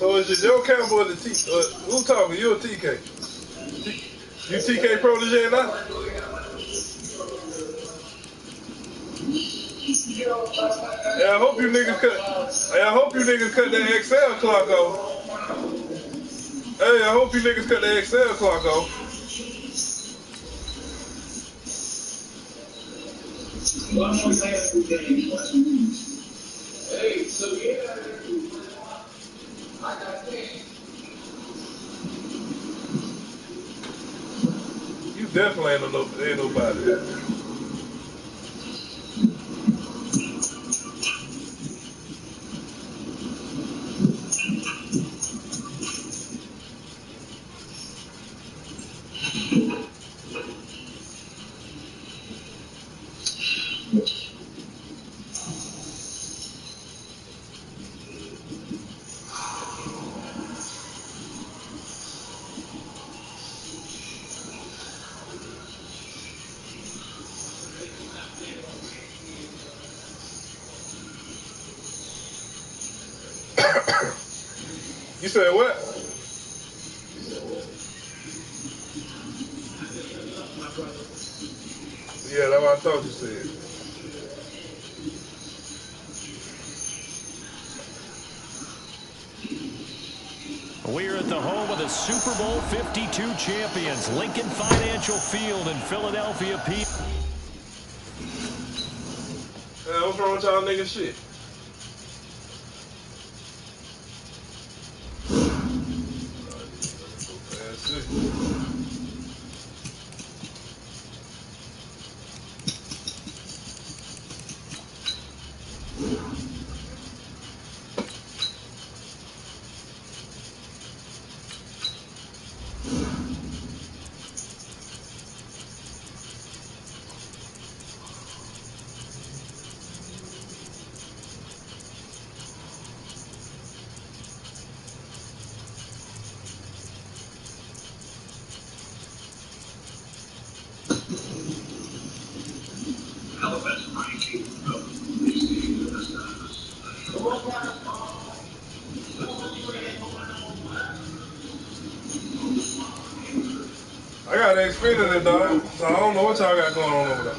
So is it your camp or the T? Who talking? You or TK? You TK protege now? Yeah, I hope you niggas cut that Excel clock off. Hey, I hope you niggas cut that Excel clock off. Hey, so yeah. I got that. You definitely ain't nobody. You said what? Yeah, that's what I thought you said. We're at the home of the Super Bowl 52 champions, Lincoln Financial Field in Philadelphia, PA. What's wrong with y'all niggas shit? I got an Xfinity, dog, so I don't know what y'all got going on over there.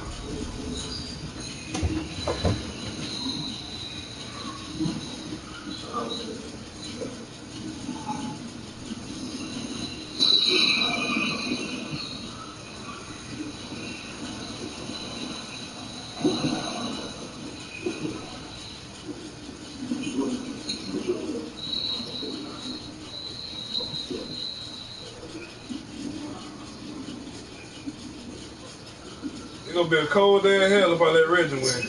It's gonna be a cold day in hell if I let Reggie win.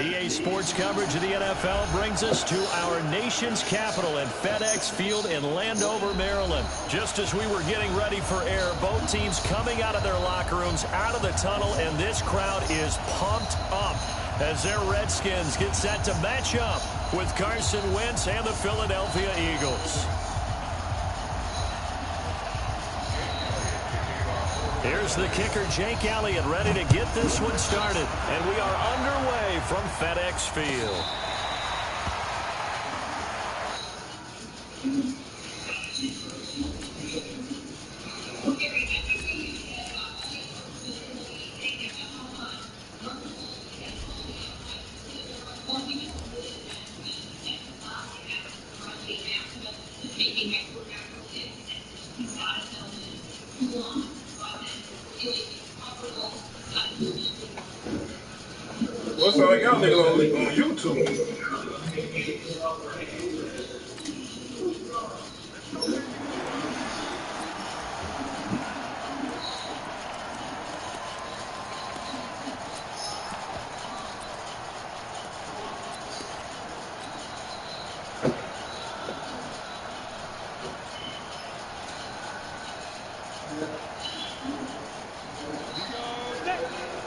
EA Sports coverage of the NFL brings us to our nation's capital at FedEx Field in Landover, Maryland. Just as we were getting ready for air, both teams coming out of their locker rooms, out of the tunnel, and this crowd is pumped up as their Redskins get set to match up with Carson Wentz and the Philadelphia Eagles. Here's the kicker, Jake Elliott, ready to get this one started. And we are underway from FedEx Field. What's all y'all niggas on YouTube?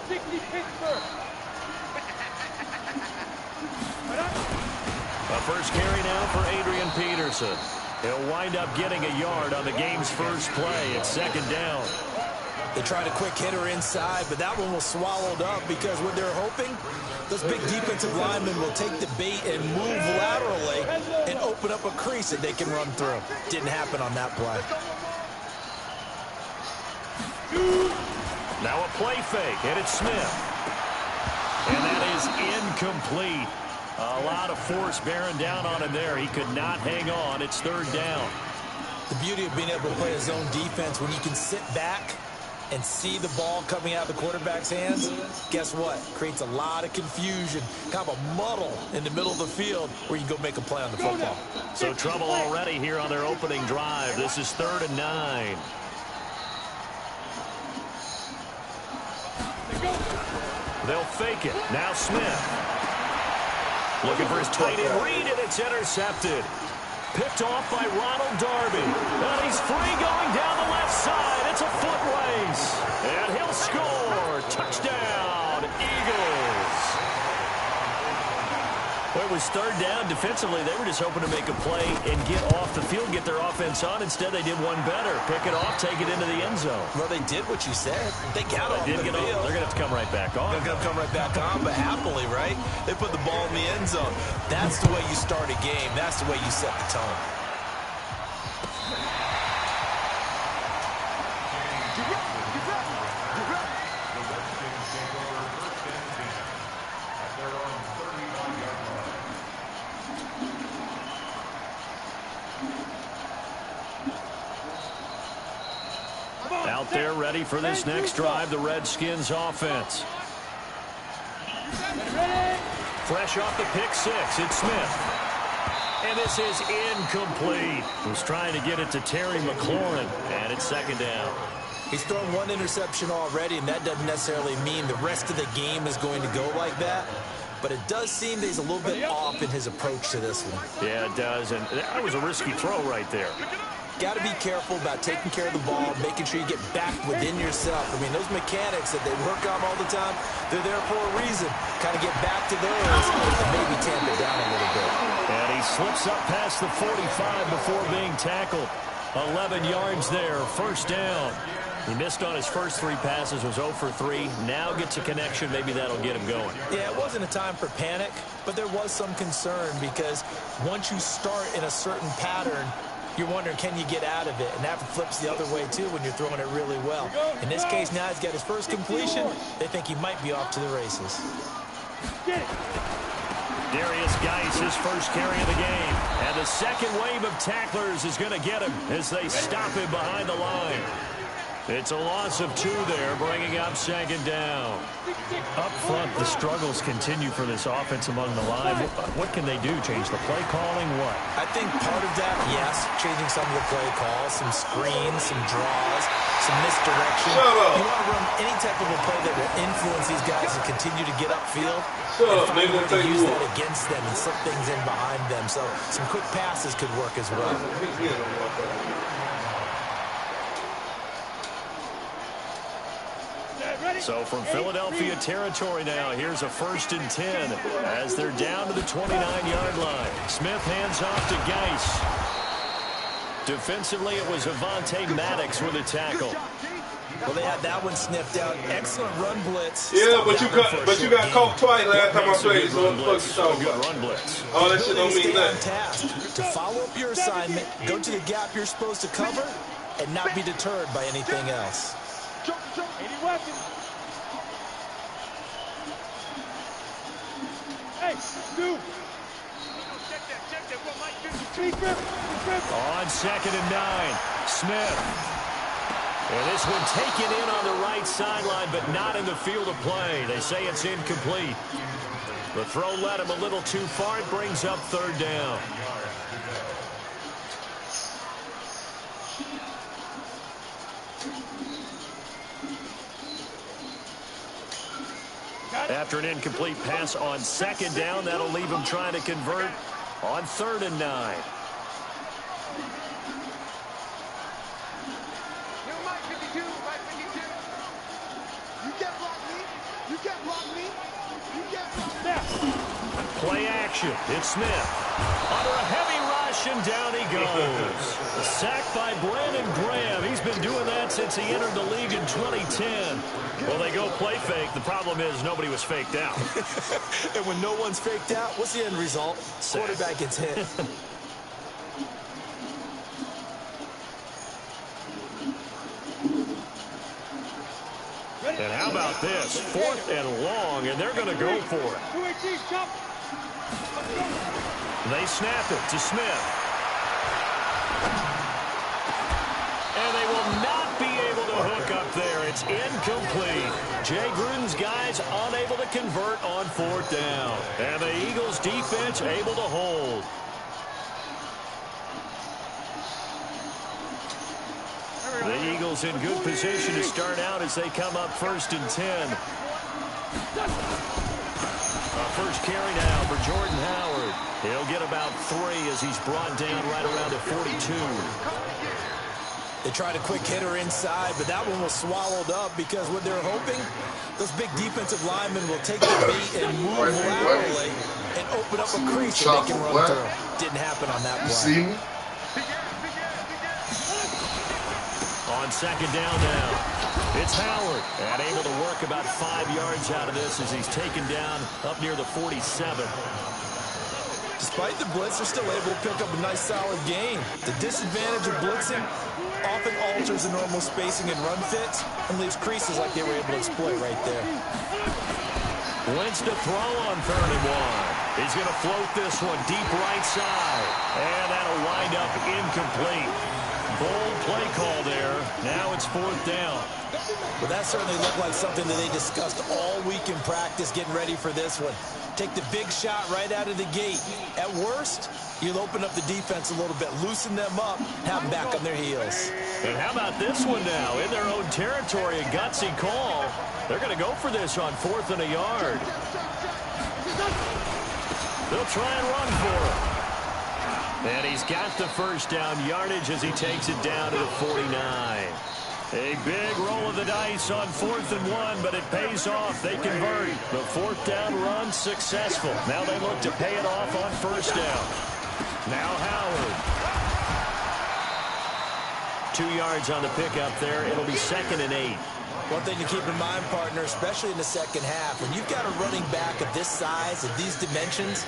A first carry now for Adrian Peterson. He'll wind up getting a yard on the game's first play. It's second down. They tried a quick hitter inside, but that one was swallowed up because what they're hoping, those big defensive linemen will take the bait and move laterally and open up a crease that they can run through. Didn't happen on that play. Now a play fake, and it's Smith. And that is incomplete. A lot of force bearing down on him there. He could not hang on. It's third down. The beauty of being able to play a zone defense when you can sit back and see the ball coming out of the quarterback's hands, guess what? Creates a lot of confusion, kind of a muddle in the middle of the field where you can go make a play on the football. So trouble already here on their opening drive. This is 3rd and 9. They'll fake it. Now Smith. Looking for his tight end read, and it's intercepted. Picked off by Ronald Darby. And he's free going down the left side. It's a foot race. And he'll score. Touchdown, Eagles. Well, it was third down. Defensively, they were just hoping to make a play and get off the field, get their offense on. Instead, they did one better. Pick it off, take it into the end zone. Well, they did what you said. They got off the field. They're going to have to come right back on. They're going to come right back on, but happily, right? They put the ball in the end zone. That's the way you start a game. That's the way you set the tone. Out there ready for this next drive, the Redskins offense. Fresh off the pick six, it's Smith. And this is incomplete. He's trying to get it to Terry McLaurin, and it's second down. He's thrown one interception already, and that doesn't necessarily mean the rest of the game is going to go like that. But it does seem that he's a little bit off in his approach to this one. Yeah, it does, and that was a risky throw right there. Got to be careful about taking care of the ball, making sure you get back within yourself. I mean, those mechanics that they work on all the time, they're there for a reason. Kind of get back to those and maybe tamp it down a little bit. And he slips up past the 45 before being tackled. 11 yards there, first down. He missed on his first 3 passes, was 0 for 3. Now gets a connection. Maybe that'll get him going. Yeah, it wasn't a time for panic, but there was some concern because once you start in a certain pattern, you're wondering, can you get out of it? And that flips the other way, too, when you're throwing it really well. In this case, now he's got his first completion. They think he might be off to the races. Darius Geis, his first carry of the game. And the second wave of tacklers is going to get him as they stop him behind the line. It's a loss of 2 there, bringing up second down. Up front, the struggles continue for this offense among the line. What can they do? Change the play calling? What? I think part of that, yes, changing some of the play calls, some screens, some draws, some misdirection. You want to run any type of a play that will influence these guys to continue to get upfield and find a way to use that against them and slip things in behind them. So some quick passes could work as well. So from Philadelphia territory now, here's a 1st and 10 as they're down to the 29-yard line. Smith hands off to Geis. Defensively, it was Avonte Maddox with a tackle. Well, they had that one sniffed out. Excellent run blitz. Yeah, but you got caught twice last time I played. So what the fuck you talking about? Run blitz. Oh, that shit don't mean nothing. Task to follow up your assignment, go to the gap you're supposed to cover, and not be deterred by anything else. Any weapons? Hey, Stu. On 2nd and 9, Smith. And this one taken in on the right sideline, but not in the field of play. They say it's incomplete. The throw led him a little too far. It brings up 3rd down. After an incomplete pass on 2nd down, that'll leave him trying to convert on 3rd and 9. You can't block me. You can't block me. Play action. It's Smith. Under a heavy rush, and down he goes. Sacked by Brandon Graham. He's been doing that since he entered the league in 2010. Well, they go play fake. The problem is nobody was faked out. And when no one's faked out, what's the end result? Quarterback gets hit. And how about this? 4th and long, and they're going to go for it. They snap it to Smith. And they will not be able to hook up there. It's incomplete. Jay Gruden's guys unable to convert on 4th down. And the Eagles defense able to hold. The Eagles in good position to start out as they come up 1st and 10. First carry now for Jordan Howard. He'll get about 3 as he's brought down right around the 42. They tried a quick hitter inside, but that one was swallowed up because what they're hoping, those big defensive linemen will take the beat and move laterally and open up a crease so they can run through. Didn't happen on that play. See me? On 2nd down now, it's Howard, and able to work about 5 yards out of this as he's taken down up near the 47. Despite the blitz, they're still able to pick up a nice solid gain. The disadvantage of blitzing often alters the normal spacing and run fits and leaves creases like they were able to exploit right there. Wentz to throw on 3rd and 1. He's going to float this one deep right side, and that'll wind up incomplete. Bold play call there. Now it's 4th down. Well, that certainly looked like something that they discussed all week in practice getting ready for this one. Take the big shot right out of the gate. At worst, you'll open up the defense a little bit, loosen them up, have them back on their heels. And how about this one now? In their own territory, a gutsy call. They're going to go for this on 4th and a yard. They'll try and run for it. And he's got the first down yardage as he takes it down to the 49. A big roll of the dice on 4th and 1, but it pays off. They convert. The 4th down run successful. Now they look to pay it off on 1st down. Now Howard. 2 yards on the pickup there. It'll be 2nd and 8. One thing to keep in mind, partner, especially in the second half, when you've got a running back of this size, of these dimensions,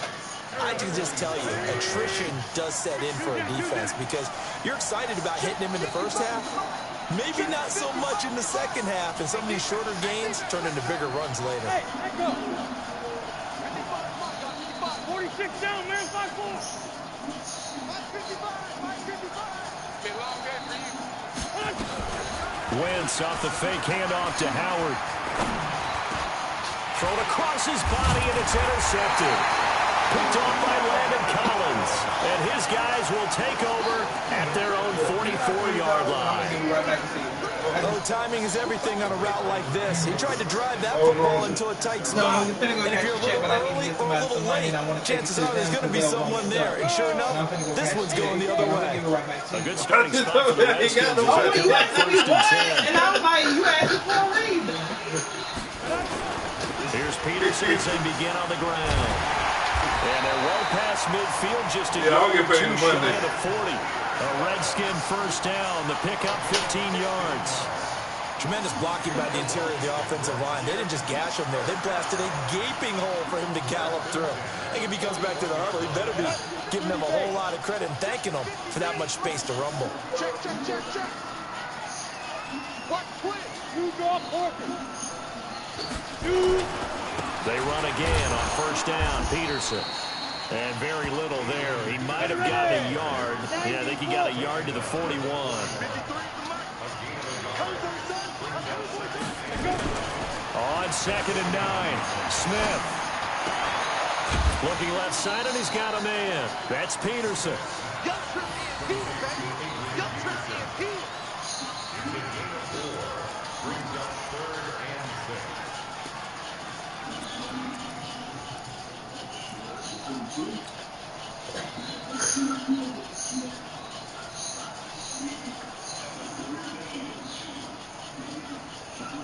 I can just tell you, attrition does set in for a defense because you're excited about hitting him in the first half. Maybe not so much in the second half, and some of these shorter gains turn into bigger runs later. Hey, let go. 46 down, man, 5-4. 555. Wentz off the fake handoff to Howard. Thrown across his body, and it's intercepted. Picked off by Landon Collins. And his guys will take over at their own 44-yard line. Oh, timing is everything on a route like this. He tried to drive that football into a tight spot. And if you're a little early or a little late, chances are there's going to be someone there. And sure enough, this one's going the other way. A good starting spot for the Redskins. And I was like, you asked for a reason. Here's Peterson as they begin on the ground. And they're well past midfield, just a yard or two shy of the 40. A Redskin first down. The pickup 15 yards. Tremendous blocking by the interior of the offensive line. They didn't just gash him there. They blasted a gaping hole for him to gallop through. I think if he comes back to the huddle, he better be giving them a whole lot of credit and thanking them for that much space to rumble. Check. What quick? You go Porker. They run again on first down, Peterson. And very little there. He might have gotten a yard. Yeah, I think he got a yard to the 41. On 2nd and 9, Smith. Looking left side, and he's got a man. That's Peterson.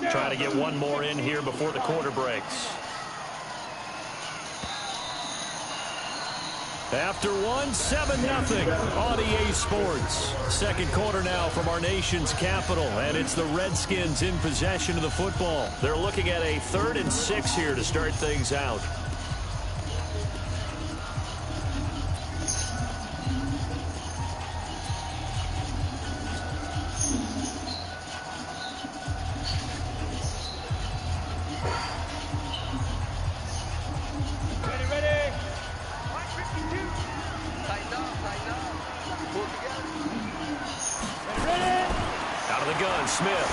Trying to get one more in here before the quarter breaks. After one, 7-0 on EA Sports. Second quarter now from our nation's capital, and it's the Redskins in possession of the football. They're looking at a 3rd and 6 here to start things out. Smith.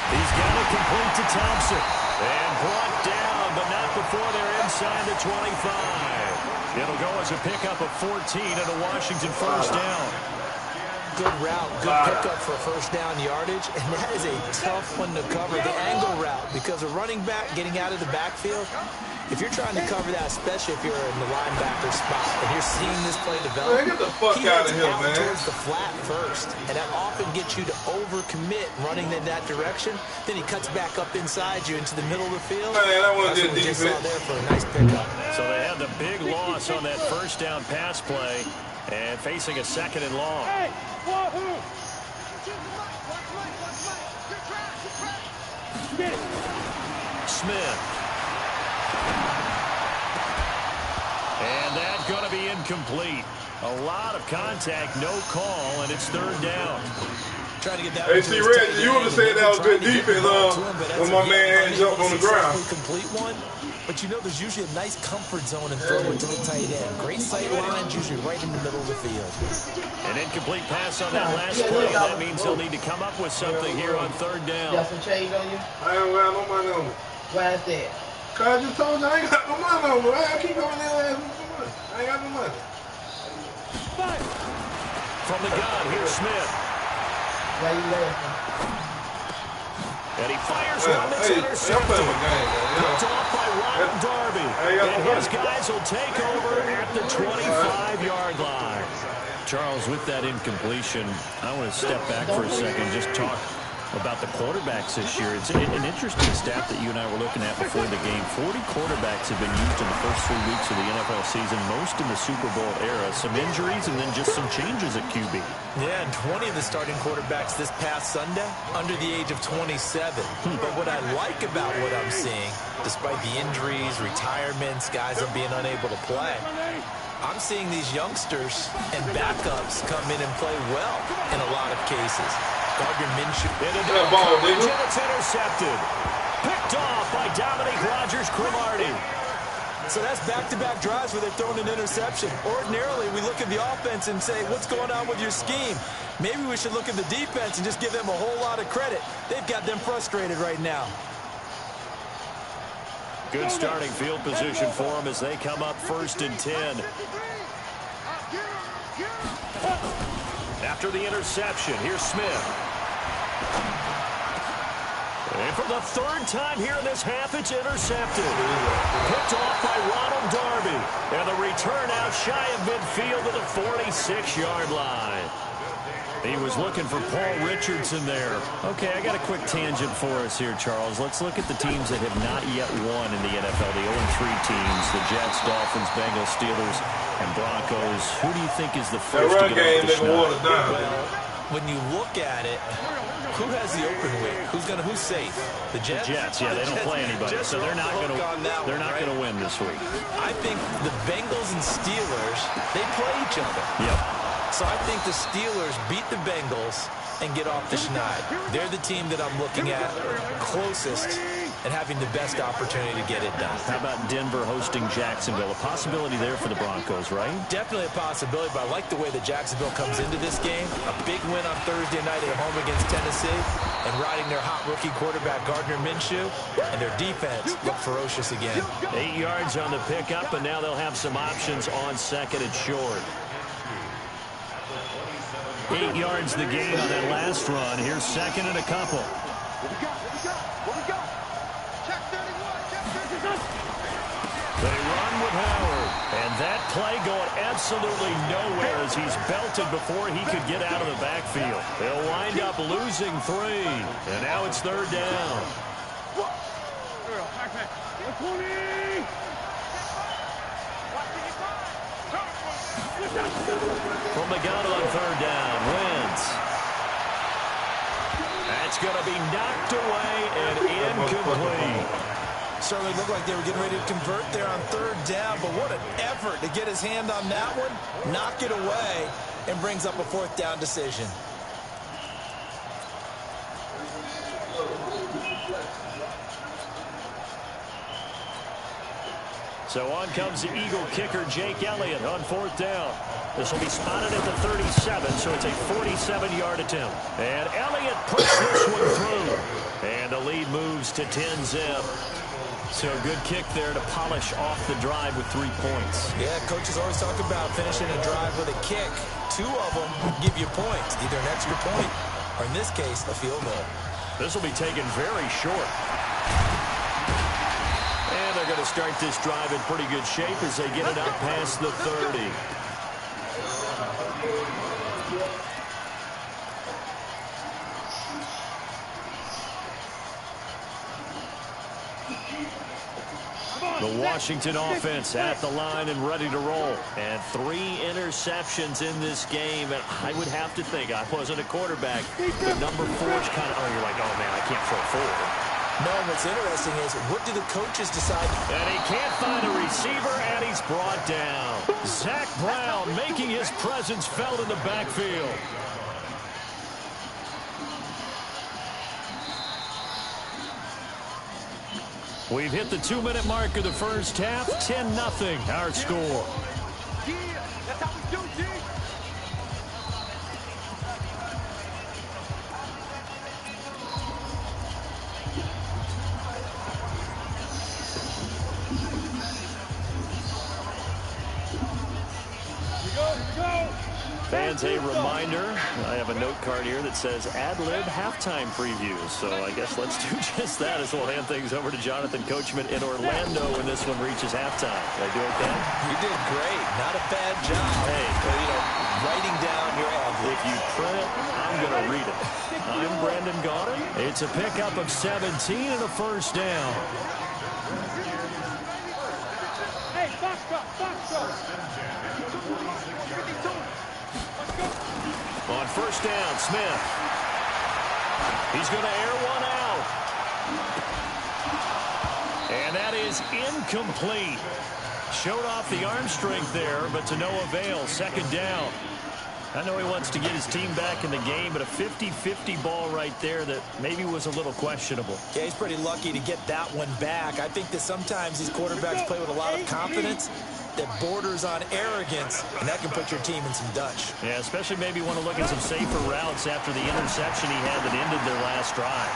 He's got it complete to Thompson. And brought down, but not before they're inside the 25. It'll go as a pickup of 14 and a Washington first down. Good route, good pickup for first down yardage, and that is a tough one to cover, the angle route, because a running back getting out of the backfield, if you're trying to cover that, especially if you're in the linebacker spot, and you're seeing this play develop, man, get the fuck out of here, man. Towards the flat first, and that often gets you to overcommit running in that direction. Then he cuts back up inside you into the middle of the field. Man, that wasn't That's what we just saw there for a nice pickup. So they had the big loss on that first down pass play, and facing a 2nd and long. Hey, wahoo! Get it. Smith. And that's going to be incomplete. A lot of contact, no call, and it's 3rd down. Trying to get that. Hey, see, Reggie, you would have said that was good defense when my man had jumped on the ground. Complete one, but you know there's usually a nice comfort zone and throw it to the tight end. Great sight lines, usually right in the middle of the field. An incomplete pass on that last play. That means he'll need to come up with something here on 3rd down. Got some change on you? I ain't got no money on me. Why is that? Cause I just told you I ain't got no money on me. I keep going there and asking for money. I ain't got no money. From the gun, here's Smith. Why you laughing? And he fires one that's intercepted. Picked off by Ronald Darby. And his guys will take over at the 25-yard line. Charles, with that incompletion, I want to step back for a second, just talk about the quarterbacks this year. It's an interesting stat that you and I were looking at before the game. 40 quarterbacks have been used in the first 3 weeks of the NFL season, most in the Super Bowl era. Some injuries and then just some changes at QB. Yeah, and 20 of the starting quarterbacks this past Sunday under the age of 27. But what I like about what I'm seeing, despite the injuries, retirements, guys are being unable to play, I'm seeing these youngsters and backups come in and play well in a lot of cases. Gardner Minshew. It's intercepted. Picked off by Dominique Rodgers-Cromartie. So that's back-to-back drives where they're throwing an interception. Ordinarily, we look at the offense and say, what's going on with your scheme? Maybe we should look at the defense and just give them a whole lot of credit. They've got them frustrated right now. Good starting field position for them as they come up 1st and 10. After the interception, here's Smith. And for the 3rd time here in this half, it's intercepted. Picked off by Ronald Darby. And the return out shy of midfield to the 46-yard line. He was looking for Paul Richardson there. Okay, I got a quick tangent for us here, Charles. Let's look at the teams that have not yet won in the NFL. The 0-3 teams, the Jets, Dolphins, Bengals, Steelers, and Broncos. Who do you think is the first to get off the schneid? Well, when you look at it, who has the open week? Who's safe? The Jets? The Jets, yeah, they don't play anybody, so they're not going to win this week. I think the Bengals and Steelers, they play each other. Yep. So I think the Steelers beat the Bengals and get off the schneid. They're the team that I'm looking at closest and having the best opportunity to get it done. How about Denver hosting Jacksonville? A possibility there for the Broncos, right? Definitely a possibility, but I like the way that Jacksonville comes into this game. A big win on Thursday night at home against Tennessee and riding their hot rookie quarterback Gardner Minshew, and their defense look ferocious again. 8 yards on the pickup, and now they'll have some options on 2nd and short. 8 yards the gain on that last run. Here's 2nd and a couple. What we got? Check 31. Check 31. They run with Howard. And that play going absolutely nowhere as he's belted before he could get out of the backfield. They'll wind up losing 3. And now it's 3rd down. From the gun on 3rd down, Wentz. That's going to be knocked away and incomplete. Certainly looked like they were getting ready to convert there on 3rd down, but what an effort to get his hand on that one, knock it away, and brings up a 4th down decision. So on comes the Eagle kicker, Jake Elliott, on 4th down. This will be spotted at the 37, so it's a 47-yard attempt. And Elliott puts this one through. And the lead moves to 10-zip. So a good kick there to polish off the drive with 3 points. Yeah, coaches always talk about finishing a drive with a kick. 2 of them give you points, either an extra point or, in this case, a field goal. This will be taken very short. And they're going to start this drive in pretty good shape as they get it up past the 30. The Washington offense at the line and ready to roll. And 3 interceptions in this game. And I would have to think, I wasn't a quarterback, but number 4 is kind of, you're like, oh, man, I can't throw forward. No, what's interesting is, what do the coaches decide? And he can't find a receiver, and he's brought down. Zach Brown making his presence felt in the backfield. We've hit the 2-minute mark of the first half. 10-0, our score. That's how we do, G. Fans, a reminder, I have a note card here that says ad-lib halftime previews. So I guess let's do just that as we'll hand things over to Jonathan Coachman in Orlando when this one reaches halftime. Did I do okay? You did great. Not a bad job. Hey, writing down your ad-lib. If you print it, I'm going to read it. I'm Brandon Gaudin. It's a pickup of 17 and a 1st down. Hey, box up, box up. On 1st down, Smith. He's going to air one out. And that is incomplete. Showed off the arm strength there, but to no avail. 2nd down. I know he wants to get his team back in the game, but a 50-50 ball right there that maybe was a little questionable. Yeah, he's pretty lucky to get that one back. I think that sometimes these quarterbacks play with a lot of confidence that borders on arrogance, and that can put your team in some Dutch. Yeah, especially maybe want to look at some safer routes after the interception he had that ended their last drive.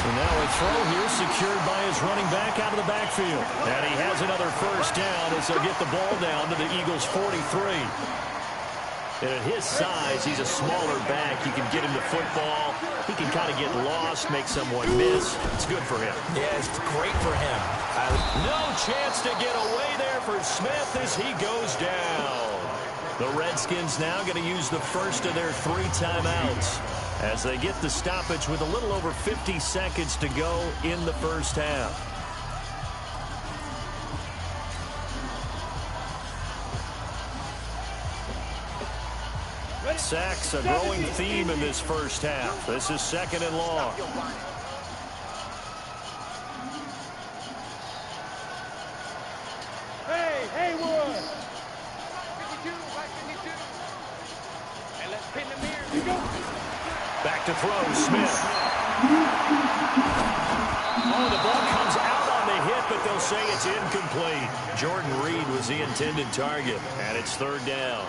So now a throw here secured by his running back out of the backfield. And he has another 1st down as they'll get the ball down to the Eagles' 43. And at his size, he's a smaller back. You can get him to football. He can kind of get lost, make someone miss. It's good for him. Yeah, it's great for him. No chance to get away there for Smith as he goes down. The Redskins now going to use the first of their 3 timeouts as they get the stoppage with a little over 50 seconds to go in the first half. Sacks, a growing theme in this first half. This is 2nd and long. Hey, Haywood. 52, right 52. And let's pin the mirror. You go. Back to throw, Smith. Oh, the ball comes out on the hit, but they'll say it's incomplete. Jordan Reed was the intended target, and it's 3rd down.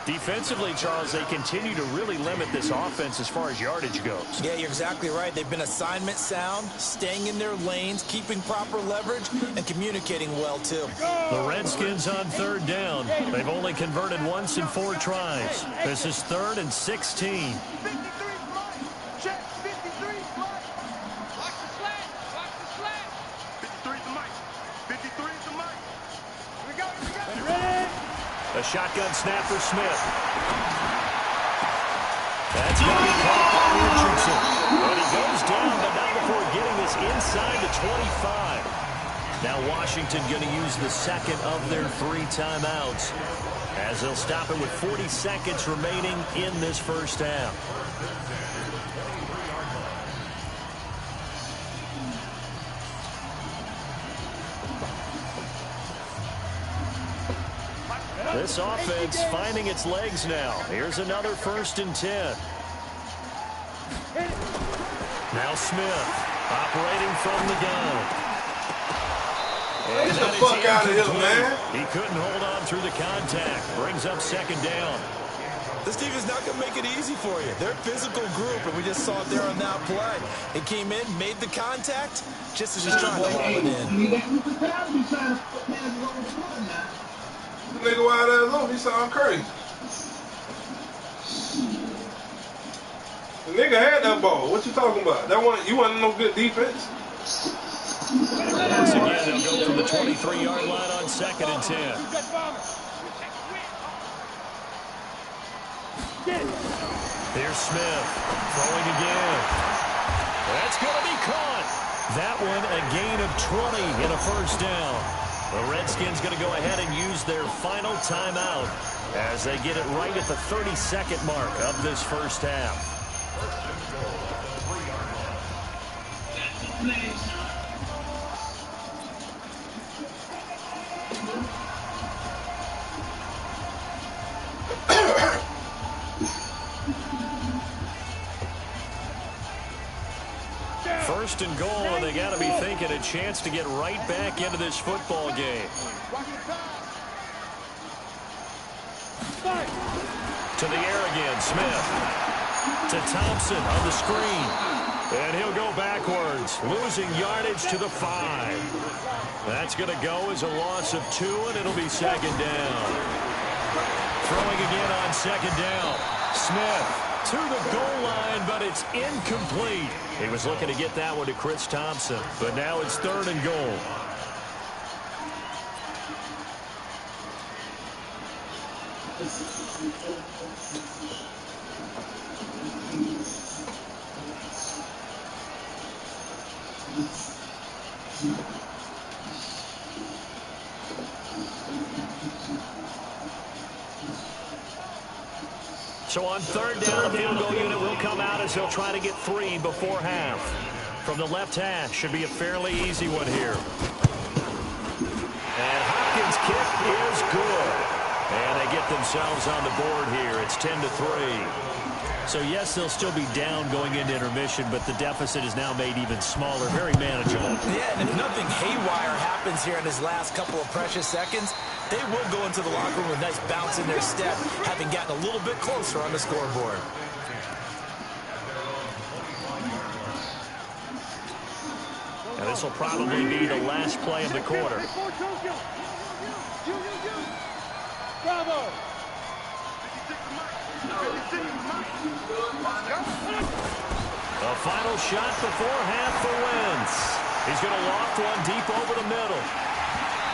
Defensively, Charles, they continue to really limit this offense as far as yardage goes. Yeah, you're exactly right. They've been assignment sound, staying in their lanes, keeping proper leverage, and communicating well, too. The Redskins on 3rd down. They've only converted once in 4 tries. This is 3rd and 16. 53 fly. Check. 53 fly. Watch the slant. Watch the slant. 53 is the mic. 53 is the mic. Here we go. Here we go. shotgun snap for Smith. That's going to be caught by Richardson. And he goes down, but not before getting this inside the 25. Now Washington going to use the second of their 3 timeouts as they'll stop it with 40 seconds remaining in this first half. This offense finding its legs now. Here's another 1st and 10. Now Smith operating from the gun. And get the fuck out of here, man. He couldn't hold on through the contact. Brings up 2nd down. This team is not going to make it easy for you. They're a physical group, and we just saw it there on that play. It came in, made the contact, just as he's trying to haul it in. The nigga wild ass off, he sound crazy. The nigga had that ball. What you talking about? That one, you wasn't no good defense. Once again, they'll go from the 23-yard line on 2nd and 10. Here's Smith throwing again. That's going to be caught. That one a gain of 20 and a 1st down. The Redskins going to go ahead and use their final timeout as they get it right at the 32nd mark of this first half. First and goal, and they got to be thinking a chance to get right back into this football game. To the air again, Smith. To Thompson on the screen. And he'll go backwards, losing yardage to the 5. That's going to go as a loss of 2, and it'll be 2nd down. Throwing again on 2nd down. Smith to the goal line, but it's incomplete. He was looking to get that one to Chris Thompson, but now it's 3rd and goal. So on 3rd down, the field goal unit will come out as he'll try to get 3 before half. From the left hash, should be a fairly easy one here. And Hopkins' kick is good. And they get themselves on the board here. It's 10-3. So yes, they'll still be down going into intermission, but the deficit is now made even smaller, very manageable. Yeah, and if nothing haywire happens here in his last couple of precious seconds, they will go into the locker room with a nice bounce in their step, having gotten a little bit closer on the scoreboard. Now this will probably be the last play of the quarter. Bravo! A final shot before half for Wentz. He's going to loft one deep over the middle.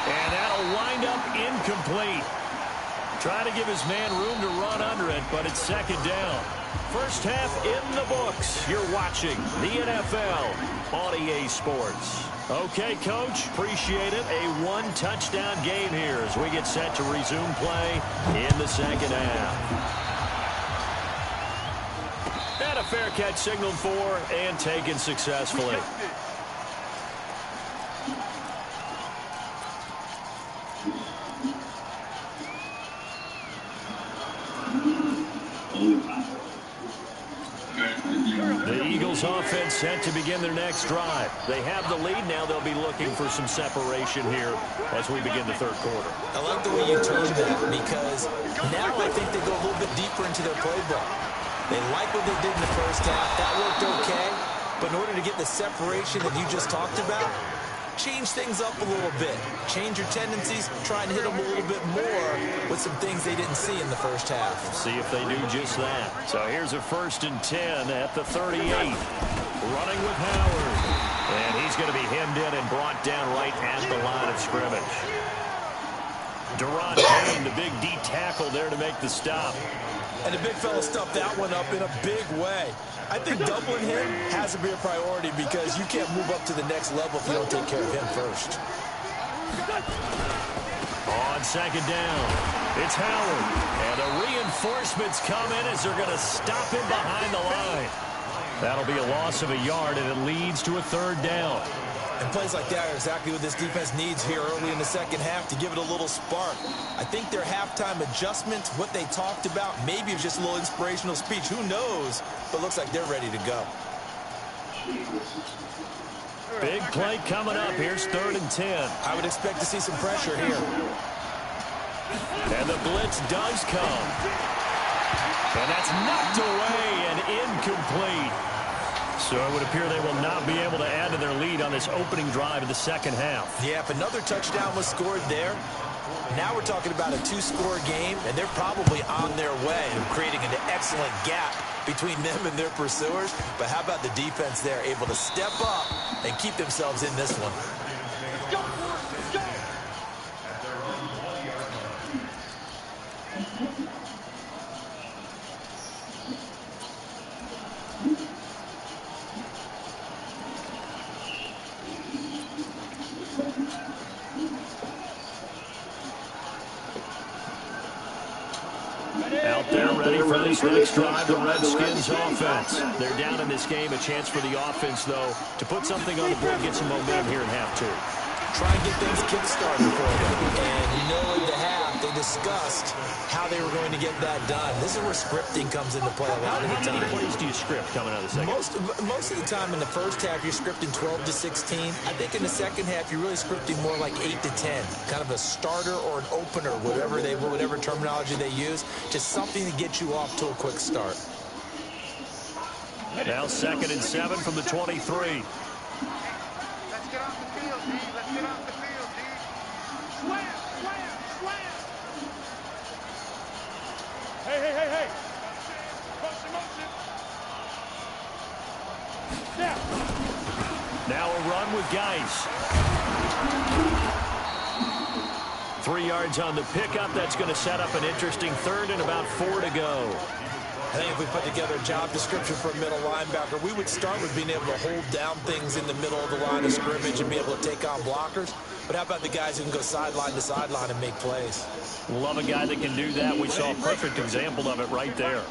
And that'll wind up incomplete. Trying to give his man room to run under it, but it's 2nd down. First half in the books. You're watching the NFL on EA Sports. Okay, Coach, appreciate it. A 1-touchdown game here as we get set to resume play in the 2nd half. And a fair catch signaled for and taken successfully. The Eagles offense set to begin their next drive. They have the lead. Now they'll be looking for some separation here as we begin the 3rd quarter. I like the way you turned that, because now I think they go a little bit deeper into their playbook. They like what they did in the first half. That worked okay. But in order to get the separation that you just talked about, change things up a little bit. Change your tendencies. Try and hit them a little bit more with some things they didn't see in the first half. See if they do just that. So here's a 1st and 10 at the 38. Running with Howard. And he's going to be hemmed in and brought down right at the line of scrimmage. Deron Payne, the big D tackle there to make the stop. And the big fella stuffed that one up in a big way. I think doubling him has to be a priority because you can't move up to the next level if you don't take care of him first. On second down, it's Howard. And the reinforcements come in as they're going to stop him behind the line. That'll be a loss of a yard, and it leads to a third down. And plays like that are exactly what this defense needs here early in the second half to give it a little spark. I think their halftime adjustment, what they talked about, maybe it was just a little inspirational speech. Who knows? But looks like they're ready to go. Big play coming up. Here's 3rd and 10. I would expect to see some pressure here. And the blitz does come. And that's knocked away and incomplete. So it would appear they will not be able to add to their lead on this opening drive of the second half. Yeah, if another touchdown was scored there, now we're talking about a 2-score game, and they're probably on their way to creating an excellent gap between them and their pursuers. But how about the defense there, able to step up and keep themselves in this one? Out there ready for this next drive, the Redskins offense. They're down in this game. A chance for the offense, though, to put something on the board, get some momentum here in half two. Try and get things kick-started for them. And you know in the half, they discussed how they were going to get that done. This is where scripting comes into play a lot of the time. How many plays do you script coming out of the second? Most of the time in the first half, you're scripting 12 to 16. I think in the second half, you're really scripting more like 8 to 10. Kind of a starter or an opener, whatever terminology they use. Just something to get you off to a quick start. Now 2nd and 7 from the 23. Let's get off the field, D. Let's get off the field, D. Slam, slam, slam. Hey. Motion. Snap. Now a run with Geis. 3 yards on the pickup. That's going to set up an interesting 3rd and about 4 to go. I think if we put together a job description for a middle linebacker, we would start with being able to hold down things in the middle of the line of scrimmage and be able to take on blockers. But how about the guys who can go sideline to sideline and make plays? Love a guy that can do that. We saw a perfect example of it right there.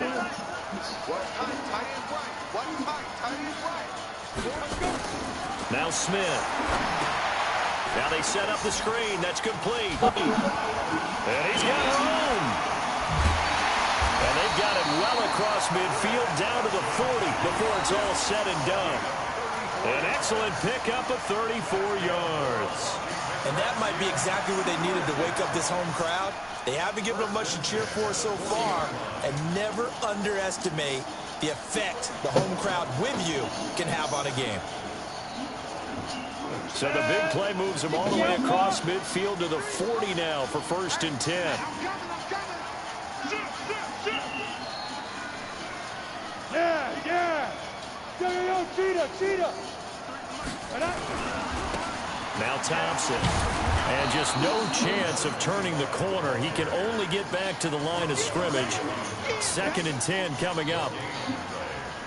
Now Smith. Now they set up the screen. That's complete. And he's got room. And they've got it well across midfield down to the 40 before it's all said and done. An excellent pickup of 34 yards. And that might be exactly what they needed to wake up this home crowd. They haven't given them much to cheer for so far, and never underestimate the effect the home crowd with you can have on a game. So the big play moves them all the way across midfield to the 40 now for 1st and 10. Yeah. Yo, cheetah. Now Thompson. And just no chance of turning the corner. He can only get back to the line of scrimmage. 2nd and 10 coming up.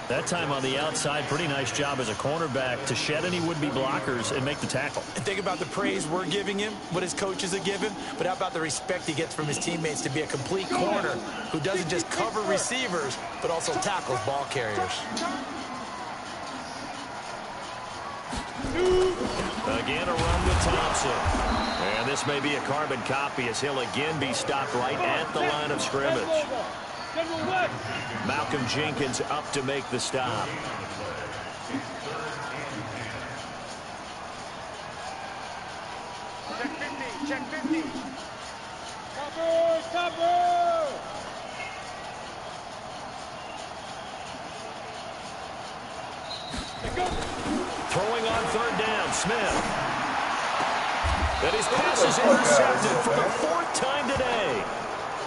That time on the outside, pretty nice job as a cornerback to shed any would-be blockers and make the tackle. And think about the praise we're giving him, what his coaches are giving, but how about the respect he gets from his teammates to be a complete corner who doesn't just cover receivers, but also tackles ball carriers. Again, a run with Thompson. And this may be a carbon copy as he'll again be stopped right at the line of scrimmage. Malcolm Jenkins up to make the stop. Check 50. Cover. Throwing on 3rd down, Smith. And his pass is intercepted for the 4th time today.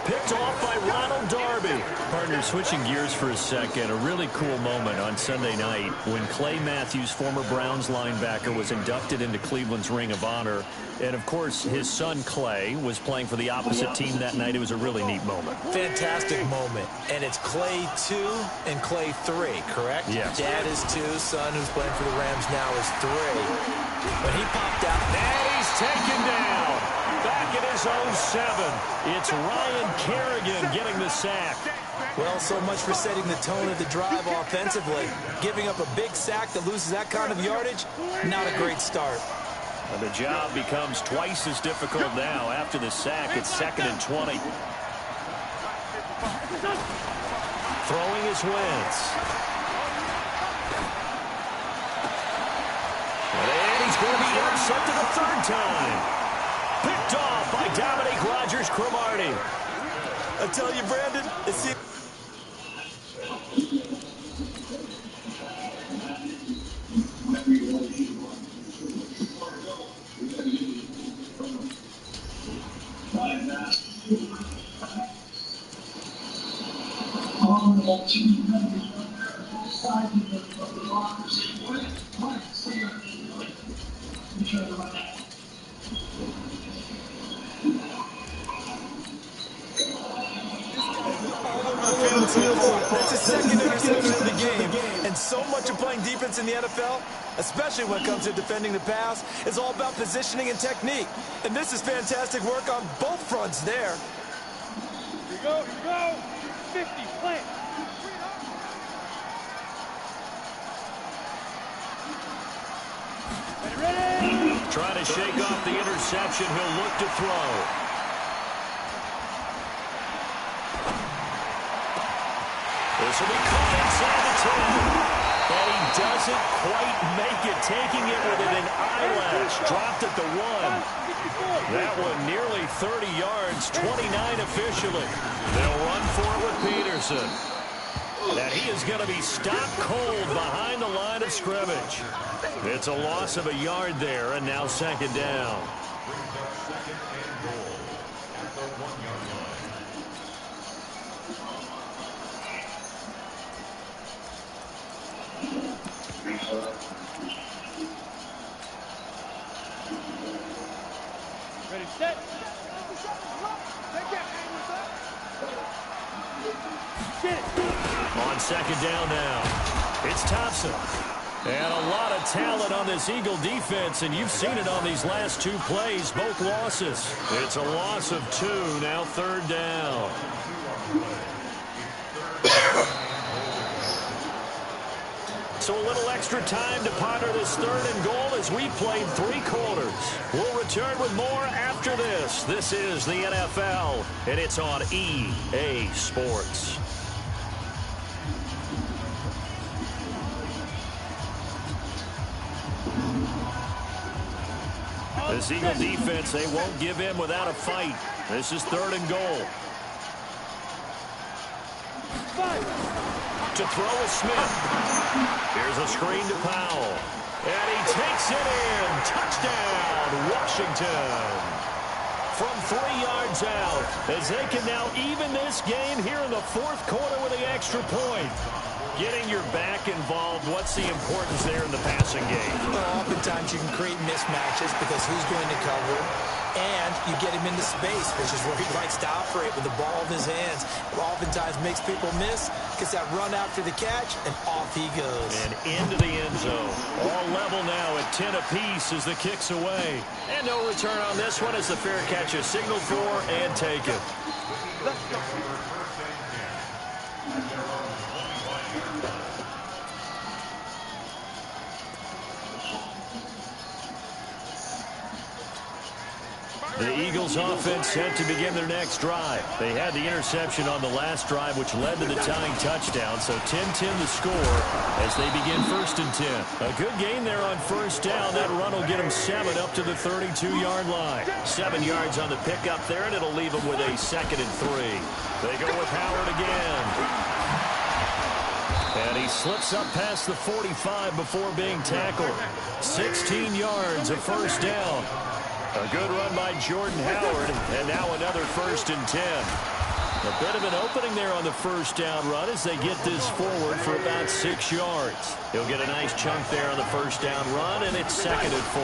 Picked off by Ronald Darby. Partner, switching gears for a second, a really cool moment on Sunday night when Clay Matthews, former Browns linebacker, was inducted into Cleveland's Ring of Honor. And, of course, his son Clay was playing for the opposite team that night. It was a really neat moment. Fantastic moment. And it's Clay 2 and Clay 3, correct? Yes. Dad is 2, son who's playing for the Rams now is 3. When he popped out, and he's taken down. Back in his own 7. It's Ryan Kerrigan getting the sack. Well, so much for setting the tone of the drive offensively. Giving up a big sack that loses that kind of yardage, not a great start. And the job becomes twice as difficult now. After the sack, it's 2nd and 20. Throwing is Wentz. And he's going to be intercepted a 3rd time. Picked off by Dominique Rodgers-Cromartie. I tell you, Brandon, it seems... It's his 2nd interception of the game, and so much of playing defense in the NFL, especially when it comes to defending the pass, is all about positioning and technique. And this is fantastic work on both fronts there. Here you go, 50, plant. Ready? Trying to shake off the interception. He'll look to throw. This will be caught inside the 10. And he doesn't quite make it, taking it within an eyelash. Dropped at the 1. That one nearly 30 yards, 29 officially. They'll run for it with Peterson. And he is going to be stopped cold behind the line of scrimmage. It's a loss of a yard there, and now 2nd down. Ready, set. Take that. Get it. On 2nd down now, it's Thompson. And a lot of talent on this Eagle defense, and you've seen it on these last 2 plays, both losses. It's a loss of 2, now 3rd down. So a little extra time to ponder this 3rd and goal as we played 3 quarters. We'll return with more after this. This is the NFL, and it's on EA Sports. This Eagle defense, they won't give in without a fight. This is 3rd and goal. To throw is Smith. Here's a screen to Powell. And he takes it in. Touchdown, Washington. From 3 yards out, as they can now even this game here in the 4th quarter with the extra point. Getting your back involved, what's the importance there in the passing game? Well, oftentimes you can create mismatches because who's going to cover, and you get him into space, which is where he likes to operate with the ball in his hands. It oftentimes makes people miss, gets that run after the catch, and off he goes. And into the end zone. All level now at 10 apiece as the kick's away. And no return on this one as the fair catch is signaled for and taken. Let's go. The Eagles offense set to begin their next drive. They had the interception on the last drive, which led to the tying touchdown. So 10-10 the score as they begin 1st and 10. A good gain there on 1st down. That run will get them 7 up to the 32-yard line. 7 yards on the pickup there, and it'll leave them with a 2nd and 3. They go with Howard again. And he slips up past the 45 before being tackled. 16 yards of 1st down. A good run by Jordan Howard, and now another 1st and 10. A bit of an opening there on the first down run as they get this forward for about 6 yards. He'll get a nice chunk there on the first down run, and it's 2nd and 4.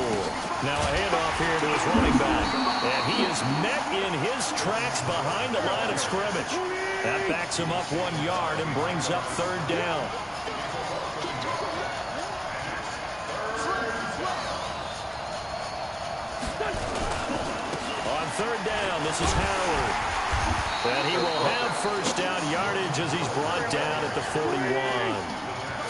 Now a handoff here to his running back. And he is met in his tracks behind the line of scrimmage. That backs him up 1 yard and brings up 3rd down. On 3rd down, this is Howard. And he will have first down yardage as he's brought down at the 41.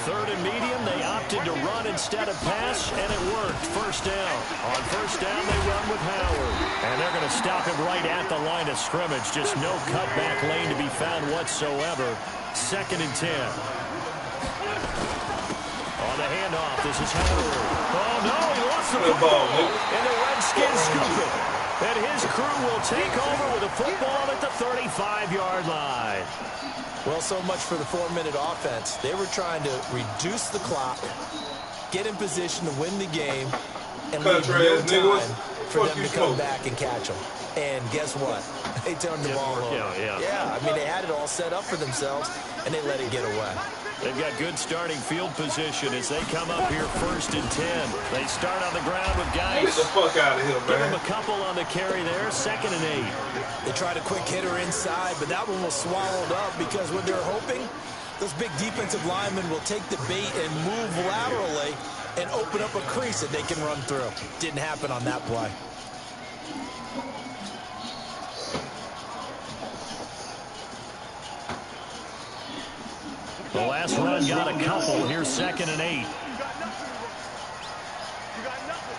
3rd and medium, they opted to run instead of pass, and it worked. First down. On first down, they run with Howard. And they're going to stop him right at the line of scrimmage. Just no cutback lane to be found whatsoever. 2nd and 10. On the handoff, this is Howard. Oh, no, he lost the football. And the Redskins scoop it. And his crew will take over with a football at the 35-yard line. Well, so much for the 4-minute offense. They were trying to reduce the clock, get in position to win the game, and leave no time for them to come back and catch them. And guess what? They turned the ball over. Yeah, I mean, they had it all set up for themselves, and they let it get away. They've got good starting field position as they come up here 1st and 10. They start on the ground with guys. Get the fuck out of here, man. Give them a couple on the carry there. 2nd and 8. They tried a quick hitter inside, but that one was swallowed up because what they're hoping, those big defensive linemen will take the bait and move laterally and open up a crease that they can run through. Didn't happen on that play. The last run got a couple. Here's 2nd and 8. You got nothing.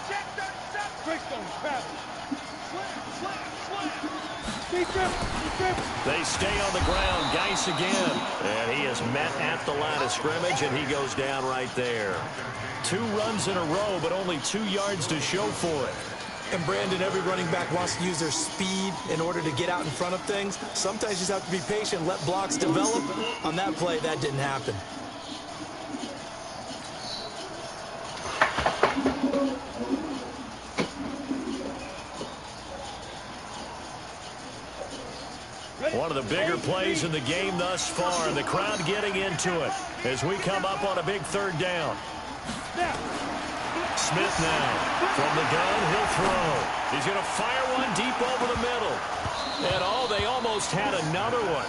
Check 37. Greystone, travel. They stay on the ground. Geis again. And he is met at the line of scrimmage, and he goes down right there. 2 runs in a row, but only 2 yards to show for it. And, Brandon, every running back wants to use their speed in order to get out in front of things. Sometimes you just have to be patient, let blocks develop. On that play, that didn't happen. One of the bigger plays in the game thus far. The crowd getting into it as we come up on a big 3rd down. Smith now from the gun. He'll throw. He's going to fire one deep over the middle. And they almost had another one.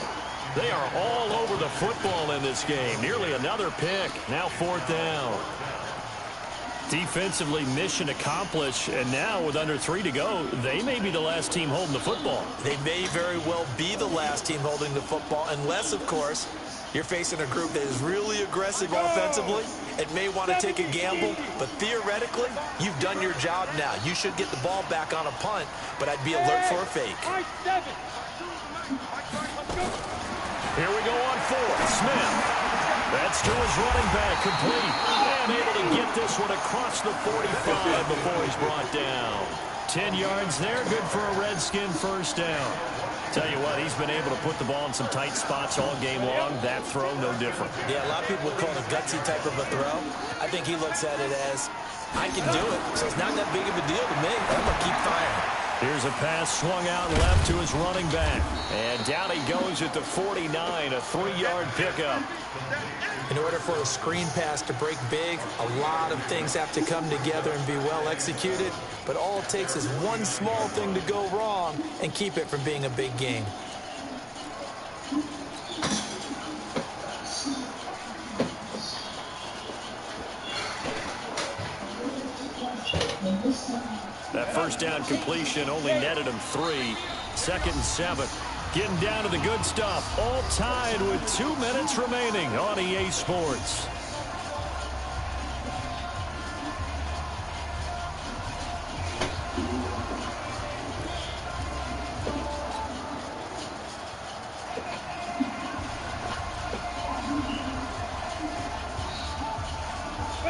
They are all over the football in this game. Nearly another pick. Now 4th down. Defensively, mission accomplished. And now with under 3 to go, they may be the last team holding the football. They may very well be the last team holding the football, unless, of course, you're facing a group that is really aggressive offensively and may want to take a gamble. But theoretically, you've done your job now. You should get the ball back on a punt, but I'd be alert for a fake. Here we go on 4th. Smith. That's to his running back, complete. And able to get this one across the 45 before he's brought down. 10 yards there, good for a Redskin first down. Tell you what, he's been able to put the ball in some tight spots all game long. That throw, no different. Yeah, a lot of people would call it a gutsy type of a throw. I think he looks at it as, I can do it, so it's not that big of a deal to me. I'm going to keep firing. Here's a pass swung out left to his running back. And down he goes at the 49, a 3-yard pickup. In order for a screen pass to break big, a lot of things have to come together and be well executed. But all it takes is one small thing to go wrong and keep it from being a big game. That first down completion only netted him 3. 2nd and 7. Getting down to the good stuff. All tied with 2 minutes remaining on EA Sports.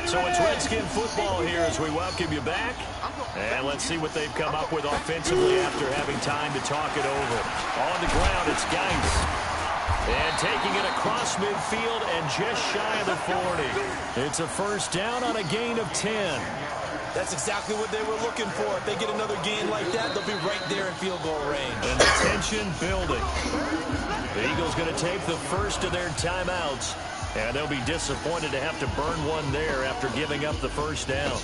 So it's Redskin football here as we welcome you back. And let's see what they've come up with offensively after having time to talk it over. On the ground, it's Geis. And taking it across midfield and just shy of the 40. It's a first down on a gain of 10. That's exactly what they were looking for. If they get another game like that, they'll be right there in field goal range. And the tension building. The Eagles going to take the first of their timeouts, and they'll be disappointed to have to burn one there after giving up the first down.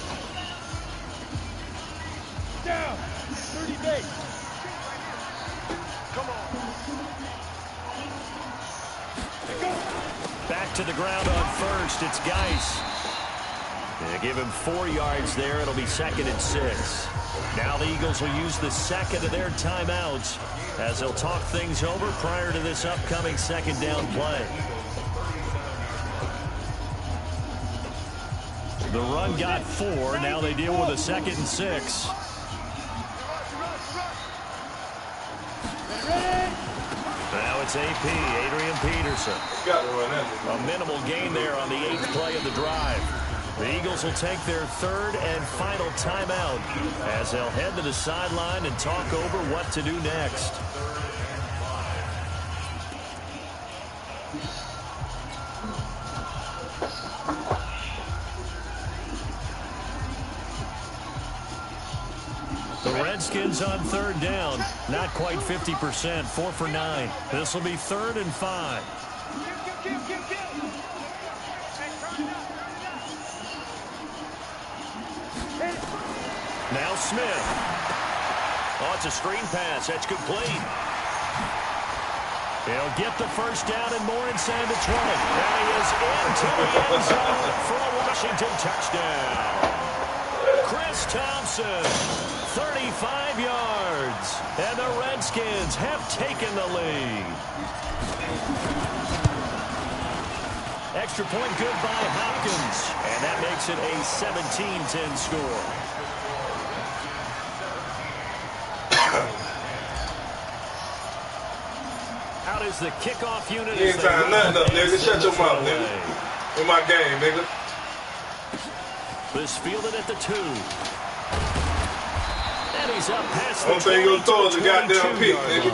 Down. 30 days. Come on. Back to the ground on first. It's Geis. They give him 4 yards there. It'll be 2nd and 6. Now the Eagles will use the second of their timeouts as they'll talk things over prior to this upcoming second down play. The run got 4. Now they deal with a 2nd and 6. Now it's AP, Adrian Peterson. A minimal gain there on the 8th play of the drive. The Eagles will take their 3rd and final timeout as they'll head to the sideline and talk over what to do next. The Redskins on 3rd down. Not quite 50%, 4 for 9. This will be 3rd and 5. Now Smith. Oh, it's a screen pass. That's complete. He'll get the first down and more inside the 20. And he is into the end zone for a Washington touchdown. Chris Thompson, 35 yards. And the Redskins have taken the lead. Extra point good by Hopkins. And that makes it a 17-10 score. Out is the kickoff unit. You ain't tying nothing up, nigga. Shut your mouth, nigga. In my game, nigga. This fielded at the 2. And he's up past the 20. Only thing you're gonna throw is a goddamn pick, nigga.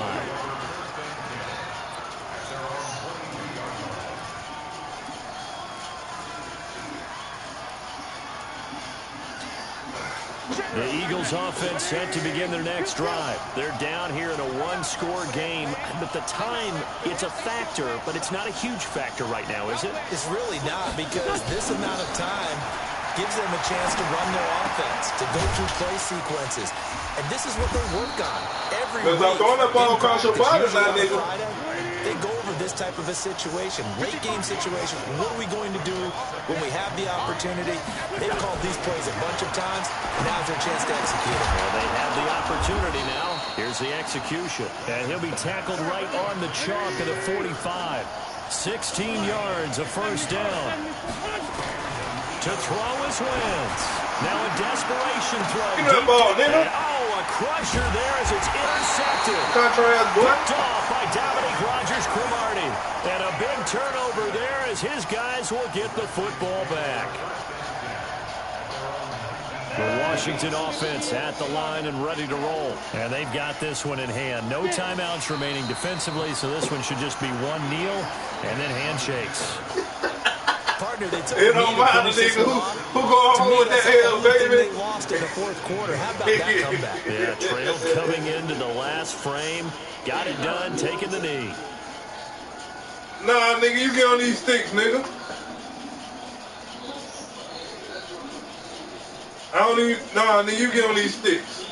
The Eagles offense set to begin their next drive. They're down here in a 1-score game. But the time, it's a factor, but it's not a huge factor right now, is it? It's really not, because this amount of time gives them a chance to run their offense, to go through play sequences. And this is what they work on every week. I'm throwing that ball across your body now, nigga. They go over this type of a situation, late game situation. What are we going to do when we have the opportunity? They've called these plays a bunch of times. Now's their chance to execute it. Well, they have the opportunity now. Here's the execution. And he'll be tackled right on the chalk at the 45. 16 yards, a first down. To throw is Wentz. Now a desperation throw. Give me that ball, nigga. Oh, a crusher there as it's intercepted. Contrast, boy. Picked off by Dominique Rodgers-Cromartie. And a big turnover there as his guys will get the football back. The Washington offense at the line and ready to roll. And they've got this one in hand. No timeouts remaining defensively, so this one should just be one kneel and then handshakes. Partner, they took it don't matter, nigga. Who go home with that L, baby? They lost in the 4th quarter. How about that comeback? Yeah, trailed coming into the last frame. Got it done, taking the knee. Nah, nigga, you get on these sticks, nigga. I don't even, nah, nigga, you get on these sticks.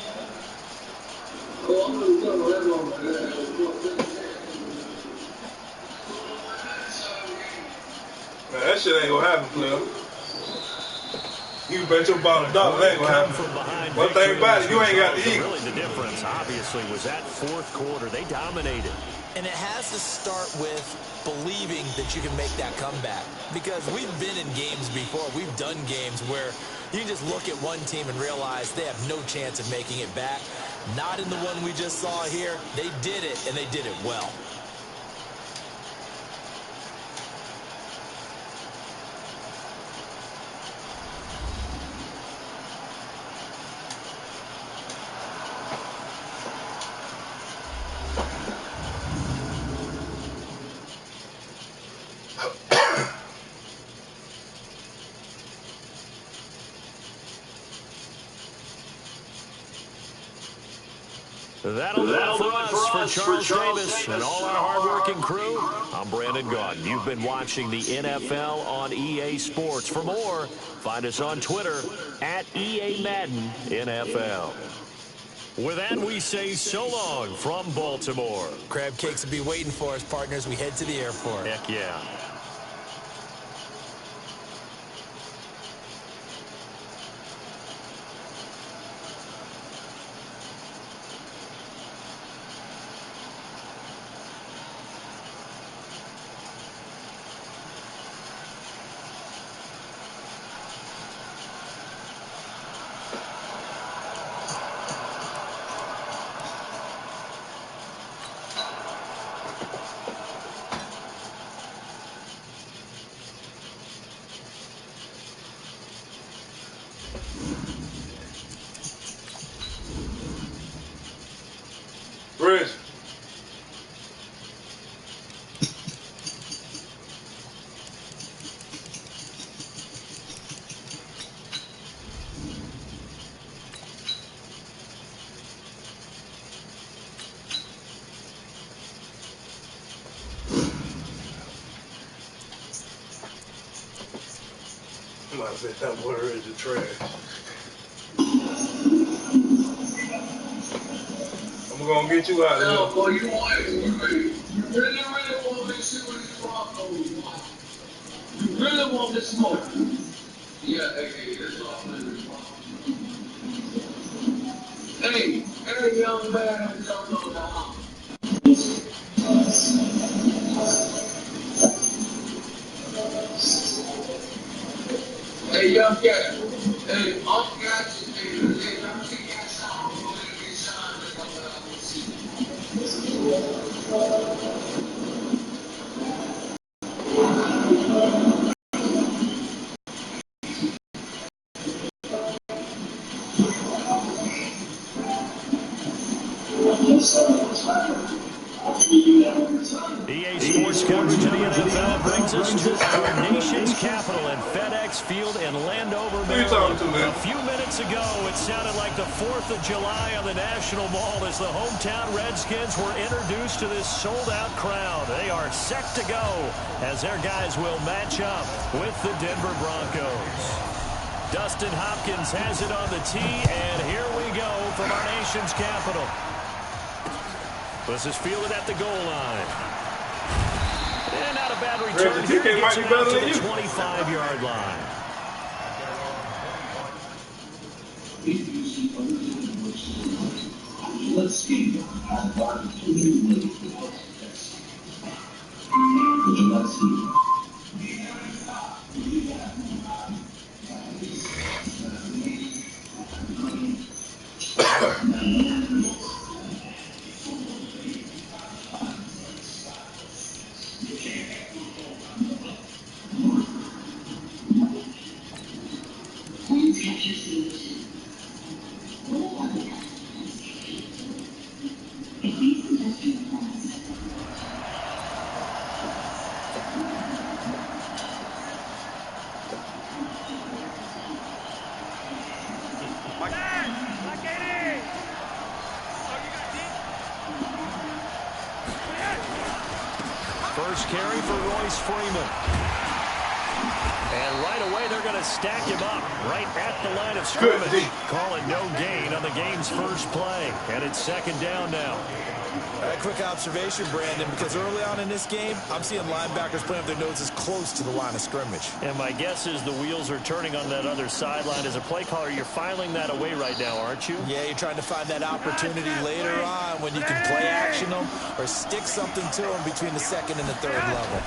Man, that shit ain't gonna happen, player. You bet your bottom dollar that ain't gonna happen. One thing about it, you ain't got the Eagles. Really the difference, obviously, was that 4th quarter. They dominated. And it has to start with believing that you can make that comeback. Because we've been in games before. We've done games where you can just look at one team and realize they have no chance of making it back. Not in the one we just saw here. They did it, and they did it well. That'll do it for us. For Charles Davis and all our hard-working crew, I'm Brandon Gaudin. You've been watching the NFL on EA Sports. For more, find us on Twitter at EA Madden NFL. With that, we say so long from Baltimore. Crab cakes will be waiting for us, partners. We head to the airport. Heck yeah. Bridge. I'm about to say that word is the trash. I'm gonna get you out of here. No, boy, you want it. You really want to see what these Broncos want. You really want this smoke. Yeah, hey, that's all. Hey, young man, I'm coming on now. Hey, young cat. Hey, I'm got you. Hey, I'm taking that song. I'm going to get signed. EA Sports coverage of the NFL brings us to our nation's capital in FedEx Field in Landover, Maryland. A few minutes ago, it sounded like the 4th of July on the National Mall as the hometown Redskins were introduced to this sold-out crowd. They are set to go as their guys will match up with the Denver Broncos. Dustin Hopkins has it on the tee, and here we go from our nation's capital. This is fielded at the goal line. And not a bad return. Here he gets it out to the 25-yard line. First carry for Royce Freeman. And right away, they're going to stack him up right at the line of scrimmage. Call it no gain on the game's first play. And it's second down now. A quick observation, Brandon, because early on in this game, I'm seeing linebackers putting up their noses close to the line of scrimmage. And my guess is the wheels are turning on that other sideline. As a play caller, you're filing that away right now, aren't you? Yeah, you're trying to find that opportunity later on when you can play action them or stick something to them between the second and the third level.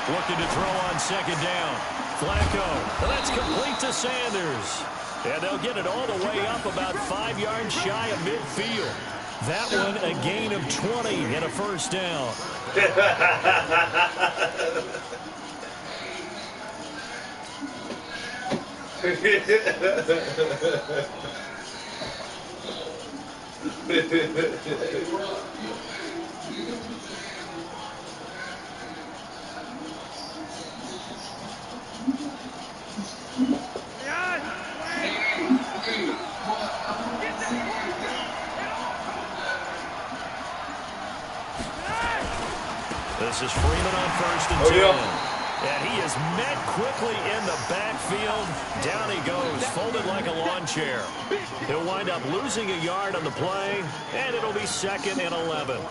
Looking to throw on second down. Flacco. And that's complete to Sanders. And they'll get it all the way up about 5 yards shy of midfield. That one a gain of 20 and a first down. This is Freeman on 1st and 10. And he is met quickly in the backfield. Down he goes, folded like a lawn chair. He'll wind up losing a yard on the play, and it'll be 2nd and 11.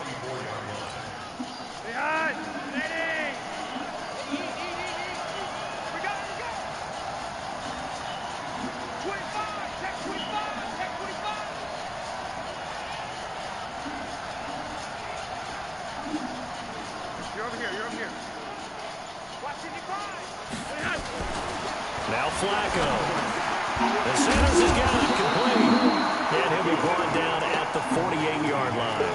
Behind. Ready. We go. 25. Check 25. Check 25. You're over here. Watch it, Now Flacco. The Sanders has got it complete. And he'll be brought down at the 48-yard line.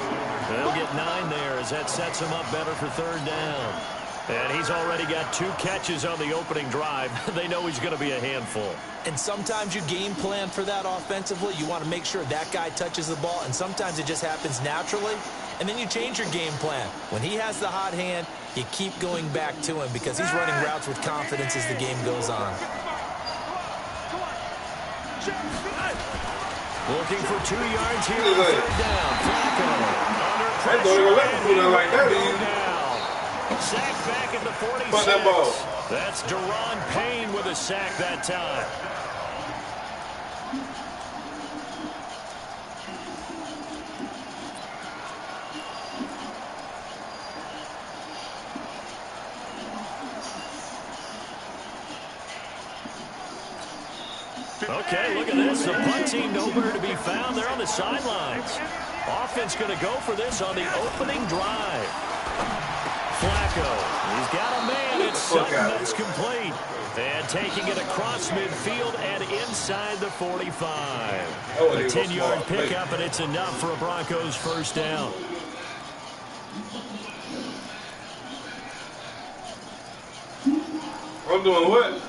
They'll get 9 there as that sets him up better for 3rd down. And he's already got 2 catches on the opening drive. They know he's going to be a handful. And sometimes you game plan for that offensively. You want to make sure that guy touches the ball, and sometimes it just happens naturally. And then you change your game plan. When he has the hot hand, you keep going back to him because he's running routes with confidence as the game goes on. Looking for 2 yards here on 3rd down. Flacco under pressure. Sacked back at the 46. That's Deron Payne with a sack that time. Okay, look at this. The punt team nowhere to be found. They're on the sidelines. Offense going to go for this on the opening drive. Flacco, he's got a man. It's Sutton that's complete. And taking it across midfield and inside the 45. A 10-yard pickup, and it's enough for a Broncos 1st down. I'm doing what?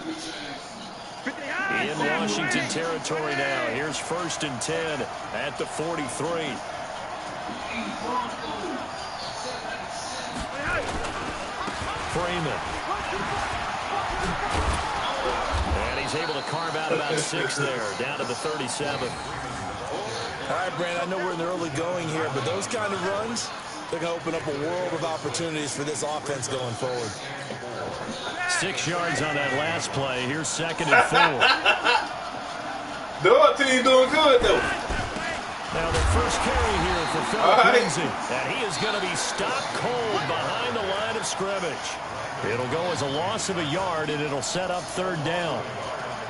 In Washington territory now. Here's 1st and 10 at the 43. Freeman. And he's able to carve out about 6 there, down to the 37. All right, Brand, I know we're in the early going here, but those kind of runs, they're going to open up a world of opportunities for this offense going forward. 6 yards on that last play. Here's 2nd and 4. The other team doing good, though. Now the first carry here for Phil Lindsay. And he is going to be stopped cold behind the line of scrimmage. It'll go as a loss of a yard, and it'll set up 3rd down.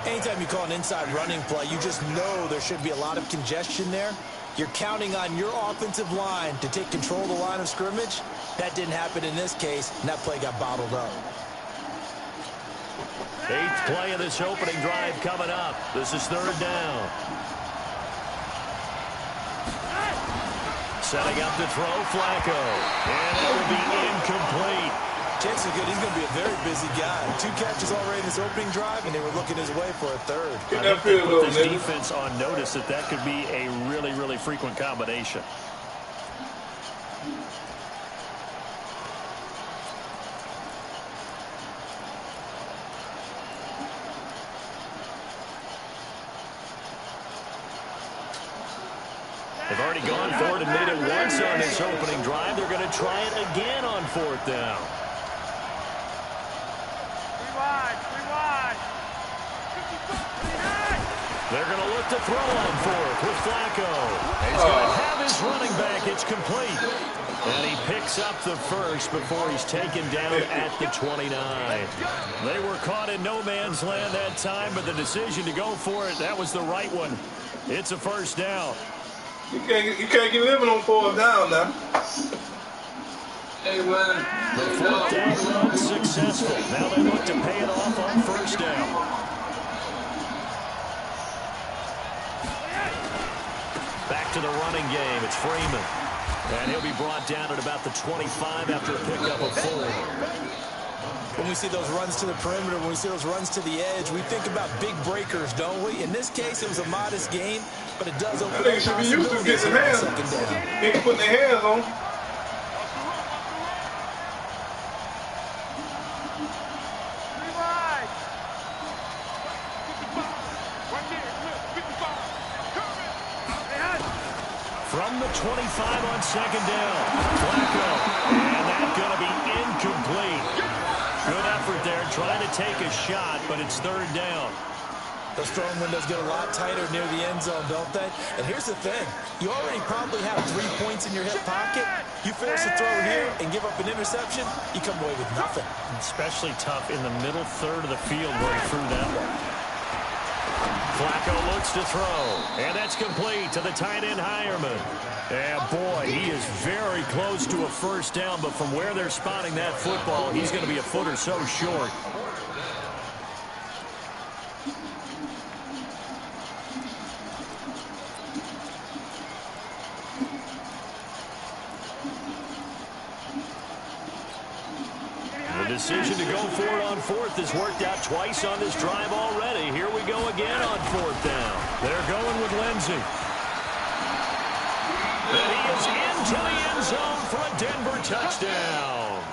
Anytime you call an inside running play, you just know there should be a lot of congestion there. You're counting on your offensive line to take control of the line of scrimmage. That didn't happen in this case, and that play got bottled up. 8th play of this opening drive coming up. This is 3rd down. Setting up to throw, Flacco. And it will be incomplete. Chances are good he's going to be a very busy guy. 2 catches already in this opening drive, and they were looking his way for a 3rd. I think they put this defense on notice that could be a really, really frequent combination. They've already gone for it and made it once on this opening drive. They're going to try it again on 4th down. They're going to look to throw on 4th with Flacco. He's going to have his running back. It's complete. And he picks up the first before he's taken down at the 29. They were caught in no man's land that time, but the decision to go for it, that was the right one. It's a 1st down. You can't get living on 4th down now. Hey, man. The 4th down run successful. Now they look to pay it off on 1st down. Back to the running game. It's Freeman. And he'll be brought down at about the 25 after a pickup of 4. When we see those runs to the perimeter, when we see those runs to the edge, we think about big breakers, don't we? In this case, it was a modest gain, but it does open up possibilities. I think should be used to getting hands. They can put their hands on. From the 25 on second down. Flacco. And that's going to be incomplete. Good effort there trying to take a shot, but it's third down. Those throwing windows get a lot tighter near the end zone, don't they? And here's the thing. You already probably have 3 points in your hip pocket. You force a throw here and give up an interception, you come away with nothing. Especially tough in the middle third of the field where he threw that one. Flacco looks to throw, and that's complete to the tight end Hireman. And boy, he is very close to a first down, but from where they're spotting that football, he's going to be a foot or so short. The decision to go for it on fourth has worked out twice on this drive already. Here we go again on fourth down. They're going with Lindsey. And he is into the end zone for a Denver touchdown.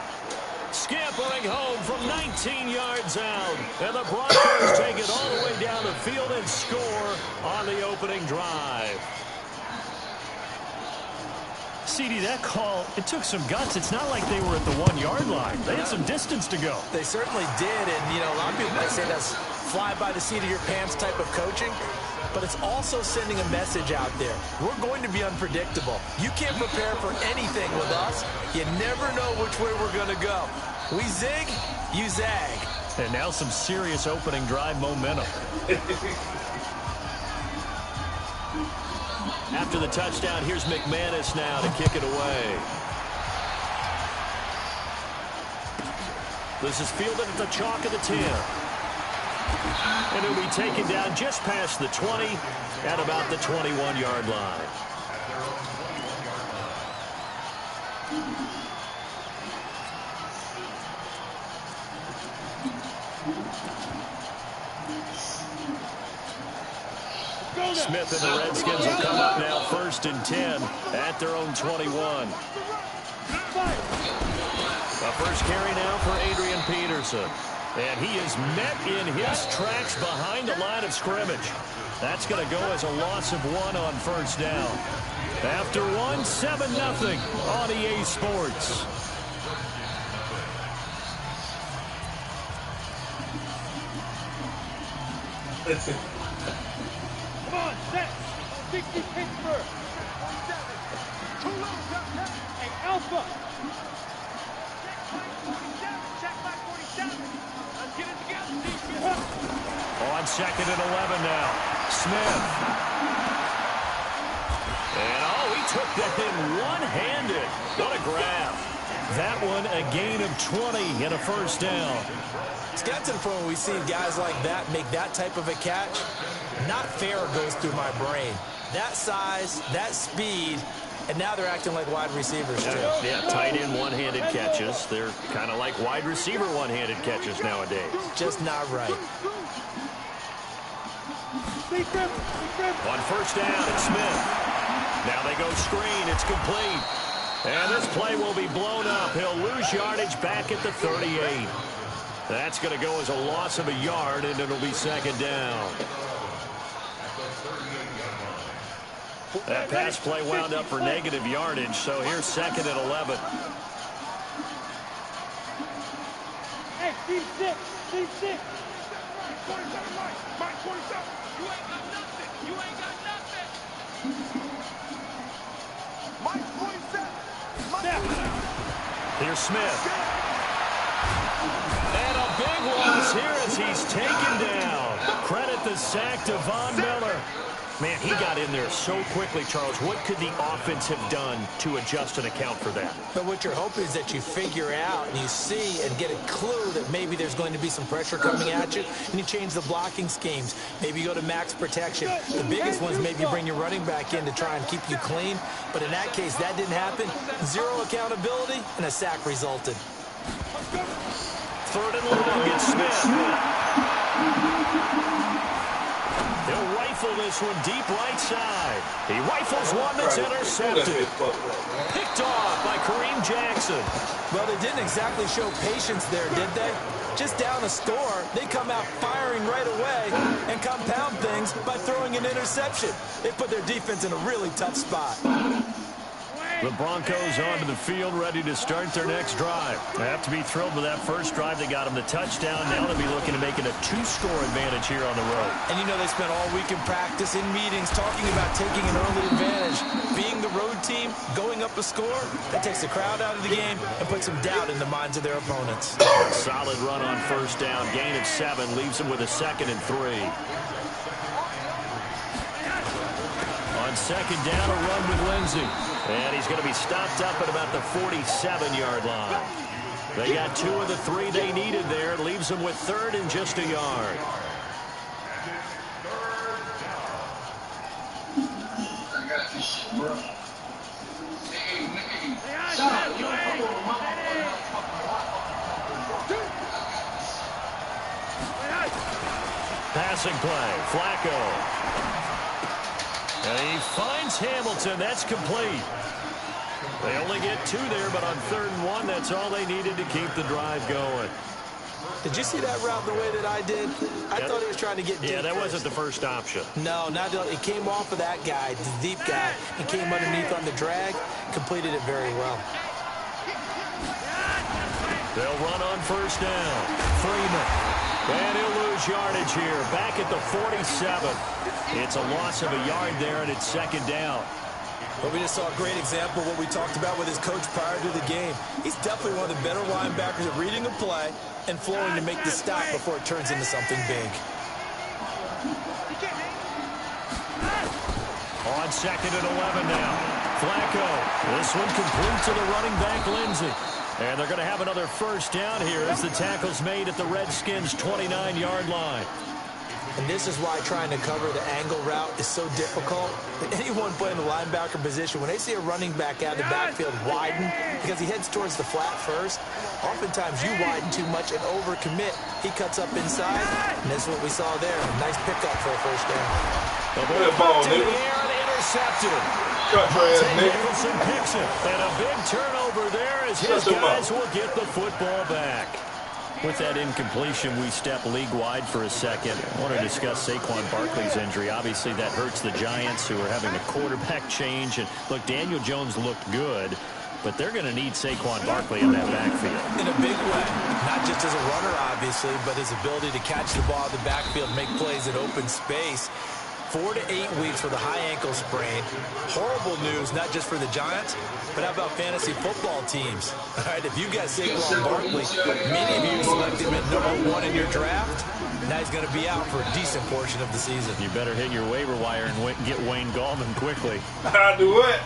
Scampering home from 19 yards out. And the Broncos take it all the way down the field and score on the opening drive. CD, that call, it took some guts. It's not like they were at the 1-yard line. They had some distance to go. They certainly did, and, you know, a lot of people might say that's fly by the seat of your pants type of coaching, but it's also sending a message out there. We're going to be unpredictable. You can't prepare for anything with us. You never know which way we're going to go. We zig, you zag. And now some serious opening drive momentum. After the touchdown, here's McManus now to kick it away. This is fielded at the chalk of the 10. And it'll be taken down just past the 20 at about the 21-yard line. Smith and the Redskins will come up now 1st and 10 at their own 21. A first carry now for Adrian Peterson. And he is met in his tracks behind the line of scrimmage. That's going to go as a loss of 1 on first down. After 1, 7-0 on EA Sports. Come on, set. 60 Pittsburgh. 2 low, hey, Alpha. Check back 47. Let's get it together, defense. On 2nd and 11 now. Smith. And, he took that in one-handed. What a grab. That one a gain of 20 and a first down. It's got to the point where we see guys like that make that type of a catch. Not fair goes through my brain. That size, that speed, and now they're acting like wide receivers too. Yeah, tight end one-handed catches. They're kind of like wide receiver one-handed catches nowadays. Just not right. On first down, it's Smith. Now they go screen. It's complete. And this play will be blown up. He'll lose yardage back at the 38. That's going to go as a loss of a yard, and it'll be 2nd down. That pass play wound up for negative yardage, so here's 2nd and 11. Hey, D6, D6. 27 Mike, Mike 27. You ain't got nothing. You ain't got nothing. Mike 27. Here's Smith. And a big loss here as he's taken down. Credit the sack to Von Miller. Man, he got in there so quickly, Charles. What could the offense have done to adjust and account for that? But what you're hoping is that you figure out and you see and get a clue that maybe there's going to be some pressure coming at you, and you change the blocking schemes. Maybe you go to max protection. The biggest one is maybe you bring your running back in to try and keep you clean. But in that case, that didn't happen. 0 accountability, and a sack resulted. 3rd and long, it's Smith. He'll rifle this one deep right side. He rifles one that's intercepted. Picked off by Kareem Jackson. Well, they didn't exactly show patience there, did they? Just down a score, they come out firing right away and compound things by throwing an interception. They put their defense in a really tough spot. The Broncos onto the field, ready to start their next drive. They have to be thrilled with that first drive. They got them the touchdown. Now they'll be looking to make it a 2-score advantage here on the road. And you know they spent all week in practice, in meetings, talking about taking an early advantage. Being the road team, going up a score, that takes the crowd out of the game and puts some doubt in the minds of their opponents. Solid run on first down. Gain of 7 leaves them with a 2nd and 3. On second down, a run with Lindsey. And he's going to be stopped up at about the 47-yard line. They got 2 of the 3 they needed there. It leaves them with 3rd and just a yard. Passing play, Flacco. And he finds Hamilton. That's complete. They only get 2 there, but on 3rd and 1, that's all they needed to keep the drive going. Did you see that route the way that I did? I thought he was trying to get deep. Yeah, that wasn't the first option. No, not at all. It came off of that guy, the deep guy, and came underneath on the drag. Completed it very well. They'll run on first down. Freeman. And he'll lose yardage here. Back at the 47. It's a loss of a yard there, and it's 2nd down. But we just saw a great example of what we talked about with his coach prior to the game. He's definitely one of the better linebackers at reading a play and flowing to make the stop before it turns into something big. On 2nd and 11 now. Flacco. This one complete to the running back, Lindsey. And they're going to have another first down here as the tackle's made at the Redskins' 29-yard line. And this is why trying to cover the angle route is so difficult. Anyone playing the linebacker position, when they see a running back out of the backfield widen, because he heads towards the flat first, oftentimes you widen too much and overcommit. He cuts up inside, and that's what we saw there. A nice pickup for a first down. The ball in the air and intercepted. Nicholson picks it. And a big turnover there as his guys will get the football back. With that incompletion, we step league-wide for a second. I want to discuss Saquon Barkley's injury. Obviously, that hurts the Giants, who are having a quarterback change. And, look, Daniel Jones looked good, but they're going to need Saquon Barkley in that backfield. In a big way. Not just as a runner, obviously, but his ability to catch the ball in the backfield, make plays in open space. 4 to 8 weeks with a high ankle sprain. Horrible news, not just for the Giants, but how about fantasy football teams? All right, if you got Saquon Barkley, many of you selected him at #1 in your draft. Now he's going to be out for a decent portion of the season. You better hit your waiver wire and get Wayne Gallman quickly. I do what?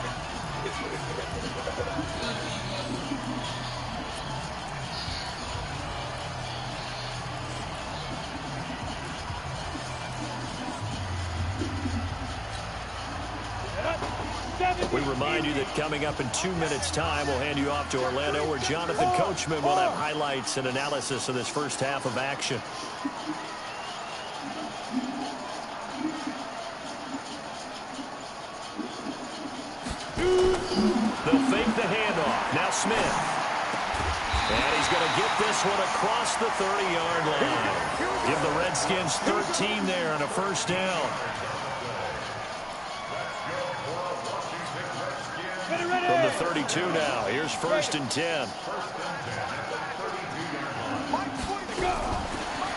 We remind you that coming up in 2 minutes' time, we'll hand you off to Orlando, where Jonathan Coachman will have highlights and analysis of this first half of action. They'll fake the handoff. Now Smith. And he's going to get this one across the 30-yard line. Give the Redskins 13 there and a first down. From the 32 now. Here's 1st and 10.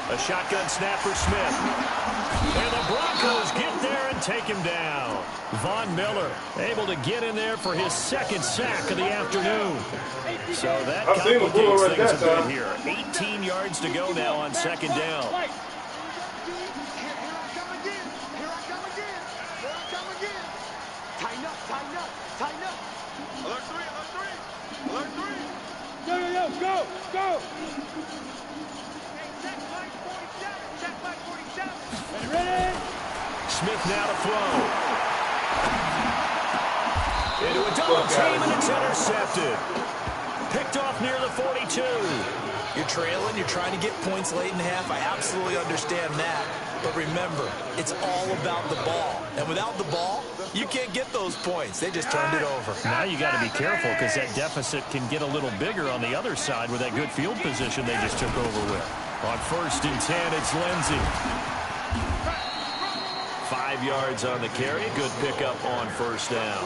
A shotgun snap for Smith. And the Broncos get there and take him down. Von Miller able to get in there for his 2nd sack of the afternoon. So that complicates things a bit here. 18 yards to go now on 2nd down. Go! Ready? Smith now to throw. Into a double team, and it's intercepted. Picked off near the 42. You're trailing, you're trying to get points late in the half. I absolutely understand that. But remember, it's all about the ball. And without the ball, You can't get those points. They just turned it over. Now you got to be careful because that deficit can get a little bigger on the other side with that good field position they just took over with. On 1st and 10, it's Lindsey. 5 yards on the carry. Good pickup on 1st down.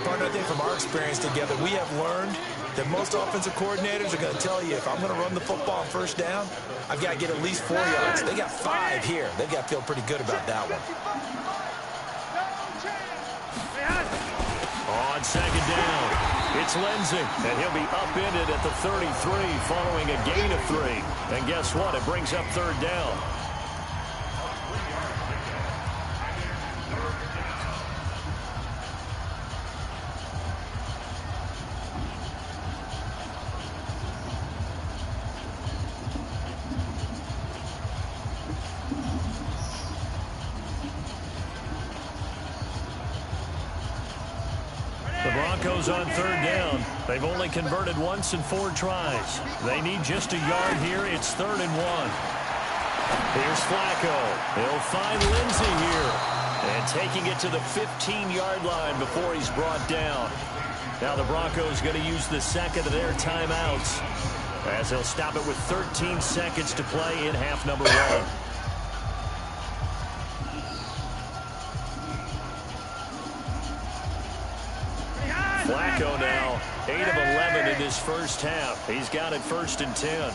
Partner, I think from our experience together, we have learned that most offensive coordinators are going to tell you, if I'm going to run the football on 1st down, I've got to get at least 4 yards. They got 5 here. They've got to feel pretty good about that one. On 2nd down, it's Lindsey, and he'll be upended at the 33 following a gain of 3. And guess what? It brings up 3rd down. The Broncos on 3rd down. They've only converted once in 4 tries. They need just a yard here. It's 3rd and 1. Here's Flacco. He'll find Lindsey here. And taking it to the 15-yard line before he's brought down. Now the Broncos going to use the second of their timeouts, as they'll stop it with 13 seconds to play in half number 1. Flacco now, 8 of 11 in this first half. He's got it 1st and 10.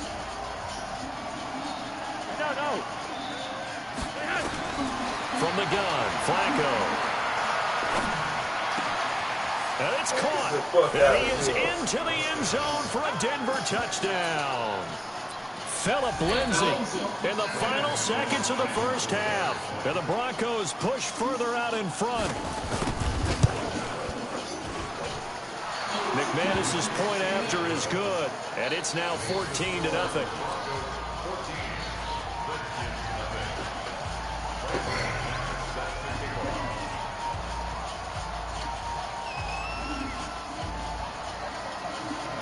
From the gun, Flacco. And it's caught. And he is into the end zone for a Denver touchdown. Phillip Lindsey in the final seconds of the first half. And the Broncos push further out in front. McManus's point after is good, and it's now 14-0.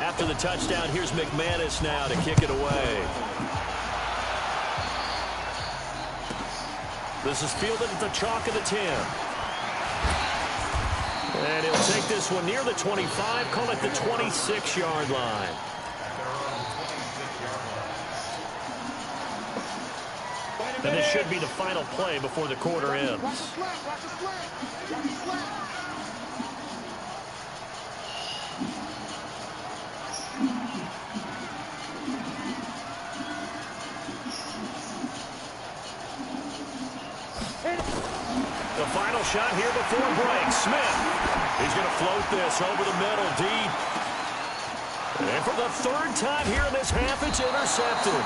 After the touchdown, here's McManus now to kick it away. This is fielded at the chalk of the 10. And he'll take this one near the 25, call it the 26-yard line. And this should be the final play before the quarter ends. The final shot here before break. Smith. He's going to float this over the middle deep. And for the 3rd time here in this half, it's intercepted.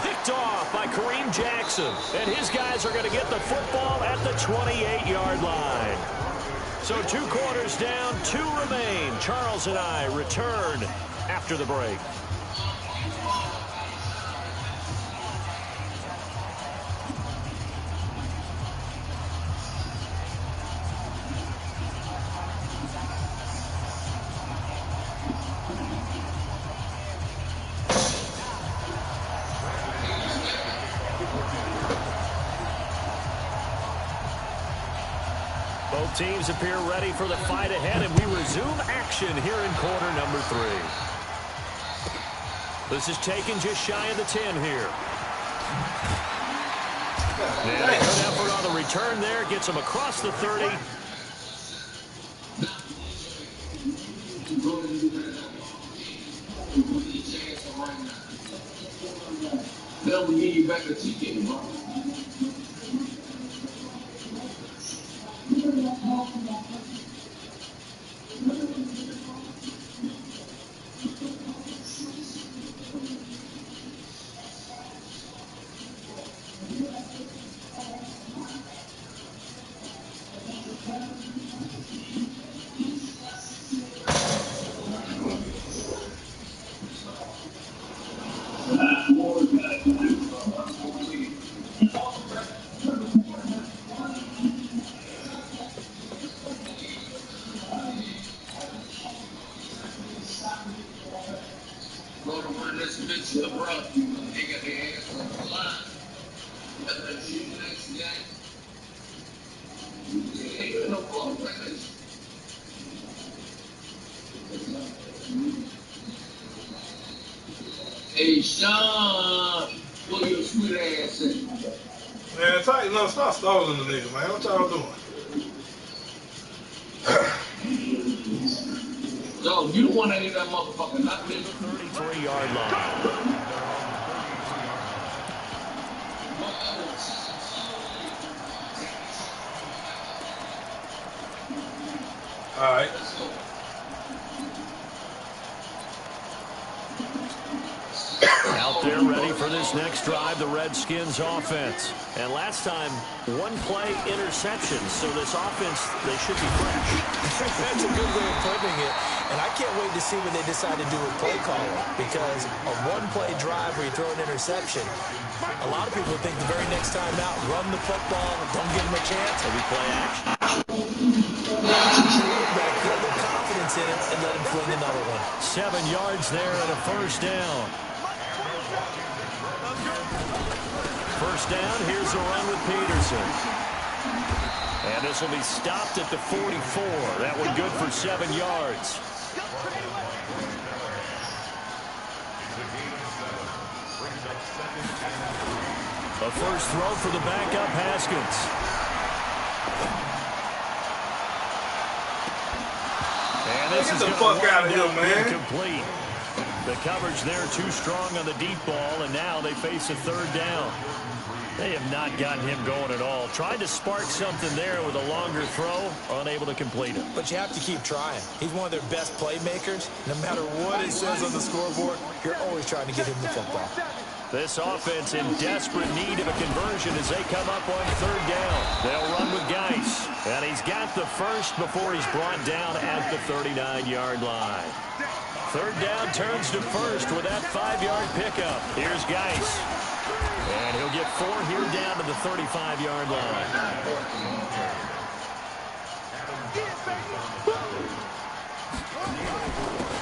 Picked off by Kareem Jackson. And his guys are going to get the football at the 28-yard line. So 2 quarters down, 2 remain. Charles and I return after the break. Both teams appear ready for the fight ahead, and we resume action here in quarter number 3. This is taken just shy of the 10 here. And a good effort on the return there. Gets him across the 30. They'll give you back the ticket, bro. They got their ass on the line. no fault, man. Hey, Sean, where your sweet ass at? Man, tighten up. Stop stalling the nigga, man. What y'all doing? Yo, you the one that hit that motherfucker, not me. 33-yard line. All right. Out there ready for this next drive, the Redskins offense. And last time, one-play interception. So this offense, they should be fresh. That's a good way of putting it. And I can't wait to see what they decide to do with play calling. Because a one-play drive where you throw an interception, a lot of people think the very next time out, run the football, don't give them a chance. Maybe play action. Get a little confidence in it and let him fling another one. 7 yards there and a first down. First down, here's a run with Peterson. And this will be stopped at the 44. That one good for 7 yards. A first throw for the backup Haskins. And this Get is the going fuck out of here, man. Incomplete. The coverage there too strong on the deep ball, and now they face a third down. They have not gotten him going at all. Tried to spark something there with a longer throw, unable to complete it. But you have to keep trying. He's one of their best playmakers. No matter what it says on the scoreboard, you're always trying to get him the football. This offense in desperate need of a conversion as they come up on third down. They'll run with Geis. And he's got the first before he's brought down at the 39-yard line. Third down turns to first with that 5-yard pickup. Here's Geis. And he'll get 4 here down to the 35-yard line.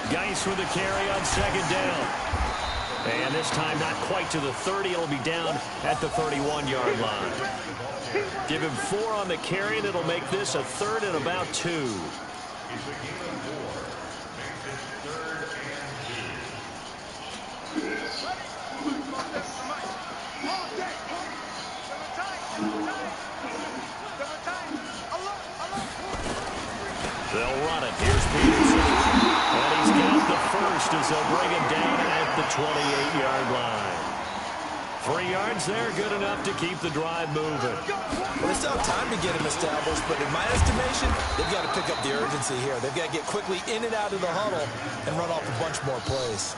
Geis with a carry on second down. And this time not quite to the 30. It'll be down at the 31-yard line. Give him 4 on the carry, and it'll make this a third and about 2. They'll run it. Here's Peterson. And he's got the first as they'll bring him down at the 28-yard line. 3 yards there, good enough to keep the drive moving. Well, they still have time to get him established, but in my estimation, they've got to pick up the urgency here. They've got to get quickly in and out of the huddle and run off a bunch more plays.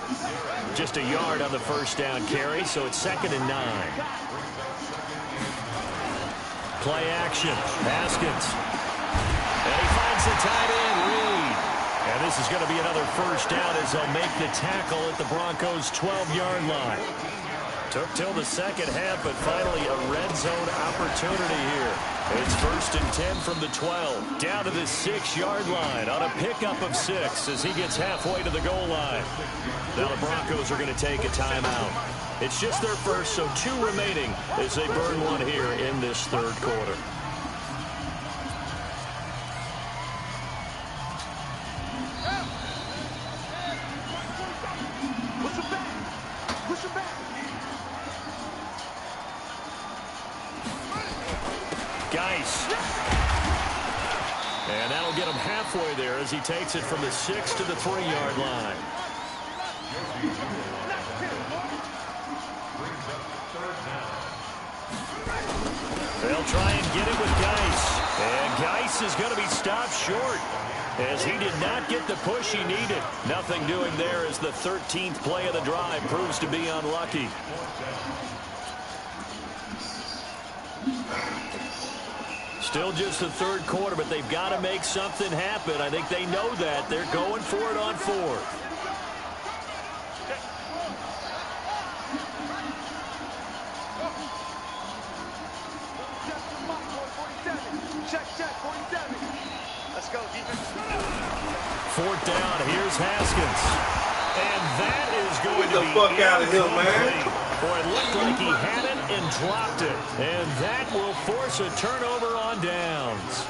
Just a yard on the first down carry, so it's 2nd and 9. Play action. Haskins. And he finds the tight end, Reed. And this is going to be another first down as they'll make the tackle at the Broncos' 12-yard line. Took till the second half, but finally a red zone opportunity here. It's 1st and 10 from the 12. Down to the 6-yard line on a pickup of 6 as he gets halfway to the goal line. Now the Broncos are going to take a timeout. It's just their first, so 2 remaining as they burn one here in this third quarter. Geis. And that'll get him halfway there as he takes it from the 6 to the 3-yard line. They'll try and get it with Geis. And Geis is going to be stopped short as he did not get the push he needed. Nothing doing there as the 13th play of the drive proves to be unlucky. Still just the third quarter, but they've got to make something happen. I think they know that. They're going for it on 4th. Let's go, defense. 4th down. Here's Haskins. And that is going to be the fuck out of here, man. Boy, it looked like he had it and dropped it. And that will force a turnover on downs.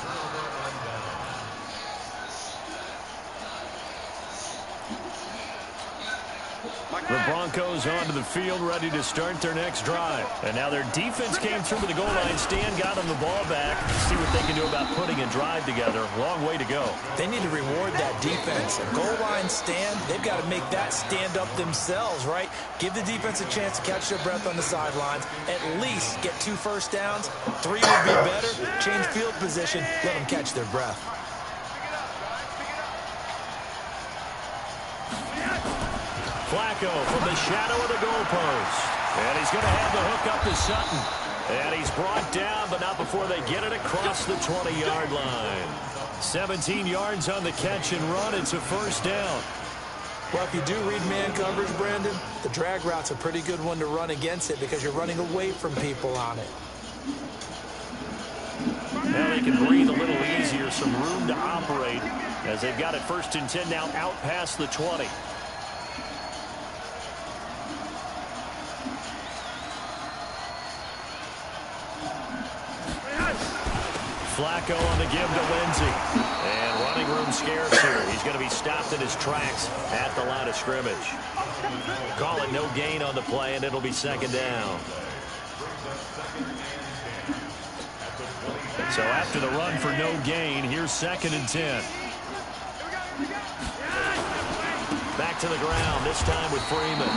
The Broncos onto the field, ready to start their next drive. And now their defense came through to the goal line stand, got them the ball back. See what they can do about putting a drive together. Long way to go. They need to reward that defense. A goal line stand, they've got to make that stand up themselves, right? Give the defense a chance to catch their breath on the sidelines. At least get 2 first downs. 3 would be better. Change field position. Let them catch their breath. Flacco from the shadow of the goalpost. And he's going to have the hook up to Sutton. And he's brought down, but not before they get it across the 20-yard line. 17 yards on the catch and run. It's a first down. Well, if you do read man coverage, Brandon, the drag route's a pretty good one to run against it because you're running away from people on it. Now they can breathe a little easier, some room to operate as they've got it 1st and 10 now out past the 20. Flacco on the give to Lindsey. And running room scarce here. He's going to be stopped in his tracks at the line of scrimmage. Call it no gain on the play, and it'll be 2nd down. So after the run for no gain, here's 2nd and 10. Back to the ground, this time with Freeman.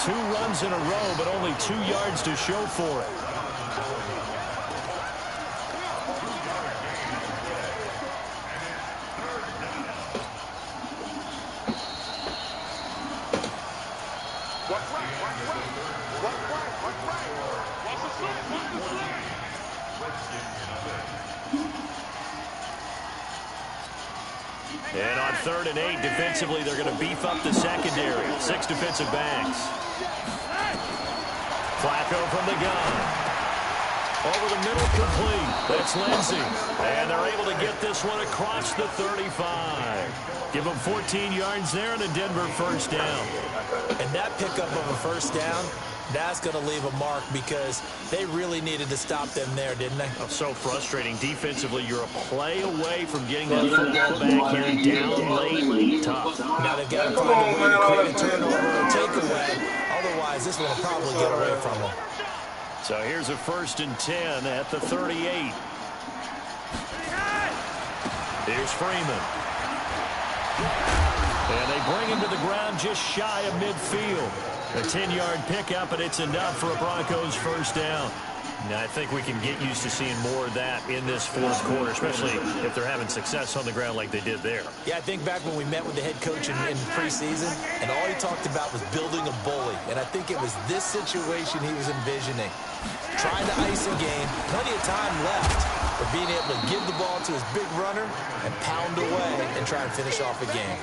2 runs in a row, but only 2 yards to show for it. And on 3rd and 8, defensively, they're going to beef up the secondary. 6 defensive backs. Flacco from the gun. Over the middle, complete. That's Lindsey. And they're able to get this one across the 35. Give them 14 yards there and a Denver first down. And that pickup of a first down, that's going to leave a mark because they really needed to stop them there, didn't they? Oh, so frustrating. Defensively, you're a play away from getting that football back here down late. Tough. Now they've got to find a way to create a turnover or takeaway. Otherwise, this one will probably get away from them. So here's a 1st and 10 at the 38. Here's Freeman. And they bring him to the ground just shy of midfield. A 10-yard pickup, and it's enough for a Broncos first down. Now, I think we can get used to seeing more of that in this 4th quarter, especially if they're having success on the ground like they did there. Yeah, I think back when we met with the head coach in preseason, and all he talked about was building a bully. And I think it was this situation he was envisioning. Trying to ice a game, plenty of time left, but being able to give the ball to his big runner and pound away and try and finish off a game.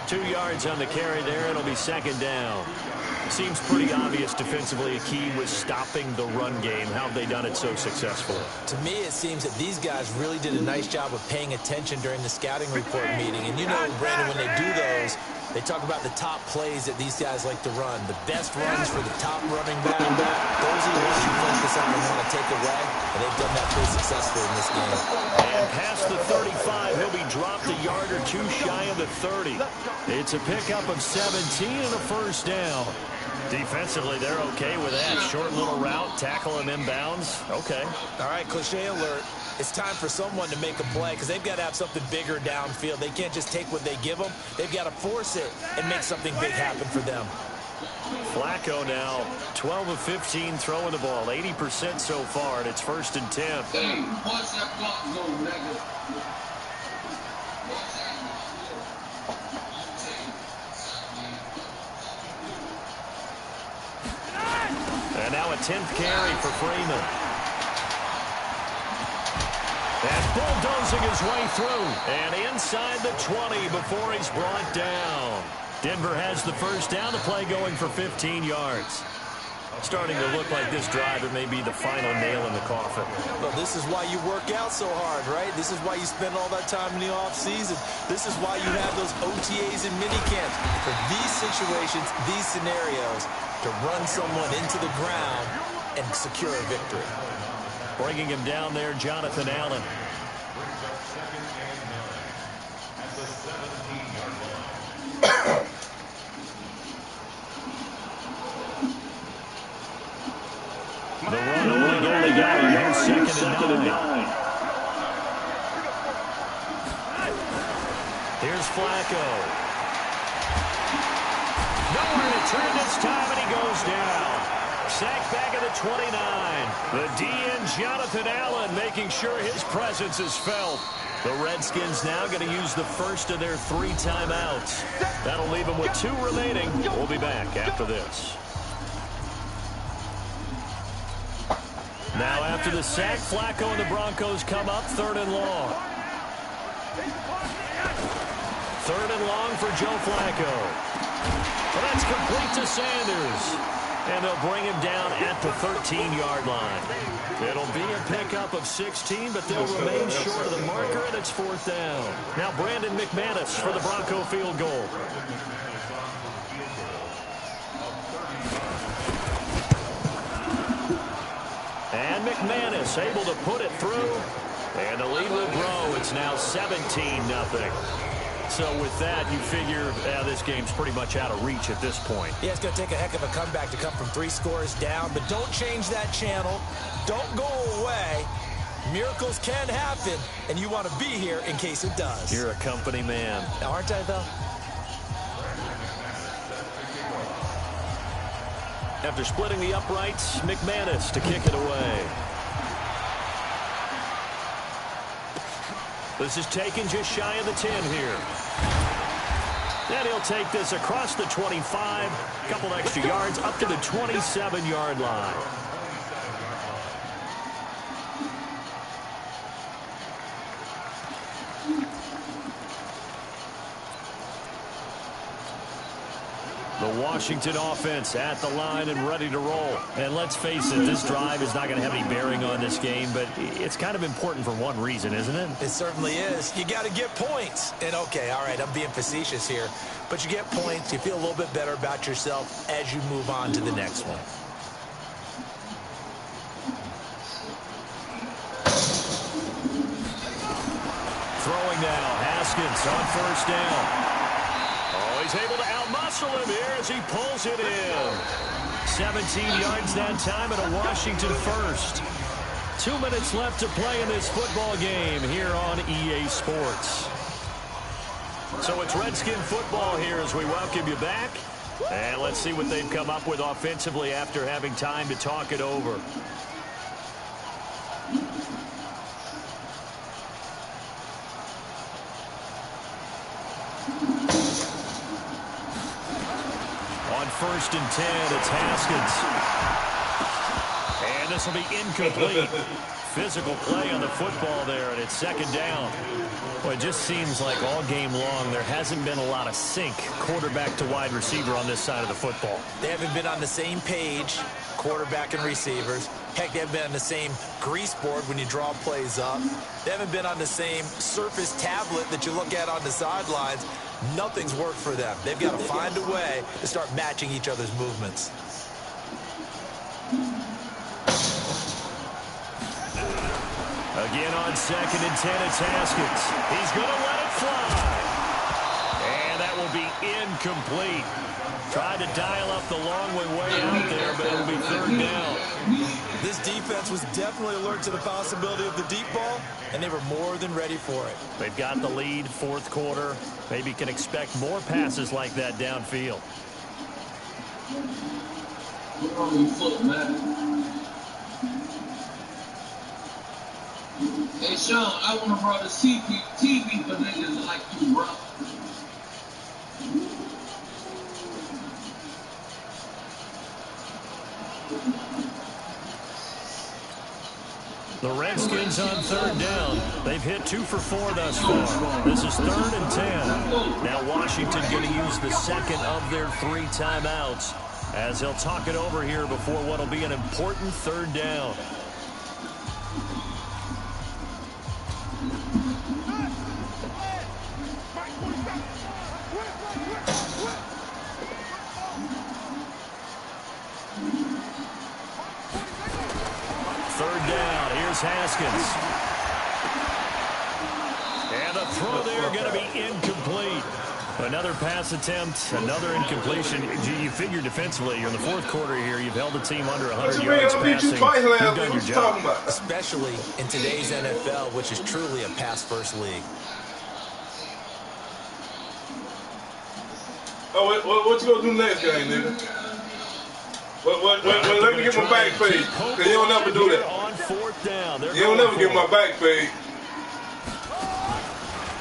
2 yards on the carry there. It'll be 2nd down. Seems pretty obvious defensively a key was stopping the run game. How have they done it so successfully? To me, it seems that these guys really did a nice job of paying attention during the scouting report meeting. And you know, Brandon, when they do those, they talk about the top plays that these guys like to run. The best runs for the top running back. Those are the ones you focus on and want to take away. And they've done that pretty successfully in this game. And past the 35, he'll be dropped a yard or 2 shy of the 30. It's a pickup of 17 and a first down. Defensively, they're okay with that. Short little route, tackle him inbounds. Okay. All right, cliche alert. It's time for someone to make a play because they've got to have something bigger downfield. They can't just take what they give them. They've got to force it and make something big happen for them. Flacco now 12 of 15 throwing the ball, 80% so far, and it's 1st and 10. Hey, watch that clock go, nigga. And now a 10th carry for Freeman. And bulldozing his way through. And inside the 20 before he's brought down. Denver has the first down. The play going for 15 yards. Starting to look like this drive, it may be the final nail in the coffin. Well, this is why you work out so hard, right? This is why you spend all that time in the offseason. This is why you have those OTAs and minicamps. For these situations, these scenarios, to run someone into the ground and secure a victory. Bringing him down there, Jonathan Allen. Here's Flacco. Nowhere to turn this time, and he goes down. Sacked back at the 29. The DN, Jonathan Allen, making sure his presence is felt. The Redskins now going to use the first of their 3 timeouts. That'll leave them with 2 remaining. We'll be back after this. Now after the sack, Flacco and the Broncos come up 3rd and long. 3rd and long for Joe Flacco. Well, that's complete to Sanders. And they'll bring him down at the 13-yard line. It'll be a pickup of 16, but they'll remain short of the marker, and it's 4th down. Now Brandon McManus for the Bronco field goal. And McManus able to put it through. And the lead will grow. It's now 17-0. So with that, you figure this game's pretty much out of reach at this point. Yeah, it's going to take a heck of a comeback to come from 3 scores down, but don't change that channel. Don't go away. Miracles can happen, and you want to be here in case it does. You're a company man. Aren't I, though? After splitting the uprights, McManus to kick it away. This is taken just shy of the 10 here. And he'll take this across the 25. A couple extra yards up to the 27-yard line. The Washington offense at the line and ready to roll. And let's face it, this drive is not going to have any bearing on this game, but it's kind of important for one reason, isn't it? It certainly is. You got to get points. And okay, all right, I'm being facetious here, but you get points, you feel a little bit better about yourself as you move on to the next one. Throwing now, Haskins on 1st down. Oh, he's able to outmuscle him here as he pulls it in. 17 yards that time and a Washington first. 2 minutes left to play in this football game here on EA Sports. So it's Redskin football here as we welcome you back. And let's see what they've come up with offensively after having time to talk it over. On 1st and 10, it's Haskins. And this will be incomplete. Physical play on the football there, and it's 2nd down. Well, it just seems like all game long there hasn't been a lot of sync quarterback to wide receiver on this side of the football. They haven't been on the same page, quarterback and receivers. Heck, they haven't been on the same grease board when you draw plays up. They haven't been on the same surface tablet that you look at on the sidelines. Nothing's worked for them. They've got to find a way to start matching each other's movements. Again on 2nd and 10, it's Haskins. He's going to let it fly. And that will be incomplete. Tried to dial up the long way out there, but it'll be 3rd down. This defense was definitely alert to the possibility of the deep ball, and they were more than ready for it. They've got the lead, 4th quarter. Maybe can expect more passes like that downfield. Put on your foot, man. Hey, Sean, I want to borrow the TV for niggas like you, bro. The Redskins on 3rd down. They've hit 2 for 4 thus far. This is 3rd and 10. Now Washington going to use the 2nd of their 3 timeouts as he'll talk it over here before what will be an important 3rd down. Haskins. And the throw there going to be incomplete. Another pass attempt, another incompletion. You figure defensively, you're in the 4th quarter here. You've held the team under 100 yards passing. You've done your job. Especially in today's NFL, which is truly a pass-first league. Oh, what you gonna do next game, nigga? Let me get my back fade. Cause you don't never do that. On fourth down. You don't never get my back fade.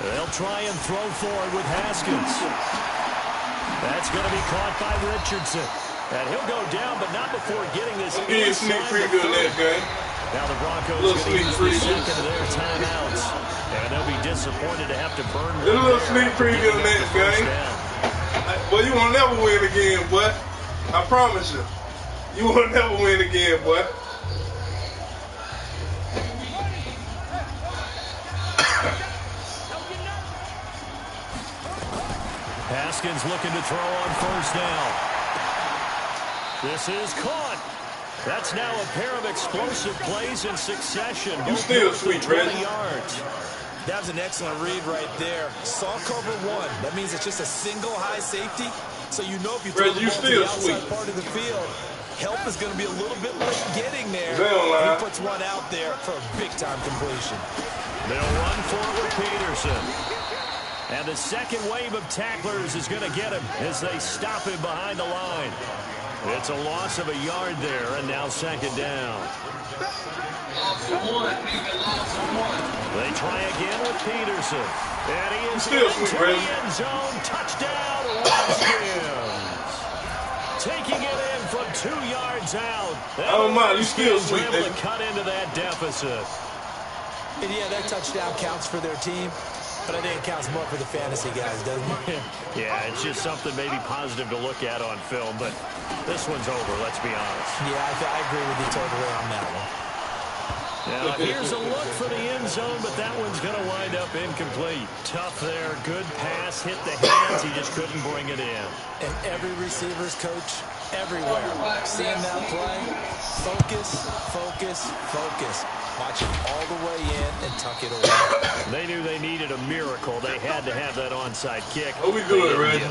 They'll try and throw forward with Haskins. That's going to be caught by Richardson. And he'll go down, but not before getting this. Give you a sneak preview of that game. Now the Broncos going to use the second of their timeouts. And they'll be disappointed to have to burn one. There's a little sneak preview of that game. Well, you won't never win again, boy. I promise you. You won't never win again, boy. Haskins looking to throw on first down. This is caught. That's now a pair of explosive plays in succession. You still sweet, 20 yards. That was an excellent read right there. Saw cover one. That means it's just a single high safety. So you know if you throw the ball to the outside part of the field, help is going to be a little bit late getting there. He puts one out there for a big-time completion. They'll run for it with Peterson. And the second wave of tacklers is going to get him as they stop him behind the line. It's a loss of a yard there, and now second down. They try again with Peterson. And he is into the end zone. Touchdown, Redskins. Taking it in from 2 yards out. Oh, my, you still sweet, able to cut into that deficit. And yeah, that touchdown counts for their team. But I think it counts more for the fantasy guys, doesn't it? Yeah, it's just something maybe positive to look at on film, but this one's over, let's be honest. Yeah, I agree with you totally on that one. Now, here's a look for the end zone, but that one's going to wind up incomplete. Tough there, good pass, hit the hands, he just couldn't bring it in. And every receiver's coach, everywhere, seeing that play, focus, focus, focus. Watch it all the way in and tuck it away. They knew they needed a miracle. They had to have that onside kick. What we doing, Reggie?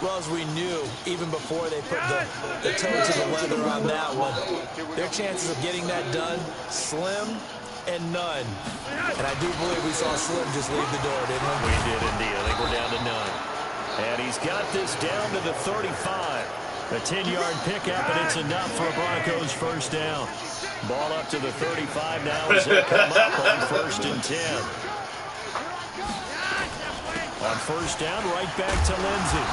Well, as we knew, even before they put the toe to the leather on that one, their chances of getting that done, slim and none. And I do believe we saw Slim just leave the door, didn't we? We did indeed. I think we're down to none. And he's got this down to the 35. A 10-yard pickup, and it's enough for a Broncos first down. Ball up to the 35 now as they come up on first and 10. On first down, right back to Lindsey.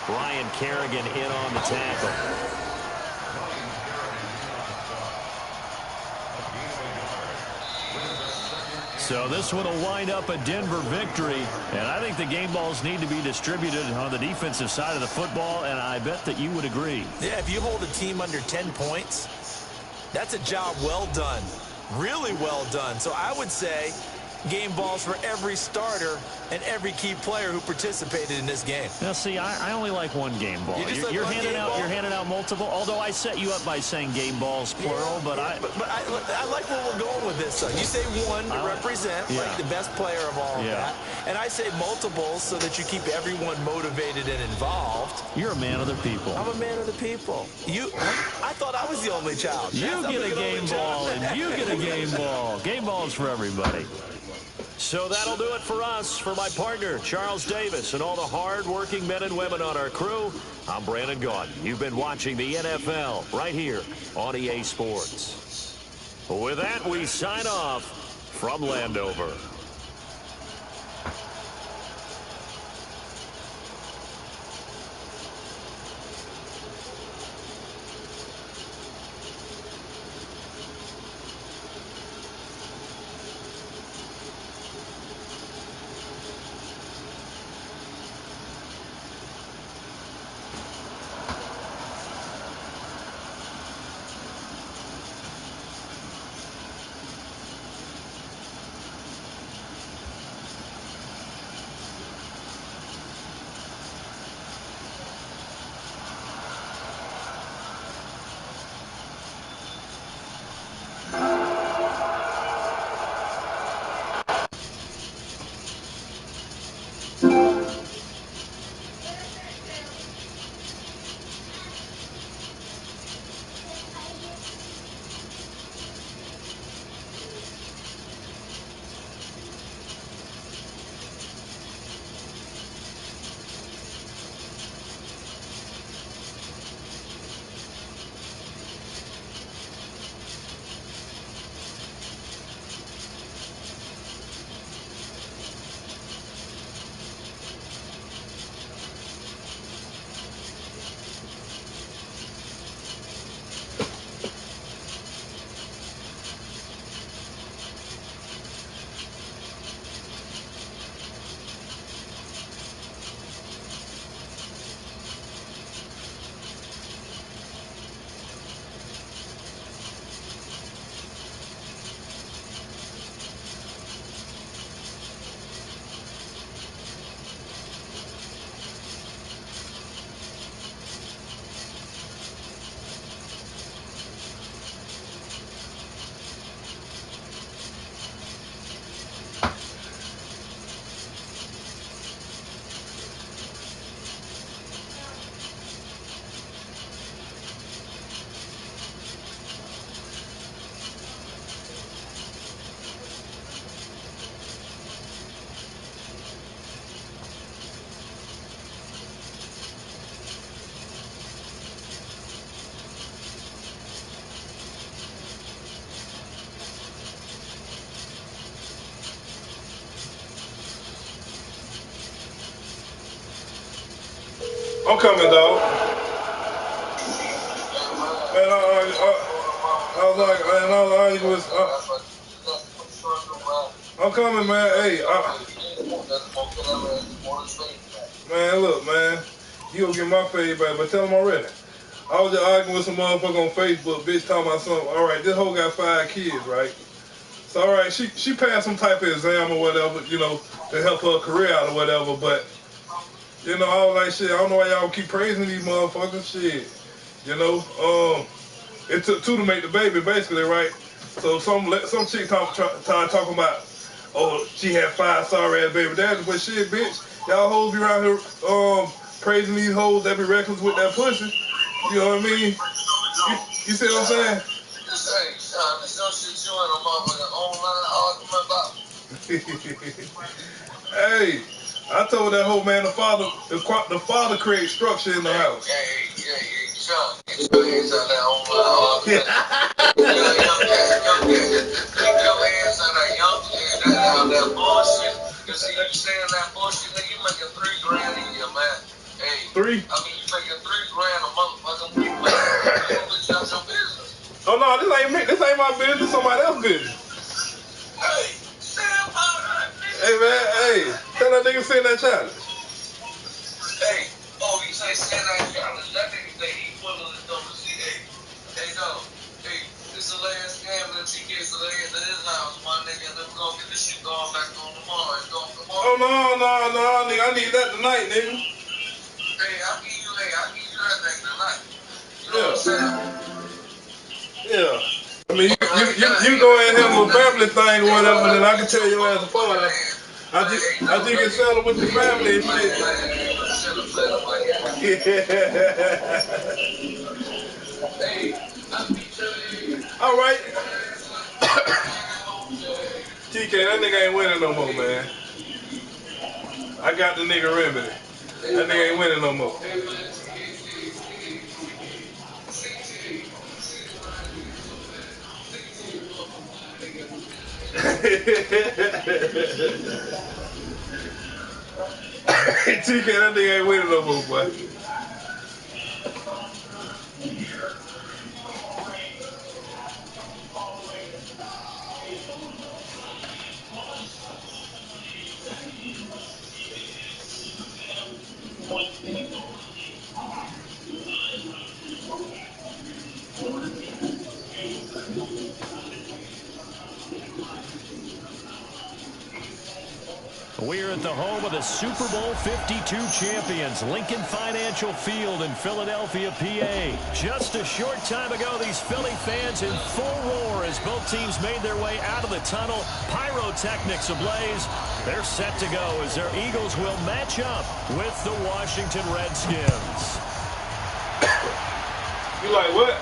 Ryan Kerrigan in on the tackle. So this one will wind up a Denver victory, and I think the game balls need to be distributed on the defensive side of the football, and I bet that you would agree. Yeah, if you hold a team under 10 points, that's a job well done, really well done. So I would say game balls for every starter and every key player who participated in this game. Now, see, I only like one game ball. You're handing out multiple. Although I set you up by saying game balls plural, but I like where we're going with this. You say one to represent like the best player of all of that, and I say multiples so that you keep everyone motivated and involved. You're a man of the people. I'm a man of the people. I thought I was the only child. You get a game ball, and you get a game ball. Game balls for everybody. So that'll do it for us. For my partner, Charles Davis, and all the hard-working men and women on our crew, I'm Brandon Gaudin. You've been watching the NFL right here on EA Sports. With that, we sign off from Landover. I'm coming, dog. Man, I'm coming, man. Hey, man, look, man. You gonna get my feedback, but tell them already. I was just arguing with some motherfucker on Facebook, bitch, talking about something. All right, this hoe got 5 kids, right? So, all right, she passed some type of exam or whatever, you know, to help her career out or whatever, but, you know, I was like, shit, I don't know why y'all keep praising these motherfuckers, shit. You know, it took 2 to make the baby, basically, right? So some chick talking about, oh, she had 5 sorry-ass baby daddies, but shit, bitch, y'all hoes be around here praising these hoes that be reckless with that pussy. You know what I mean? You see what I'm saying? Hey, I told that whole man the father creates structure in the house. Sean, get your ass out there online. Get your ass out there, young out there bullshit. You see, you saying that bullshit, nigga, you making $3 grand a year, man. Hey, 3? I mean, you making $3 grand a motherfucker. You making your business. Oh no, this ain't me. This ain't my business. Somebody else's business. Hey, Sam, hey man, hey, tell that nigga send that challenge. Hey, oh, he say send that challenge. That nigga think he pulling the double C. Hey, no. Hey, this the last game that he gets to the end of his house, my nigga. And then we're gonna get this shit going back on tomorrow. It's going tomorrow. Oh, no, nigga. I need that tonight, nigga. Hey, I'll give you that thing tonight. You know what I'm saying? Yeah. I mean, you go ahead and handle a family thing or whatever, and then I can tell your ass apart. I think it's settled with the family and shit. All right. TK, that nigga ain't winning no more, man. I got the nigga remedy. That nigga ain't winning no more. TK, that nigga ain't winning no more, boy. We're at the home of the Super Bowl 52 champions, Lincoln Financial Field in Philadelphia, PA. Just a short time ago, these Philly fans in full roar as both teams made their way out of the tunnel. Pyrotechnics ablaze. They're set to go as their Eagles will match up with the Washington Redskins. You like what?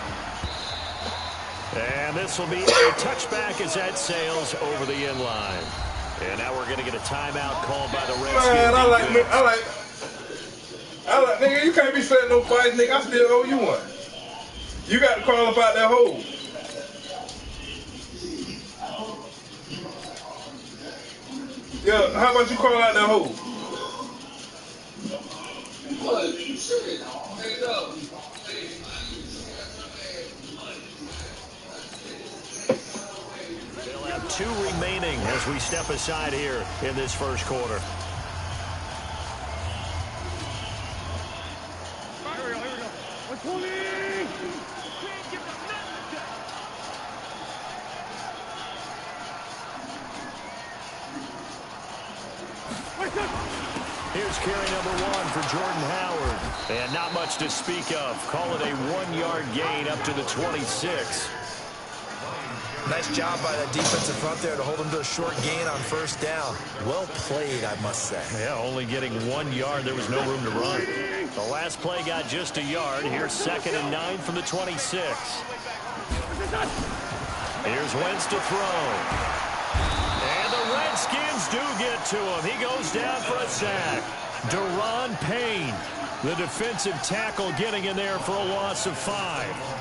And this will be a touchback as that sails over the end line. And now we're going to get a timeout called by the Redskins. Man, I like, nigga, you can't be setting no fights, nigga. I still owe you one. You got to crawl up out that hole. Yeah, how about you crawl out that hole? They'll have 2 remaining as we step aside here in this first quarter. Here we go. 120. Here's carry number 1 for Jordan Howard. And not much to speak of. Call it a 1-yard gain up to the 26. Nice job by that defensive front there to hold him to a short gain on first down. Well played, I must say. Yeah, only getting 1 yard. There was no room to run. The last play got just a yard. Here's 2nd and 9 from the 26. Here's Wentz to throw. And the Redskins do get to him. He goes down for a sack. Deron Payne, the defensive tackle, getting in there for a loss of 5.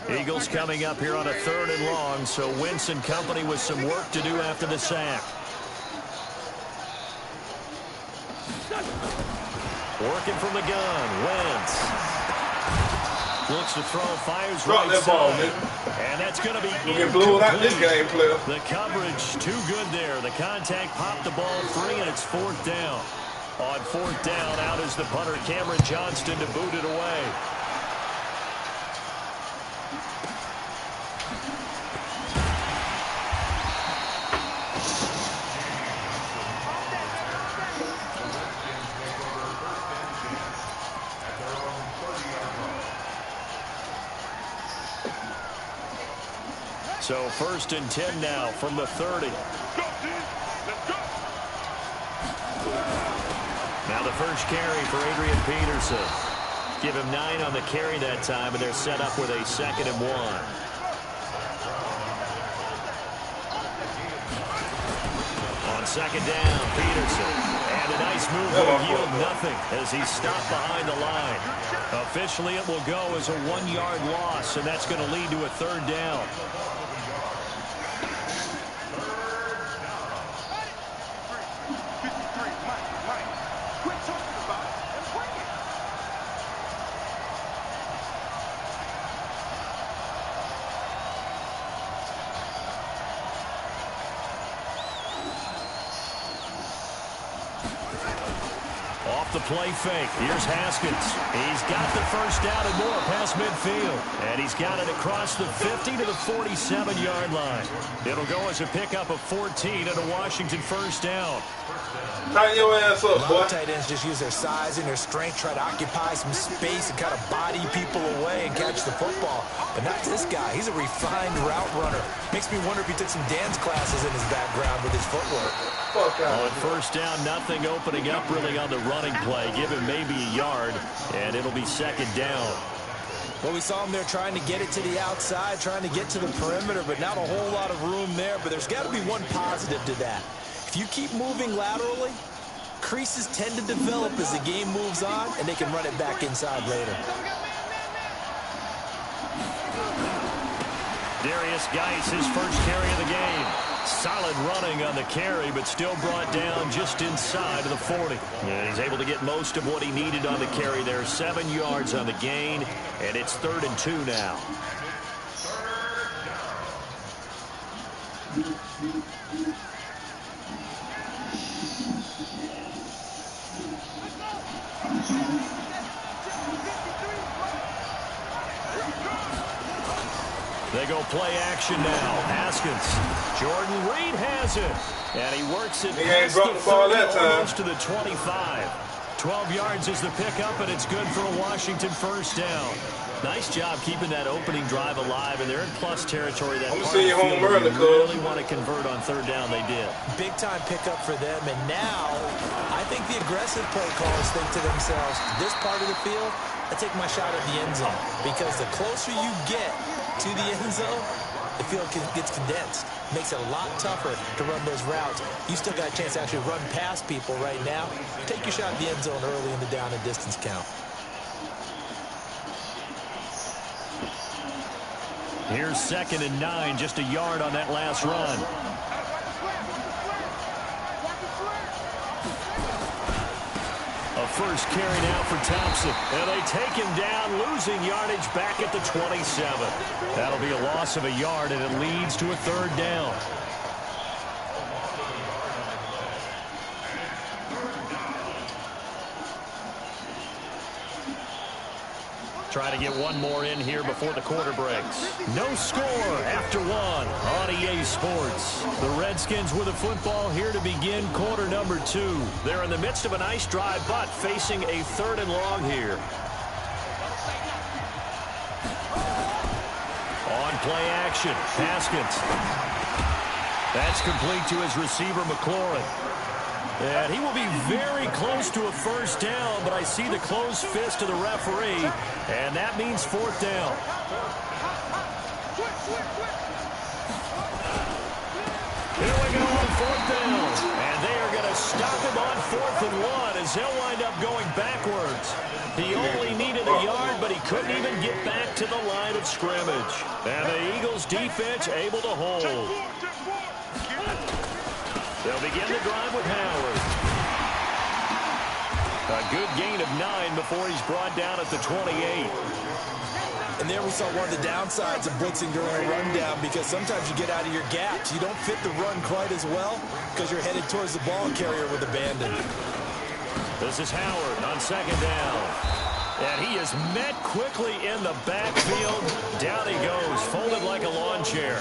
Eagles coming up here on a 3rd and long, so Wentz and company with some work to do after the sack. Working from the gun, Wentz. Looks to throw, fires right that ball, man. And that's going to be get blown out this game, player. The coverage too good there. The contact popped the ball free, and it's 4th down. On 4th down, out is the punter, Cameron Johnston, to boot it away. So 1st and 10 now from the 30. Now the first carry for Adrian Peterson. Give him 9 on the carry that time, and they're set up with a 2nd and 1. On 2nd down, Peterson. And a nice move will yield nothing as he's stopped behind the line. Officially, it will go as a 1-yard loss, and that's going to lead to a 3rd down. The play fake. Here's Haskins. He's got the first down and more past midfield. And he's got it across the 50 to the 47-yard line. It'll go as a pickup of 14 and a Washington first down. Tighten your ass up, boy. Tight ends just use their size and their strength, try to occupy some space and kind of body people away and catch the football. But not this guy. He's a refined route runner. Makes me wonder if he took some dance classes in his background with his footwork. On first down, nothing opening up really on the running play. Give him maybe a yard, and it'll be 2nd down. Well, we saw him there trying to get it to the outside, trying to get to the perimeter, but not a whole lot of room there. But there's got to be one positive to that. If you keep moving laterally, creases tend to develop as the game moves on, and they can run it back inside later. Darius Geis, his first carry of the game. Solid running on the carry, but still brought down just inside of the 40. And he's able to get most of what he needed on the carry there. 7 yards on the gain, and it's 3rd and 2 now. They go play action now. Haskins. Jordan Reed has it. And he works it past the 30, almost to the 25. 12 yards is the pickup, and it's good for a Washington first down. Nice job keeping that opening drive alive, and they're in plus territory. That part of the field they really want to convert on 3rd down. They did. Big-time pickup for them, and now I think the aggressive play callers think to themselves, this part of the field, I take my shot at the end zone, because the closer you get to the end zone, the field gets condensed. Makes it a lot tougher to run those routes. You still got a chance to actually run past people right now. Take your shot at the end zone early in the down and distance count. Here's 2nd and 9, just a yard on that last run. A first carry now for Thompson. And they take him down, losing yardage back at the 27. That'll be a loss of a yard, and it leads to a 3rd down. Try to get one more in here before the quarter breaks. No score after 1 on EA Sports. The Redskins with the football here to begin quarter number 2. They're in the midst of a nice drive, but facing a 3rd and long here. On play action, Haskins. That's complete to his receiver, McLaurin. And he will be very close to a first down, but I see the closed fist of the referee, and that means 4th down. Here we go on 4th down, and they are going to stop him on 4th and 1 as they'll wind up going backwards. He only needed a yard, but he couldn't even get back to the line of scrimmage. And the Eagles defense able to hold. They'll begin the drive with Howard. A good gain of 9 before he's brought down at the 28. And there we saw one of the downsides of blitzing during a rundown, because sometimes you get out of your gaps. You don't fit the run quite as well because you're headed towards the ball carrier with abandon. This is Howard on second down. And he is met quickly in the backfield. Down he goes, folded like a lawn chair.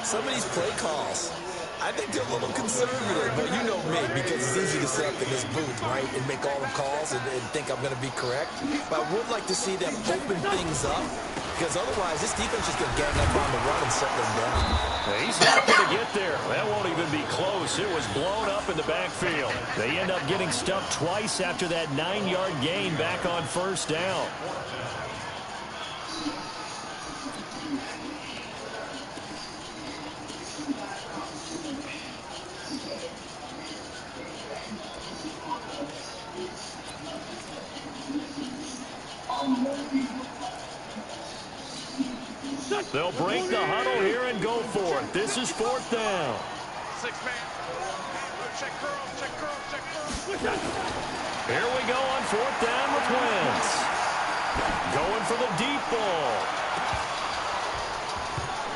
Some of these play calls, I think they're a little conservative, but you know me, because it's easy to sit up in this booth, right, and make all the calls and think I'm going to be correct. But I would like to see them open things up, because otherwise this defense is going to gang up on the run and set them down. He's not going to get there. That won't even be close. It was blown up in the backfield. They end up getting stuffed twice after that 9-yard gain back on first down. They'll break the huddle here and go for it. This is fourth down. 6-man. Check curl, check curl, check curl. Here we go on fourth down with Wentz. Going for the deep ball.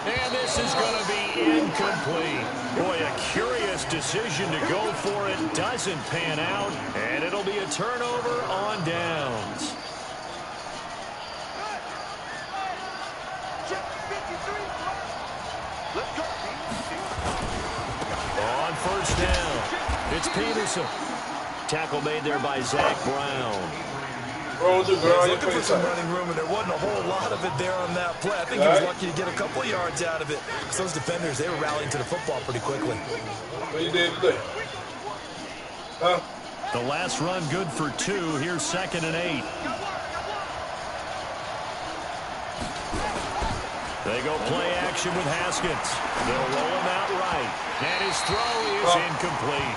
And this is going to be incomplete. Boy, a curious decision to go for it. Doesn't pan out. And it'll be a turnover on downs. On first down, it's Peterson. Tackle made there by Zach Brown. Looking for some running room, and there wasn't a whole lot of it there on that play. I think he was lucky to get a couple of yards out of it. Because those defenders, they were rallying to the football pretty quickly. What you did today? Huh? The last run good for 2. Here's 2nd and 8. They go play action with Haskins. They'll roll him out right. And his throw is incomplete.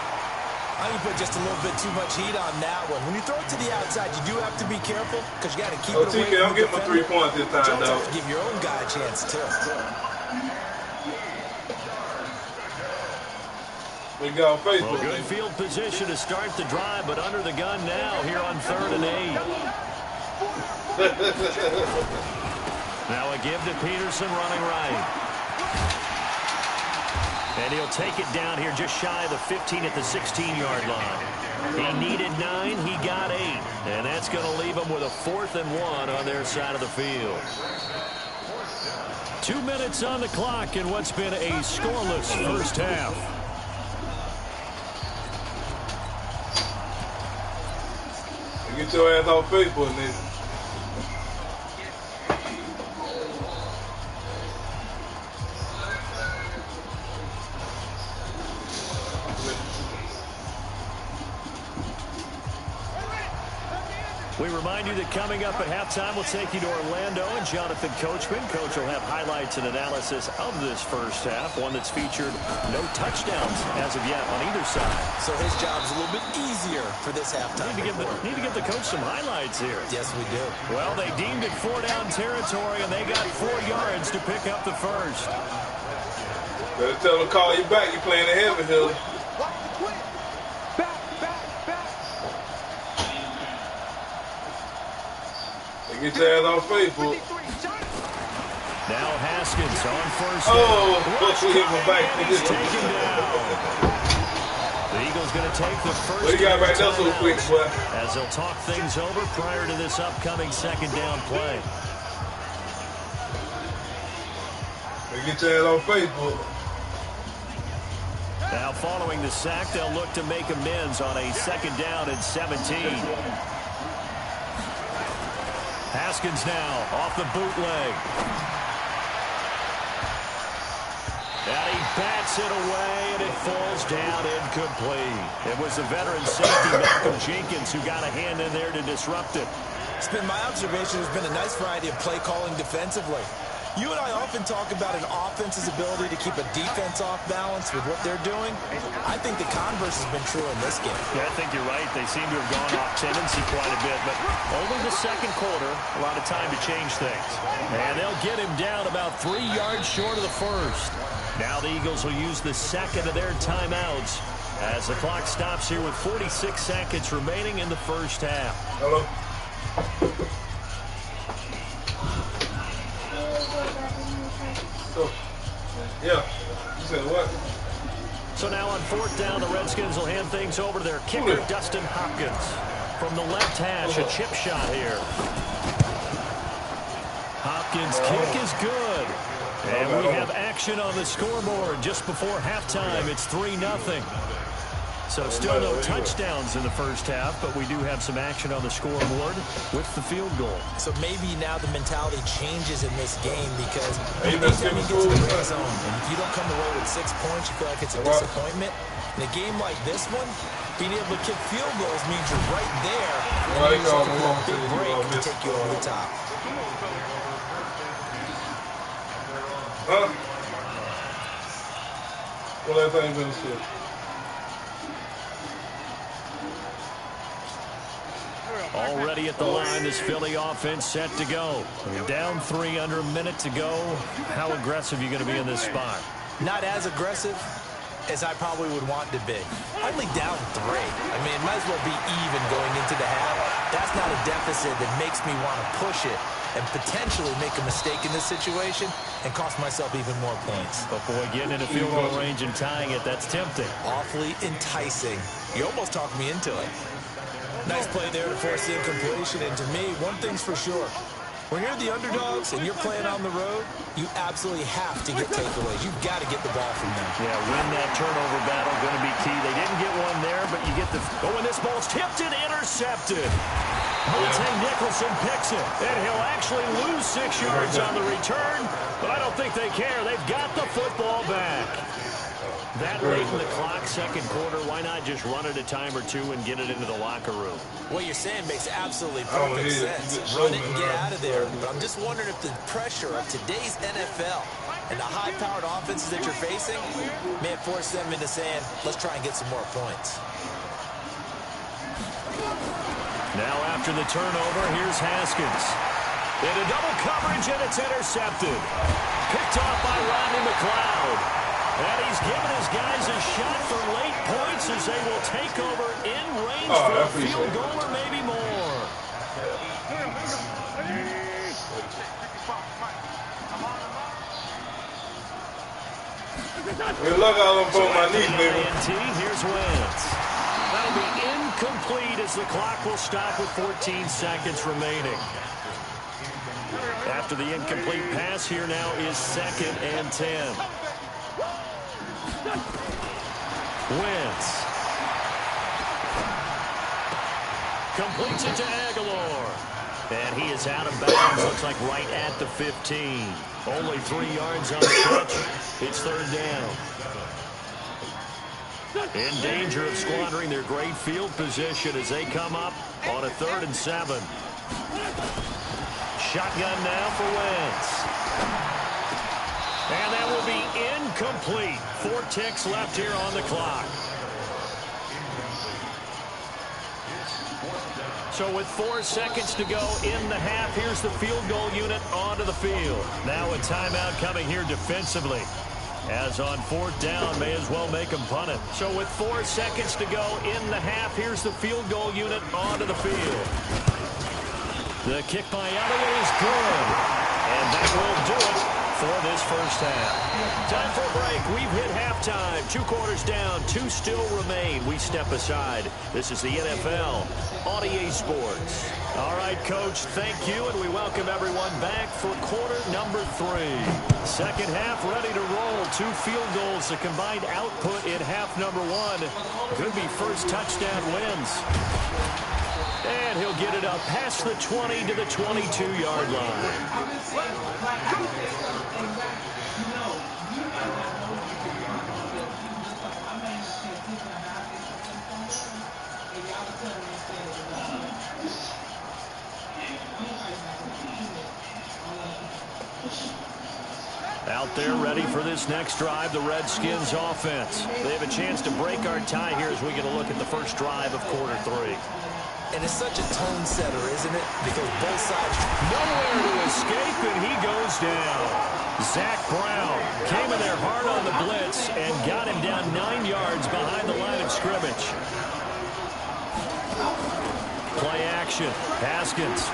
I think you put just a little bit too much heat on that one. When you throw it to the outside, you do have to be careful because you got to keep it away TK, I'm getting my 3 points this time, though. To give your own guy a chance, too. We got Facebook. Well, good field position to start the drive, but under the gun now here on 3rd and 8. Now a give to Peterson running right. And he'll take it down here just shy of the 15 at the 16-yard line. He needed 9, he got 8. And that's going to leave him with a 4th and 1 on their side of the field. 2 minutes on the clock in what's been a scoreless first half. Get your ass off Facebook, nigga. We remind you that coming up at halftime, we'll take you to Orlando and Jonathan Coachman. Coach will have highlights and analysis of this first half, one that's featured no touchdowns as of yet on either side. So his job's a little bit easier for this halftime. Need to give the coach some highlights here. Yes, we do. Well, they deemed it 4-down territory, and they got 4 yards to pick up the first. Better tell them to call you back. You're playing a heavy hitter. Get your ass on Facebook. Now Haskins on first down. Oh, we hit my back. He's taken down. The Eagles going to take the first. What you got right now so quick, boy? As they'll talk things over prior to this upcoming 2nd down play. Get your ass on Facebook. Now following the sack, they'll look to make amends on a 2nd down and 17. Haskins now off the bootleg. And he bats it away, and it falls down incomplete. It was the veteran safety, Malcolm Jenkins, who got a hand in there to disrupt it. It's been my observation. There's been a nice variety of play calling defensively. You and I often talk about an offense's ability to keep a defense off balance with what they're doing. I think the converse has been true in this game. Yeah, I think you're right. They seem to have gone off tendency quite a bit, but only the second quarter, a lot of time to change things. And they'll get him down about 3 yards short of the first. Now the Eagles will use the second of their timeouts as the clock stops here with 46 seconds remaining in the first half. Hello. Oh. Yeah. You said what? So now on fourth down, the Redskins will hand things over to their kicker, Dustin Hopkins. From the left hash, a chip shot here. Hopkins' kick is good. And we have action on the scoreboard just before halftime. It's 3-0. So still no touchdowns in the first half, but we do have some action on the scoreboard with the field goal. So maybe now the mentality changes in this game because anytime you get to the red zone, and if you don't come away with 6 points, you feel like it's a disappointment. In a game like this one, being able to kick field goals means you're right there. And you just a big break to take you over the top. Huh? Well, that thing been said. Already at the line, this Philly offense set to go. Down 3 under a minute to go. How aggressive are you going to be in this spot? Not as aggressive as I probably would want to be. Only down 3. I mean, it might as well be even going into the half. That's not a deficit that makes me want to push it and potentially make a mistake in this situation and cost myself even more points. But boy, getting in a field goal range and tying it, that's tempting. Awfully enticing. You almost talked me into it. Nice play there to force the incompletion. And to me, one thing's for sure. When you're the underdogs and you're playing on the road, you absolutely have to get takeaways. You've got to get the ball from them. Yeah, win that turnover battle, going to be key. They didn't get one there, but you get the... Oh, and this ball's tipped and intercepted. Monte Nicholson picks it. And he'll actually lose 6 yards on the return, but I don't think they care. They've got the football back. That late in the clock, second quarter, why not just run it a time or two and get it into the locker room? What you're saying makes absolutely perfect sense. Run it and get out of there. But I'm just wondering if the pressure of today's NFL and the high-powered offenses that you're facing may have forced them into saying, let's try and get some more points. Now after the turnover, here's Haskins. Into double coverage, and it's intercepted. Picked off by Rodney McLeod. And he's given his guys a shot for late points as they will take over in range for a field goal or maybe more. Good luck out on both my knees, baby. Here's Wentz. That'll be incomplete as the clock will stop with 14 seconds remaining. After the incomplete pass, here now is 2nd and 10. Wentz completes it to Aguilar. And he is out of bounds, looks like right at the 15. Only 3 yards on the catch. It's 3rd down. In danger of squandering their great field position as they come up on a 3rd and 7. Shotgun now for Wentz. And that will be incomplete. 4 ticks left here on the clock. So with 4 seconds to go in the half, here's the field goal unit onto the field. Now a timeout coming here defensively. As on 4th down, may as well make them punt it. So with 4 seconds to go in the half, here's the field goal unit onto the field. The kick by Elliott is good. And that will do it for this first half. Time for a break. We've hit halftime. 2 quarters down. 2 still remain. We step aside. This is the NFL on EA Sports. All right, Coach, thank you, and we welcome everyone back for quarter number 3. Second half ready to roll. 2 field goals, the combined output in half number 1. Could be first touchdown wins. And he'll get it up past the 20 to the 22-yard line. Out there ready for this next drive, the Redskins offense. They have a chance to break our tie here as we get a look at the first drive of quarter 3. And it's such a tone setter, isn't it? Because both sides nowhere to escape, and he goes down. Zach Brown came in there hard on the blitz and got him down 9 yards behind the line of scrimmage. Play action. Haskins.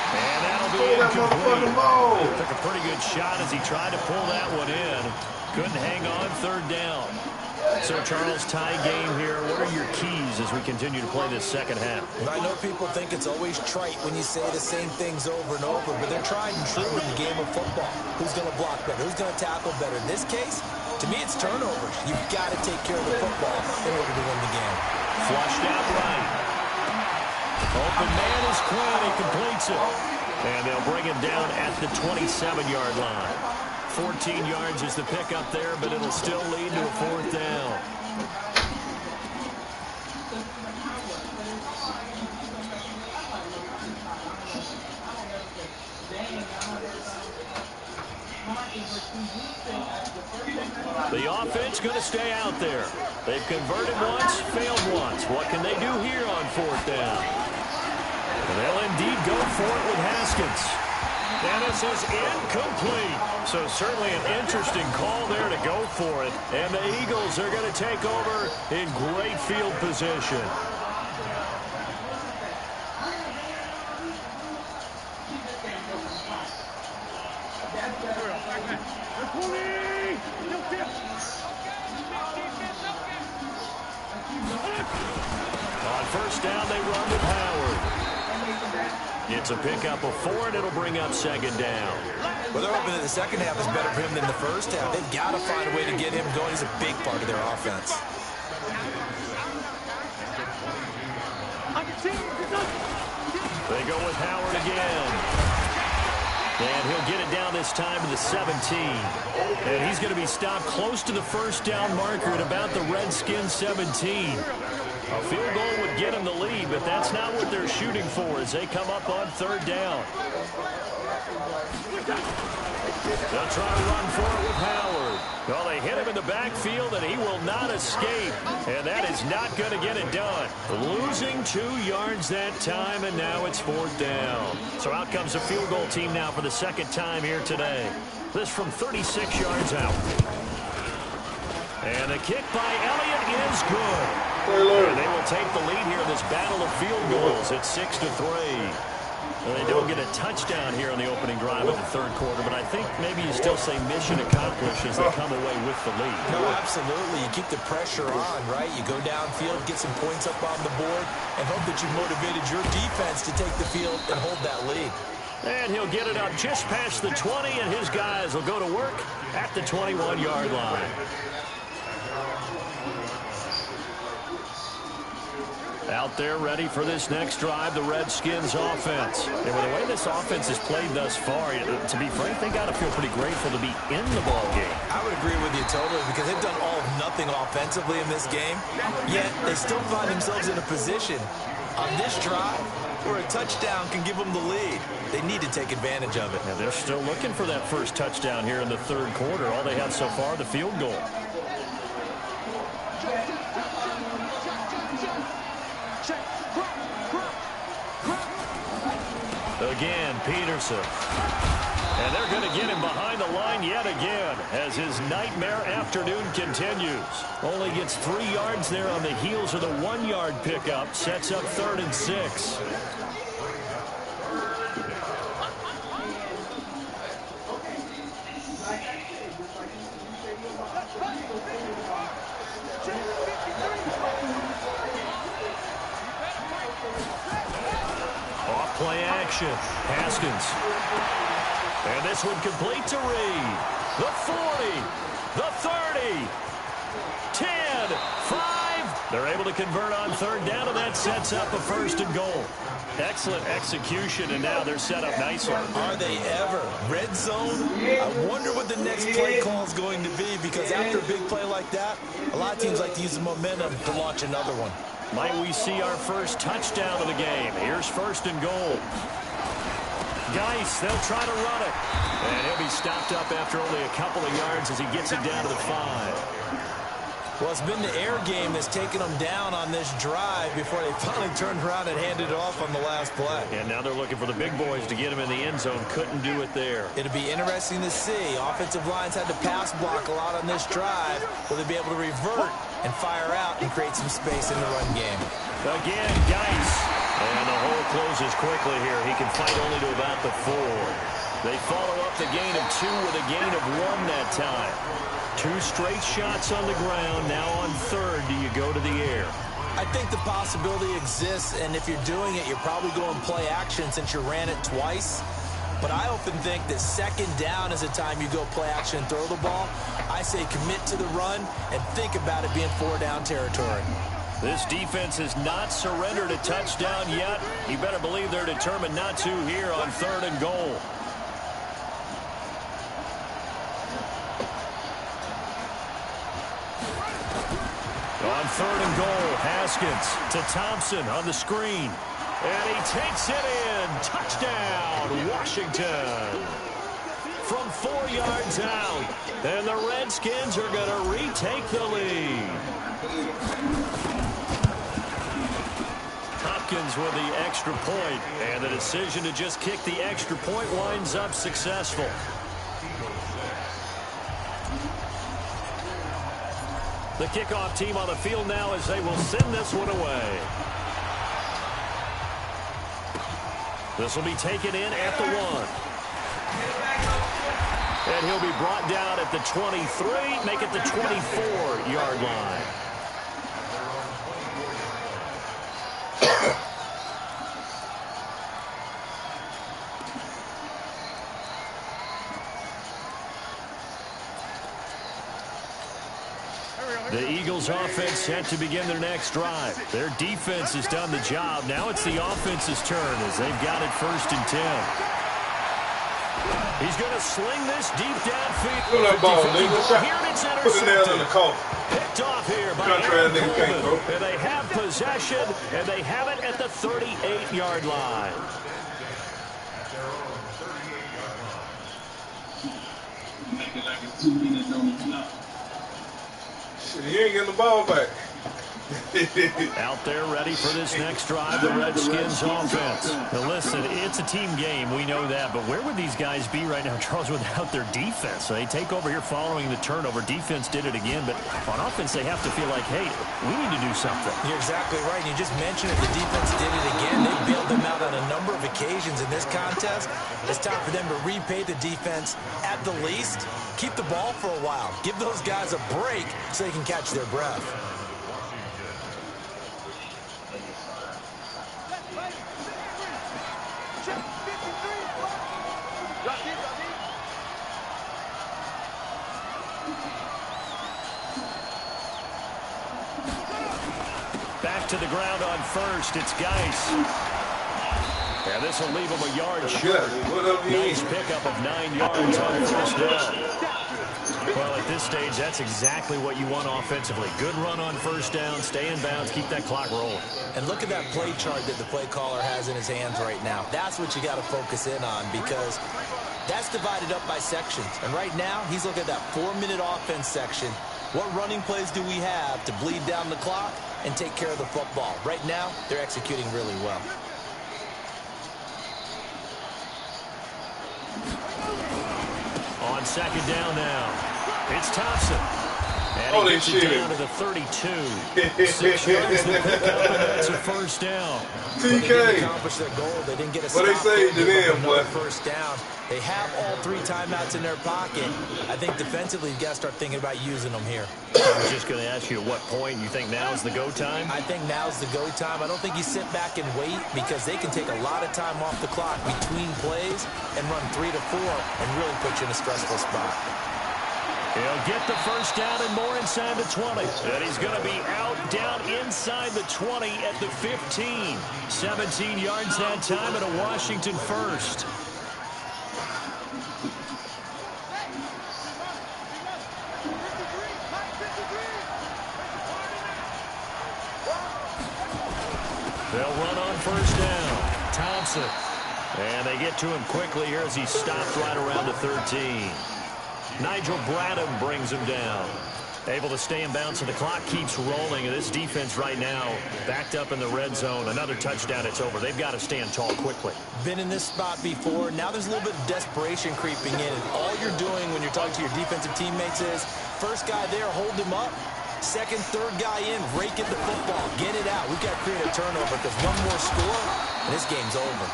And that'll be incomplete. Took a pretty good shot as he tried to pull that one in. Couldn't hang on, third down. So, Charles, tie game here. What are your keys as we continue to play this second half? Well, I know people think it's always trite when you say the same things over and over, but they're tried and true in the game of football. Who's going to block better? Who's going to tackle better? In this case, to me, it's turnovers. You've got to take care of the football in order to win the game. Flushed out right. Open man is Quinn. He completes it. And they'll bring him down at the 27-yard line. 14 yards is the pickup there, but it'll still lead to a fourth down. The offense going to stay out there. They've converted once, failed once. What can they do here on fourth down? And they'll indeed go for it with Haskins. And this is incomplete. So certainly an interesting call there to go for it. And the Eagles are going to take over in great field position. On first down, they run with Howard. It's a pickup of 4, and it'll bring up second down. Well, they're hoping that the second half is better for him than the first half. They've got to find a way to get him going. He's a big part of their offense. They go with Howard again. And he'll get it down this time to the 17. And he's going to be stopped close to the first down marker at about the Redskins 17. A field goal would get him the lead, but that's not what they're shooting for as they come up on third down. They'll try to run for it with Howard. Well, they hit him in the backfield, and he will not escape. And that is not going to get it done. Losing 2 yards that time, and now it's fourth down. So out comes the field goal team now for the second time here today. This from 36 yards out. And the kick by Elliott is good. And they will take the lead here in this battle of field goals at 6-3. They don't get a touchdown here on the opening drive of the third quarter, but I think maybe you still say mission accomplished as they come away with the lead. No, absolutely. You keep the pressure on, right? You go downfield, get some points up on the board, and hope that you've motivated your defense to take the field and hold that lead. And he'll get it up just past the 20, and his guys will go to work at the 21-yard line. Out there ready for this next drive, the Redskins offense. And with the way this offense has played thus far, to be frank, they got to feel pretty grateful to be in the ball game. I would agree with you totally because they've done all of nothing offensively in this game, yet they still find themselves in a position on this drive where a touchdown can give them the lead. They need to take advantage of it. And they're still looking for that first touchdown here in the third quarter. All they have so far, the field goal. Again, Peterson. And they're going to get him behind the line yet again as his nightmare afternoon continues. Only gets 3 yards there on the heels of the 1-yard pickup. Sets up 3rd and 6. Play action. Haskins. And this one complete to Reed. The 40. The 30. 10. 5. They're able to convert on third down, and that sets up a 1st and goal. Excellent execution, and now they're set up nicely. Are they ever? Red zone? I wonder what the next play call is going to be because after a big play like that, a lot of teams like to use the momentum to launch another one. Might we see our first touchdown of the game? Here's 1st and goal. Geis, they'll try to run it. And he'll be stopped up after only a couple of yards as he gets it down to the 5. Well, it's been the air game that's taken them down on this drive before they finally turned around and handed it off on the last play. And now they're looking for the big boys to get him in the end zone. Couldn't do it there. It'll be interesting to see. Offensive lines had to pass block a lot on this drive. Will they be able to revert and fire out and create some space in the run game? Again, Geis. And the hole closes quickly here. He can fight only to about the 4. They follow up the gain of 2 with a gain of 1 that time. 2 straight shots on the ground. Now on 3rd, do you go to the air? I think the possibility exists, and if you're doing it, you're probably going play action since you ran it twice. But I often think that 2nd down is the time you go play action and throw the ball. I say commit to the run and think about it being 4-down territory. This defense has not surrendered a touchdown yet. You better believe they're determined not to here on 3rd and goal. On 3rd and goal, Haskins to Thompson on the screen. And he takes it in. Touchdown, Washington. From 4 yards out. And the Redskins are going to retake the lead. Hopkins with the extra point. And the decision to just kick the extra point winds up successful. The kickoff team on the field now as they will send this one away. This will be taken in at the 1. And he'll be brought down at the 23, make it the 24-yard line. The Eagles offense set to begin their next drive. Their defense has done the job. Now it's the offense's turn as they've got it 1st and 10. He's going to sling this deep downfield. Throw that ball, nigga. Here it's Put the nail in the coffin. Picked off here by Aaron Coleman. And they have possession, and they have it at the 38-yard line. He ain't getting the ball back. Out there ready for this next drive, the Redskins offense. Now listen, it's a team game, we know that, but where would these guys be right now, Charles, without their defense? So they take over here following the turnover. Defense did it again, but on offense they have to feel like, hey, we need to do something. You're exactly right. You just mentioned it. The defense did it again. They bailed them out on a number of occasions in this contest. It's time for them to repay the defense at the least. Keep the ball for a while. Give those guys a break so they can catch their breath. Back to the ground on 1st. It's Geis. And this will leave him a yard short. Nice pickup of 9 yards on 1st down. Well, at this stage, that's exactly what you want offensively. Good run on 1st down, stay in bounds, keep that clock rolling. And look at that play chart that the play caller has in his hands right now. That's what you got to focus in on because that's divided up by sections. And right now, he's looking at that 4-minute offense section. What running plays do we have to bleed down the clock and take care of the football? Right now, they're executing really well. On 2nd down now. It's Thompson. And he gets it down to the 32. 6 yards to pick up, and that's a 1st down. TK. They didn't accomplish their goal. They didn't get a stop. What they say to them, boy? 1st down. They have all 3 timeouts in their pocket. I think defensively, you've got to start thinking about using them here. I was just going to ask you at what point you think now's the go time? I think now's the go time. I don't think you sit back and wait because they can take a lot of time off the clock between plays and run 3 to 4 and really put you in a stressful spot. He'll get the 1st down and more inside the 20. And he's going to be out down inside the 20 at the 15. 17 yards that time and a Washington 1st. They'll run on 1st down. Thompson. And they get to him quickly here as he stopped right around the 13. Nigel Bradham brings him down. Able to stay in bounds, and the clock keeps rolling. And this defense right now backed up in the red zone. Another touchdown, it's over. They've got to stand tall quickly. Been in this spot before. Now there's a little bit of desperation creeping in. And all you're doing when you're talking to your defensive teammates is, first guy there, hold him up. Second, third guy in, rake at the football. Get it out. We've got to create a turnover because one more score, and this game's over.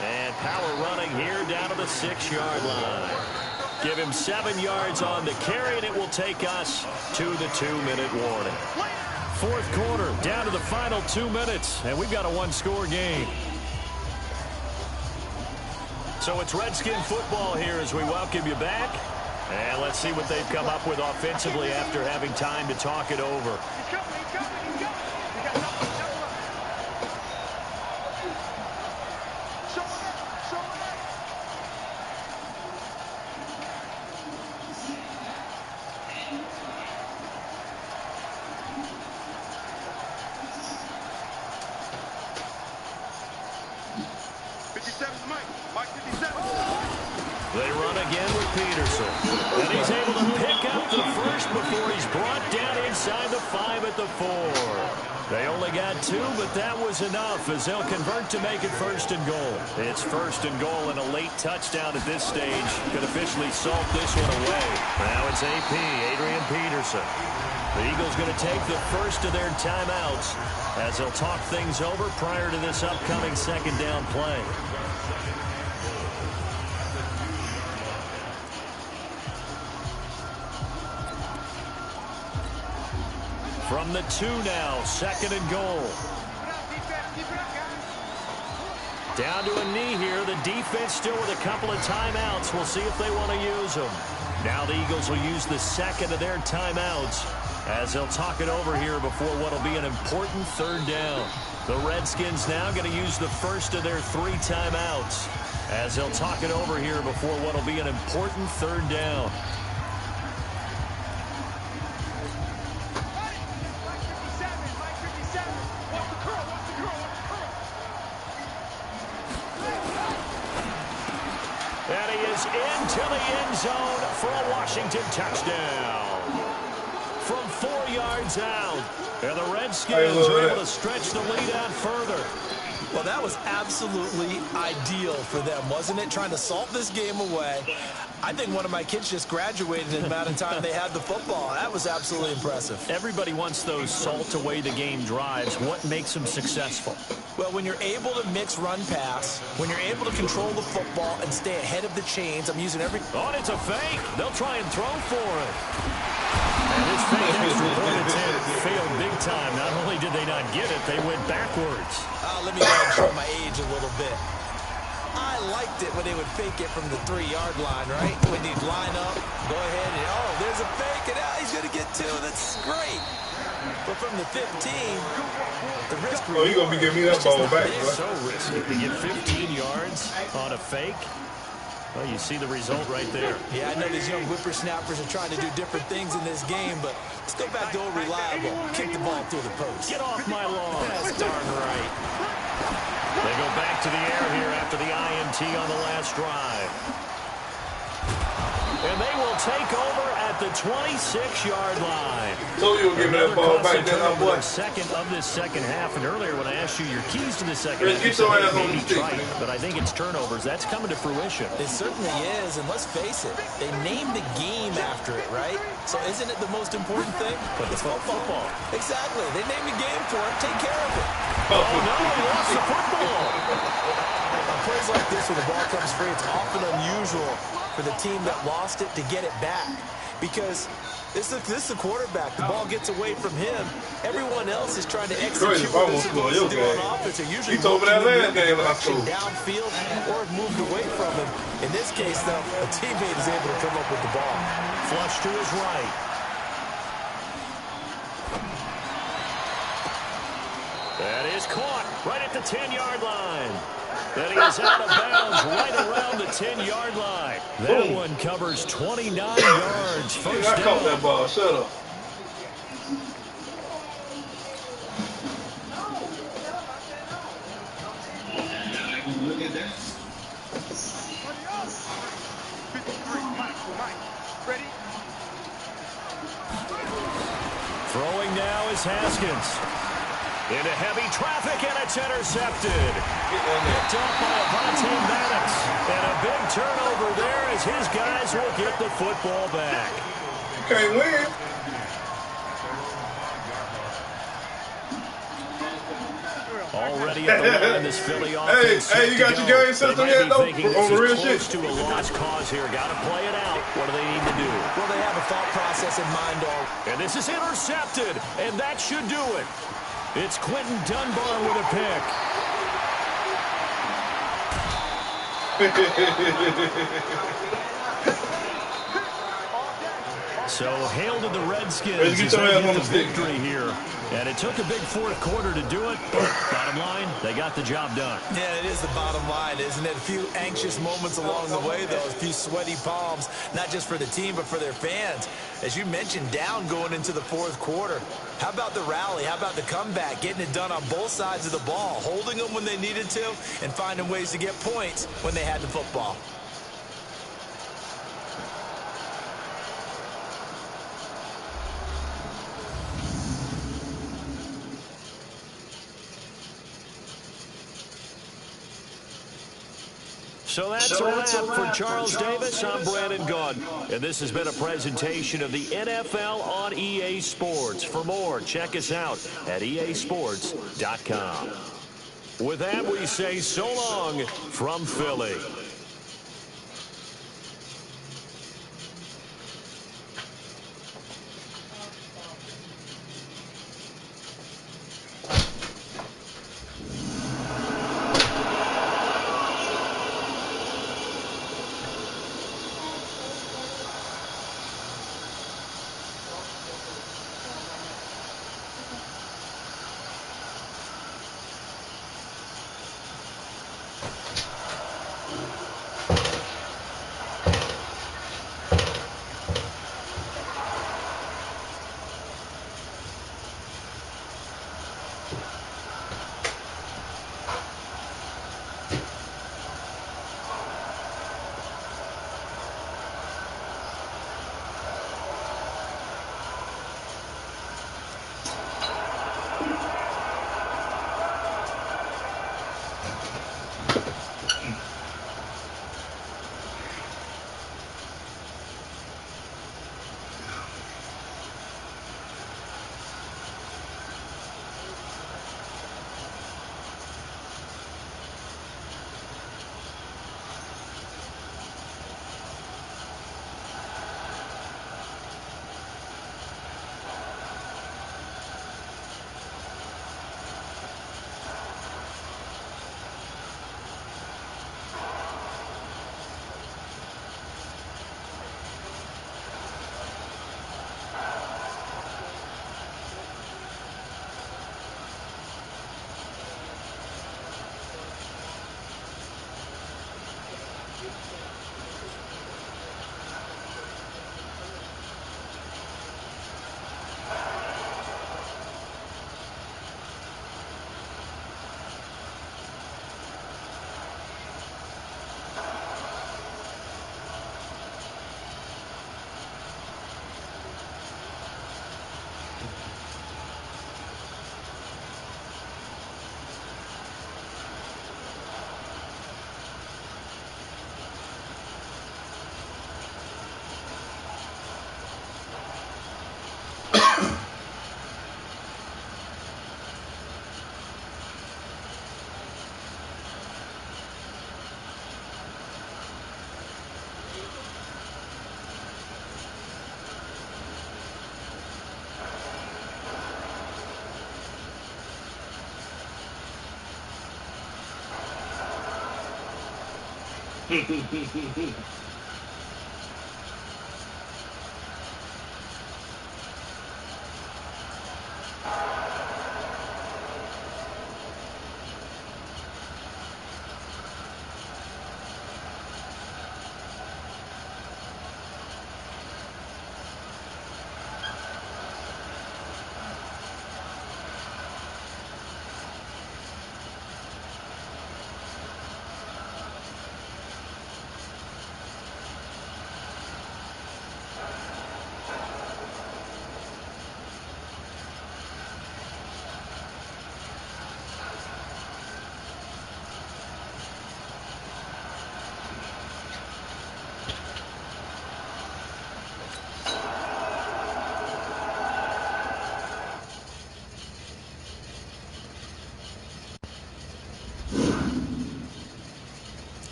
And power running here down to the 6-yard line. Give him 7 yards on the carry, and it will take us to the 2-minute warning. Fourth quarter, down to the final 2 minutes, and we've got a one-score game. So it's Redskin football here as we welcome you back. And let's see what they've come up with offensively after having time to talk it over. 57's Mike 57. They run again with Peterson. And he's able to pick up the first before he's brought down inside the 5 at the 4. They only got 2, but that was enough as they'll convert to make it 1st and goal. It's 1st and goal, and a late touchdown at this stage could officially salt this one away. Now it's AP, Adrian Peterson. The Eagles going to take the first of their timeouts as they'll talk things over prior to this upcoming 2nd down play. From the 2 now, 2nd and goal. Down to a knee here. The defense still with a couple of timeouts. We'll see if they want to use them. Now the Eagles will use the 2nd of their timeouts as they'll talk it over here before what will be an important 3rd down. The Redskins now going to use the 1st of their 3 timeouts as they'll talk it over here before what will be an important 3rd down. And he is into the end zone for a Washington touchdown. From 4 yards out. And the Redskins are able to stretch the lead out further. Well, that was absolutely ideal for them, wasn't it? Trying to salt this game away. I think one of my kids just graduated in the amount of time they had the football. That was absolutely impressive. Everybody wants those salt-away-the-game drives. What makes them successful? Well, when you're able to mix run-pass, when you're able to control the football and stay ahead of the chains, I'm using every... Oh, and it's a fake. They'll try and throw for it. And this fake extra point attempt failed big time. Not only did they not get it, they went backwards. Let me go ahead and show my age a little bit. I liked it when they would fake it from the 3-yard line, right? When they'd line up, go ahead and, oh, there's a fake, and he's going to get 2. That's great. But from the 15, the risk... Oh, you're going to be giving me that ball back, bro. So risky to get 15 yards on a fake. Well, you see the result right there. Yeah, I know these young whippersnappers are trying to do different things in this game, but let's go back to old reliable. Kick the ball through the post. Get off my lawn. That's darn right. They go back to the air here after the INT on the last drive. And they will take over at the 26-yard line. So you were giving that ball back then, my boy. Second of this second half, and earlier when I asked you your keys to the second half, get your ass on the stick, trite, but I think it's turnovers. That's coming to fruition. It certainly is, and let's face it, they named the game after it, right? So isn't it the most important thing? But it's football. Exactly. They named the game for it. Take care of it. Oh, no, he lost the football. On plays like this where the ball comes free, it's often unusual for the team that lost it to get it back. Because this is the quarterback. The ball gets away from him. Everyone else is trying to execute what they're supposed to do on offense. They're usually downfield or moved away from him. In this case, though, a teammate is able to come up with the ball. Flush to his right. That is caught right at the 10-yard line. And he is out of bounds right around the 10-yard line. That one covers 29 yards. First down. I caught that ball. Shut up. Look at that. Throwing now is Haskins. Into heavy traffic, and it's intercepted. Picked up by Avonte Maddox. And a big turnover there as his guys will get the football back. You can't win. Already at the line, this Philly offense. Hey, you got your game system yet, though? On the real shit? To a lost cause here. Got to play it out. What do they need to do? Well, they have a thought process in mind already. And this is intercepted, and that should do it. It's Quentin Dunbar with a pick. So, hail to the Redskins as they get the victory here. And it took a big fourth quarter to do it, but bottom line, they got the job done. Yeah, it is the bottom line, isn't it? A few anxious moments along the way, though. A few sweaty palms, not just for the team, but for their fans. As you mentioned, down going into the fourth quarter. How about the rally? How about the comeback? Getting it done on both sides of the ball, holding them when they needed to, and finding ways to get points when they had the football. So that's a wrap for Charles Davis. I'm Brandon Gaudin. And this has been a presentation of the NFL on EA Sports. For more, check us out at easports.com. With that, we say so long from Philly.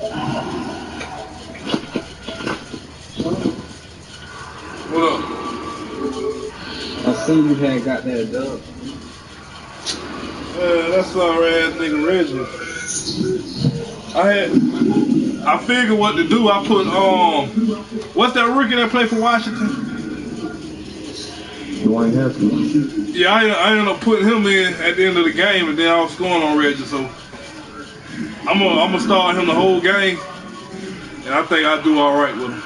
What up? I seen you had got that dub. That sorry ass nigga Reggie. I figured what to do. I put what's that rookie that played for Washington? Yeah, I ended up putting him in at the end of the game, and then I was scoring on Reggie. So I'm gonna start him the whole game, and I think I'll do all right with him.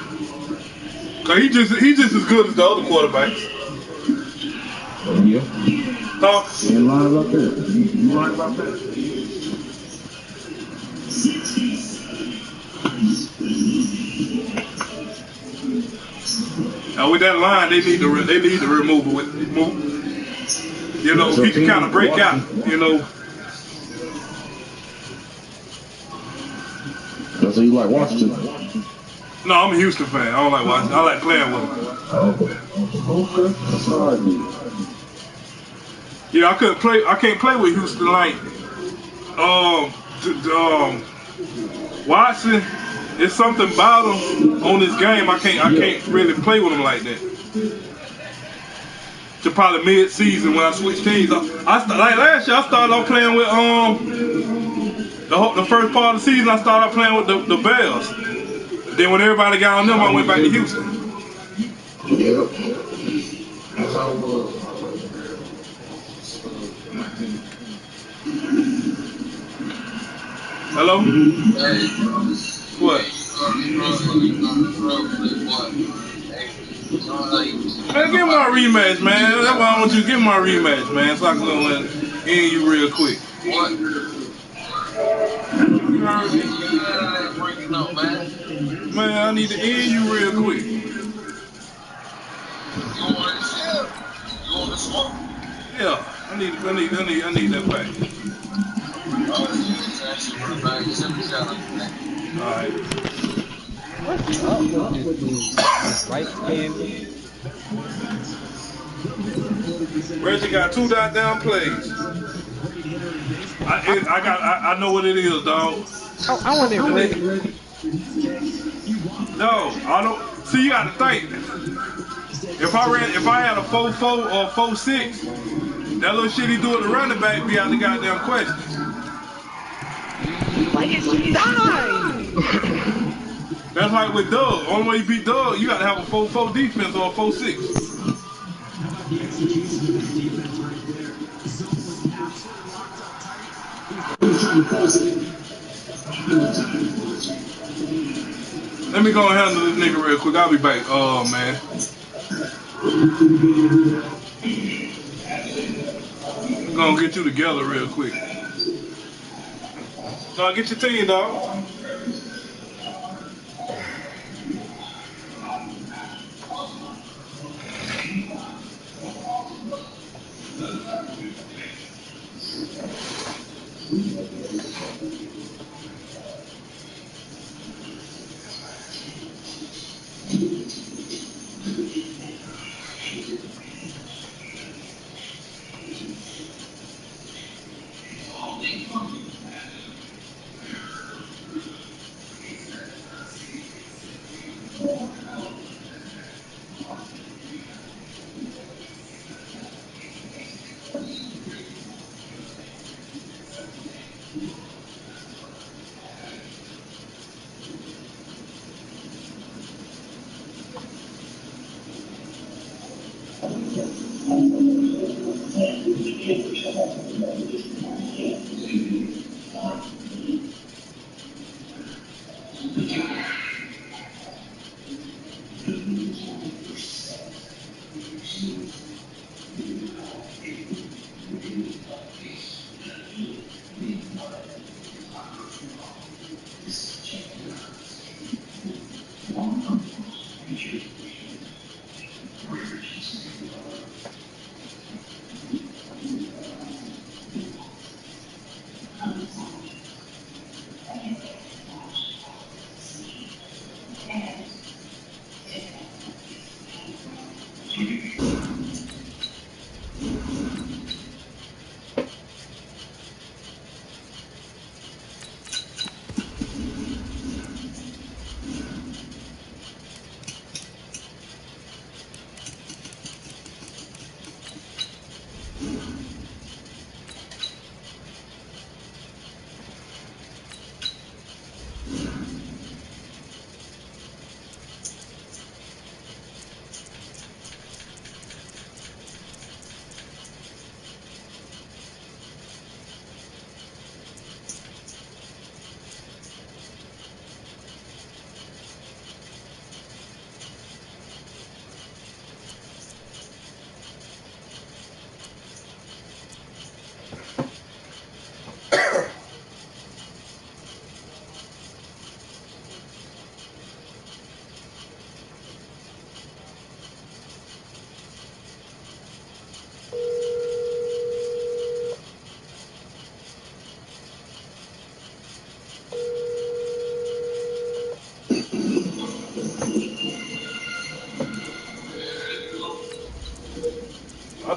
Cause he just as good as the other quarterbacks. Yeah. Huh? You ain't lying about that. You lying about that. Now with that line, they need to remove it. You know, he can kind of break out. You know. So you like Washington? No, I'm a Houston fan. I don't like Washington. I like playing with them. Okay. That's all I do. Yeah, I can't play with Houston like Watson. It's something about him on this game. I can't really play with him like that. To probably mid-season when I switched teams. Like last year, I started off playing with the first part of the season. I started off playing with the Bears. Then when everybody got on them, I went back to Houston. Yep. Hello? Hey. What? Man, give my rematch, man. That's why I want you to give my rematch, man, so I can go and end you real quick. What? Man, I need to end you real quick. You want to chill? You want to smoke? Yeah, I need that back. Alright. What's up with this right hand? Reggie got 2 down plays. I know what it is, dog. I want it ready. No, I don't. See, you got to think. If I had a 4-4 or 4-6, that little shit he do at the running back be out the goddamn question. Like it's dying. That's like with Doug. Only way you beat Doug, you got to have a 4-4 defense or a 4-6. Let me go and handle this nigga real quick. I'll be back. Oh, man. I'm gonna get you together real quick. No, get your team, dog.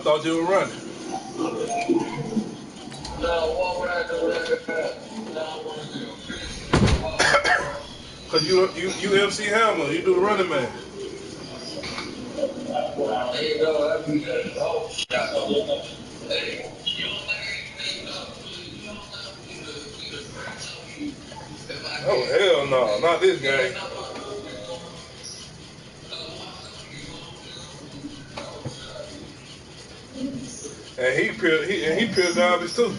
thought you were running. No, what would I do? Cause you MC Hammer, you do the running man. There you go. Oh, shot. Hey. Oh hell no, not this guy. And he pure garbage too.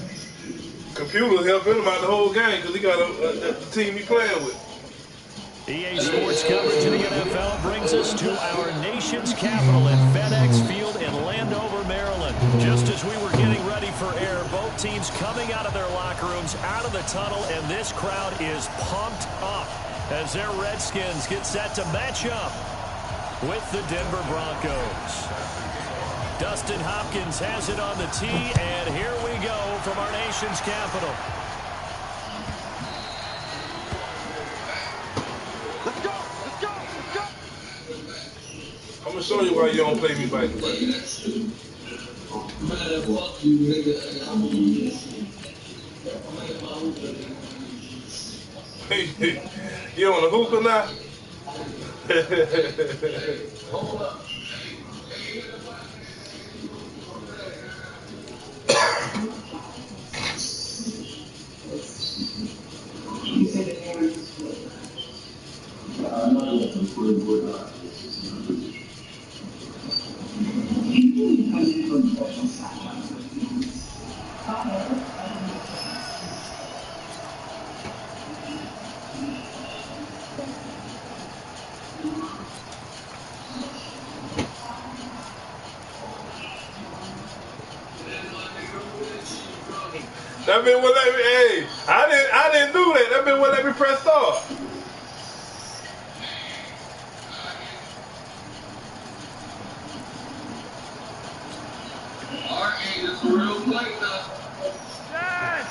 Computers help him out the whole game because he got the team he playing with. EA Sports coverage of the NFL brings us to our nation's capital at FedEx Field in Landover, Maryland. Just as we were getting ready for air, both teams coming out of their locker rooms, out of the tunnel, and this crowd is pumped up as their Redskins get set to match up with the Denver Broncos. Dustin Hopkins has it on the tee, and here we go from our nation's capital. Let's go! Let's go! Let's go! I'm gonna show you why you don't play me back to back. Man, fuck you, nigga. You on the hookah now? Hold up. That been what let me. Hey, I didn't do that. That been what let me press start. R.A. is a real play now. Yes!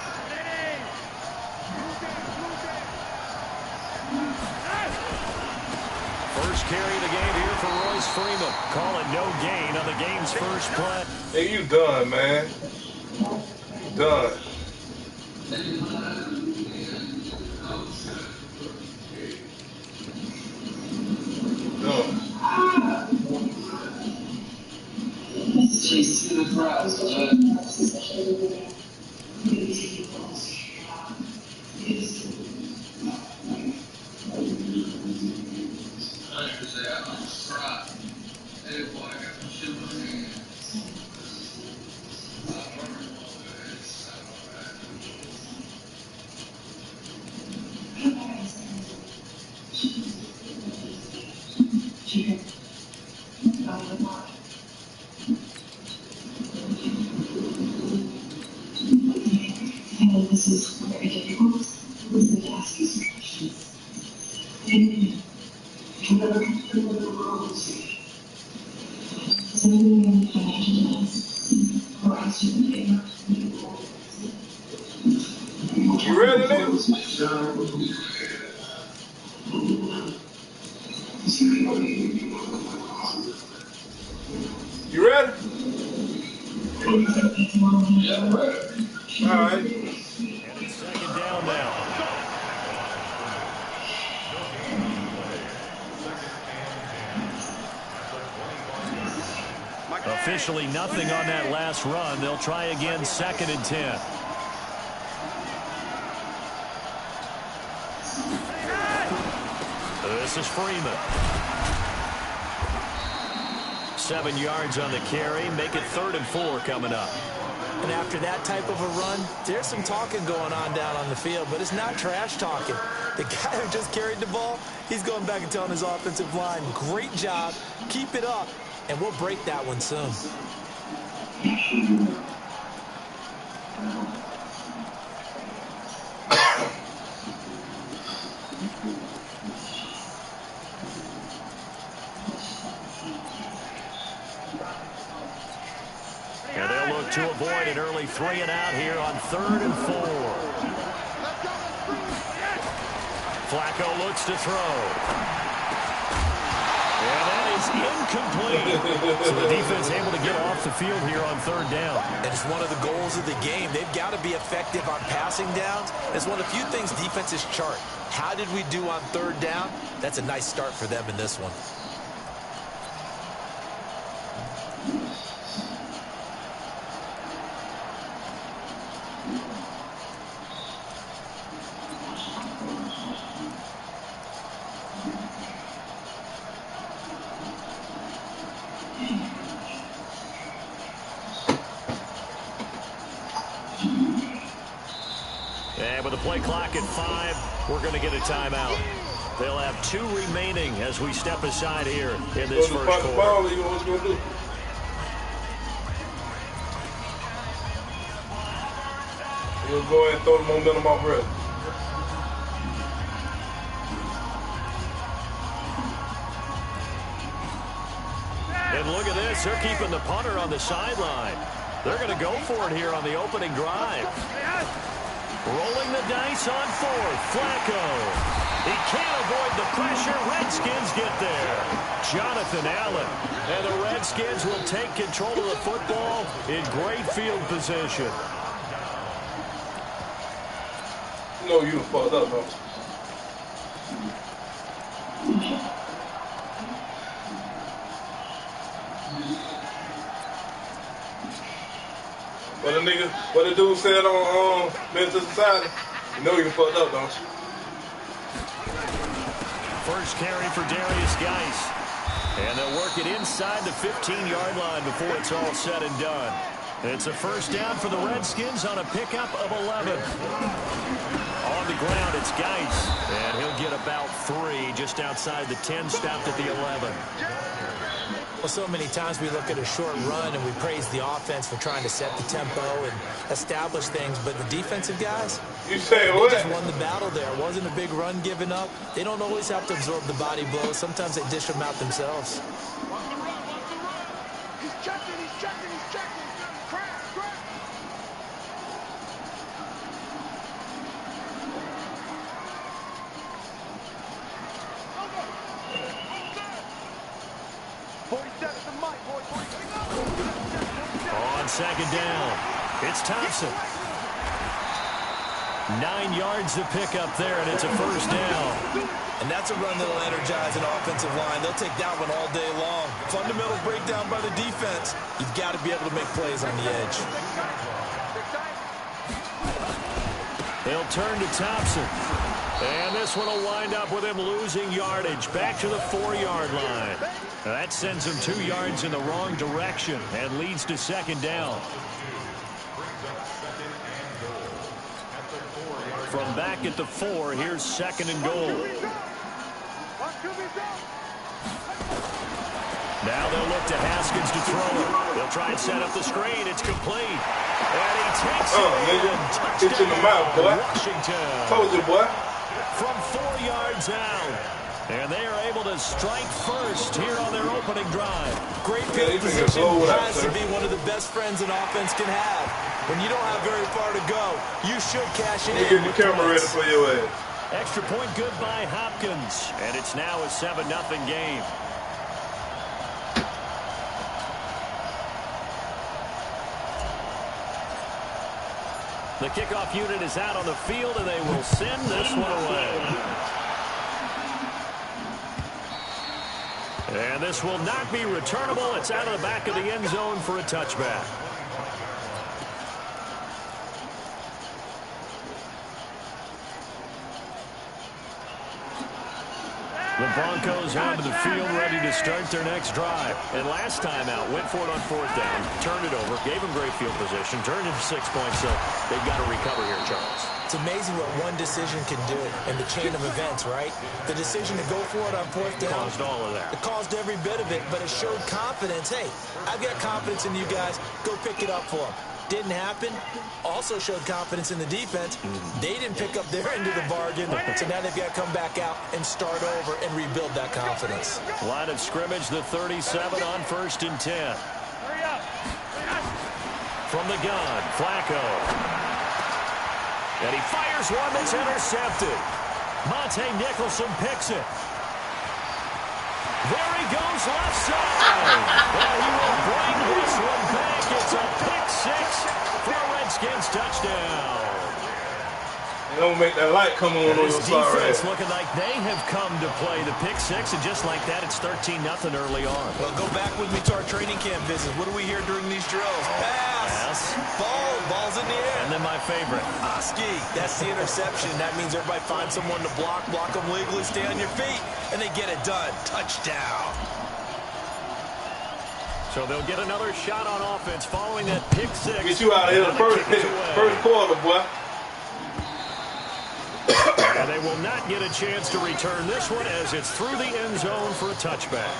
First carry of the game here for Royce Freeman. Call it no gain on the game's first play. Hey, you done, man. You done. Done. Jesus, the fries, This is very difficult. Listen to ask you some questions. And you never consider the world. Does anyone in financial needs or ask you a favor? You ready, nigga? You ready? Yeah, right. All right. Second down now. Officially nothing on that last run. They'll try again, 2nd and 10. This is Freeman. 7 yards on the carry. Make it 3rd and 4 coming up. And after that type of a run, there's some talking going on down on the field, but it's not trash talking. The guy who just carried the ball, he's going back and telling his offensive line, great job, keep it up, and we'll break that one soon. And they'll look to avoid an early 3 and out here on 3rd and 4. Flacco looks to throw. And then he is incomplete. So the defense able to get off the field here on third down. And it's one of the goals of the game. They've got to be effective on passing downs. It's one of the few things defenses chart. How did we do on third down? That's a nice start for them in this one. And with the play clock at 5, we're going to get a timeout. They'll have 2 remaining as we step aside here in this first quarter. What's going to do? He'll go ahead and throw the momentum off red. And look at this. They're keeping the punter on the sideline. They're going to go for it here on the opening drive. Rolling the dice on 4th. Flacco. He can't avoid the pressure. Redskins get there. Jonathan Allen. And the Redskins will take control of the football in great field position. No, you fucked up, bro. What the dude said on Mental Society, you know you fucked up, don't you? First carry for Darius Geis. And they'll work it inside the 15-yard line before it's all said and done. It's a first down for the Redskins on a pickup of 11. On the ground, it's Geis. And he'll get about 3 just outside the 10, stopped at the 11. Well, so many times we look at a short run and we praise the offense for trying to set the tempo and establish things, but the defensive guys, they just won the battle there. It wasn't a big run given up. They don't always have to absorb the body blows. Sometimes they dish them out themselves. He's checking. Crack. On second down, it's Thompson. 9 yards to pick up there, and it's a first down. And that's a run that'll energize an offensive line. They'll take that one all day long. Fundamental breakdown by the defense. You've got to be able to make plays on the edge. They'll turn to Thompson. And this one will wind up with him losing yardage back to the 4-yard line. That sends him 2 yards in the wrong direction and leads to second down. From back at the 4, here's second and goal. Now they'll look to Haskins to throw it. They'll try and set up the screen. It's complete. And he takes it in. Touchdown, in the mouth, boy. Washington. Told you, boy. From 4 yards out. And they are able to strike first here on their opening drive. Great field position has to be one of the best friends an offense can have. When you don't have very far to go, you should cash it in. Get the camera ready for your ass. Extra point good by Hopkins. And it's now a 7-0 game. The kickoff unit is out on the field, and they will send this one away. And this will not be returnable. It's out of the back of the end zone for a touchback. The Broncos onto the field, ready to start their next drive. And last time out, went for it on 4th down, turned it over, gave them great field position, turned into 6 points, so they've got to recover here, Charles. It's amazing what one decision can do in the chain of events, right? The decision to go for it on 4th down. Caused all of that. It caused every bit of it, but it showed confidence. Hey, I've got confidence in you guys. Go pick it up for them. Didn't happen. Also showed confidence in the defense. They didn't pick up their end of the bargain, so now they've got to come back out and start over and rebuild that confidence. Line of scrimmage, the 37 on 1st and 10. From the gun, Flacco. And he fires one that's intercepted. Monte Nicholson picks it. There he goes left side. And he will bring this one back. It's a pick six for a Redskins touchdown. They don't make that light come on your side. Defense looking like they have come to play the pick six, and just like that, it's 13-0 early on. Well, go back with me to our training camp visit. What do we hear during these drills? Pass. Ball's in the air. And then my favorite. Ski. That's the interception. That means everybody finds someone to block them legally, stay on your feet, and they get it done. Touchdown. So they'll get another shot on offense following that pick six. Get you out of here the first quarter, boy. And they will not get a chance to return this one as it's through the end zone for a touchback.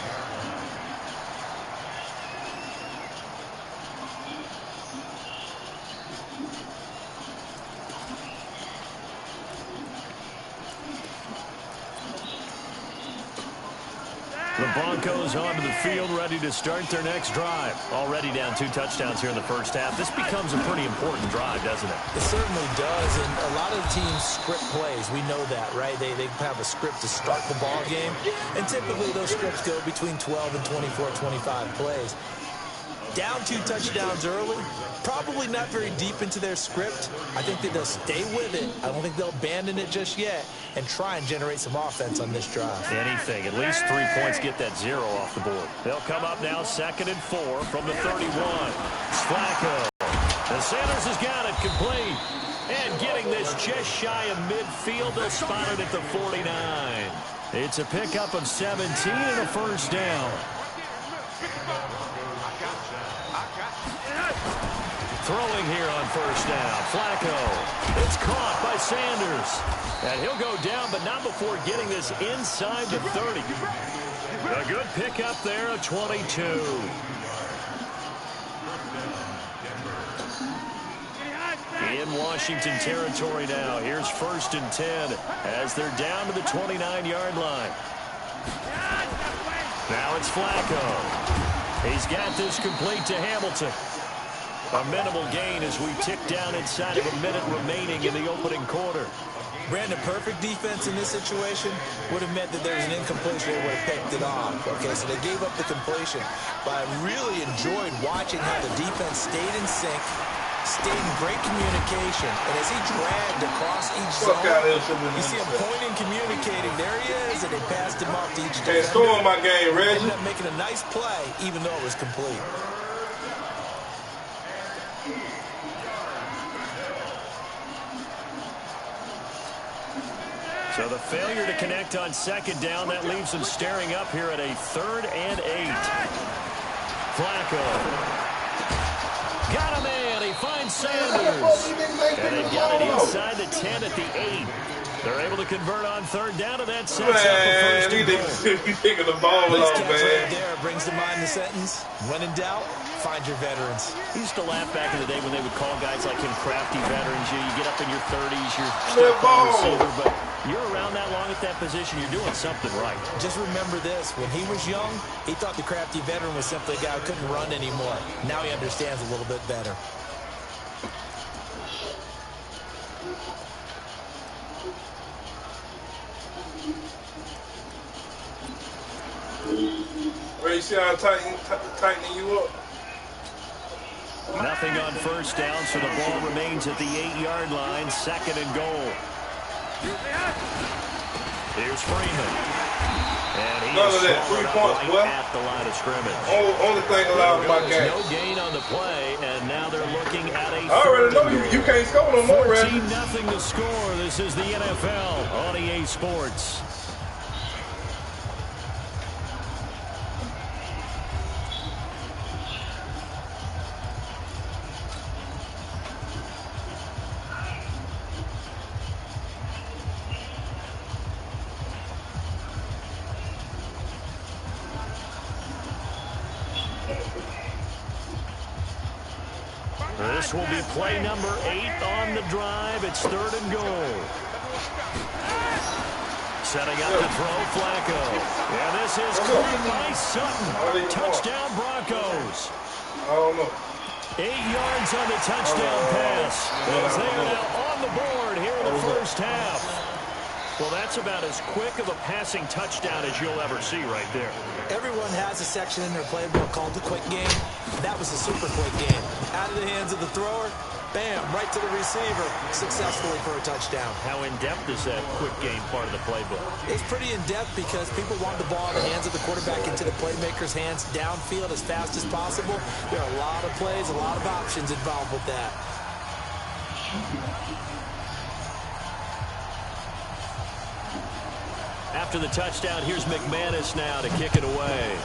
The Broncos onto the field, ready to start their next drive. Already down 2 touchdowns here in the first half. This becomes a pretty important drive, doesn't it? It certainly does, and a lot of teams script plays. We know that, right? They have a script to start the ball game, and typically those scripts go between 12 and 24, 25 plays. Down 2 touchdowns early, probably not very deep into their script. I think that they'll stay with it. I don't think they'll abandon it just yet and try and generate some offense on this drive. Anything. At least 3 points get that 0 off the board. They'll come up now 2nd and 4 from the 31. Flacco. And Sanders has got it complete. And getting this just shy of midfield, they'll spot it at the 49. It's a pickup of 17 and a first down. Throwing here on first down. Flacco. It's caught by Sanders. And he'll go down, but not before getting this inside the 30. A good pickup there, a 22. In Washington territory now. Here's 1st and 10 as they're down to the 29-yard line. Now it's Flacco. He's got this complete to Hamilton. A minimal gain as we tick down inside of a minute remaining in the opening quarter. Brandon, perfect defense in this situation would have meant that there was an incompletion. They would have picked it off. Okay, so they gave up the completion. But I really enjoyed watching how the defense stayed in sync, stayed in great communication. And as he dragged across each zone, you see him pointing, communicating. There he is, and they passed him off to each defender. Hey, scoring my game, Reggie. Ended up making a nice play, even though it was complete. So the failure to connect on 2nd down, that leaves them staring up here at a 3rd and 8. Flacco. Got him in. He finds Sanders. And they've got it inside the 10 at the 8. They're able to convert on 3rd down, and that sets up the first and goal. He's taking the ball off, man. Right there brings to mind the sentence, when in doubt, find your veterans. He used to laugh back in the day when they would call guys like him crafty veterans. You get up in your 30s, you're still receiver, but you're around that long at that position, you're doing something right. Just remember this, when he was young, he thought the crafty veteran was simply a guy who couldn't run anymore. Now he understands a little bit better. Where you see how tightening you up? Nothing on first down, so the ball remains at the 8-yard line, 2nd and goal. Here's Freeman. And he is right at the line of scrimmage. Only thing allowed in my game. No gain on the play, and now they're looking at a I already know you can't score no more, Reggie. 14-0 to score. This is the NFL on EA Sports. This will be play number 8 on the drive. It's 3rd and goal. Setting up to throw, Flacco. Yeah, this is caught by Sutton. Touchdown, Broncos. I don't know. 8 yards on the touchdown pass. As they are now on the board here in the first half. Well, that's about as quick of a passing touchdown as you'll ever see right there. Everyone has a section in their playbook called the quick game. That was a super quick game. Out of the hands of the thrower, bam, right to the receiver, successfully for a touchdown. How in-depth is that quick game part of the playbook? It's pretty in-depth because people want the ball in the hands of the quarterback into the playmaker's hands downfield as fast as possible. There are a lot of plays, a lot of options involved with that. After the touchdown, here's McManus now to kick it away.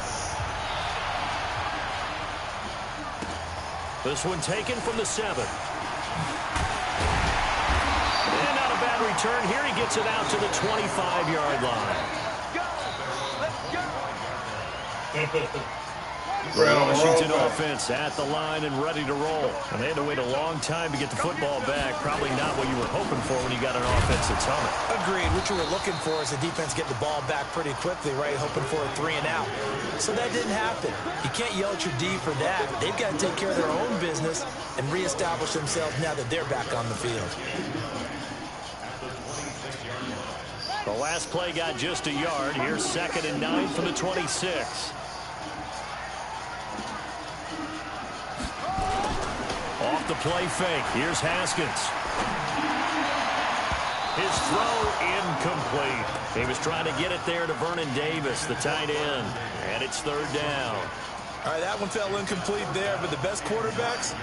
This one taken from the 7. And not a bad return here. He gets it out to the 25-yard line. The Washington offense at the line and ready to roll. And they had to wait a long time to get the football back. Probably not what you were hoping for when you got an offense that's humming. Agreed. What you were looking for is the defense get the ball back pretty quickly, right? Hoping for a 3-and-out. So that didn't happen. You can't yell at your D for that. They've got to take care of their own business and reestablish themselves now that they're back on the field. The last play got just a yard. Here's 2nd and 9 from the 26. Off the play fake. Here's Haskins. His throw incomplete. He was trying to get it there to Vernon Davis, the tight end. And it's 3rd down. All right, that one fell incomplete there, but the best quarterbacks,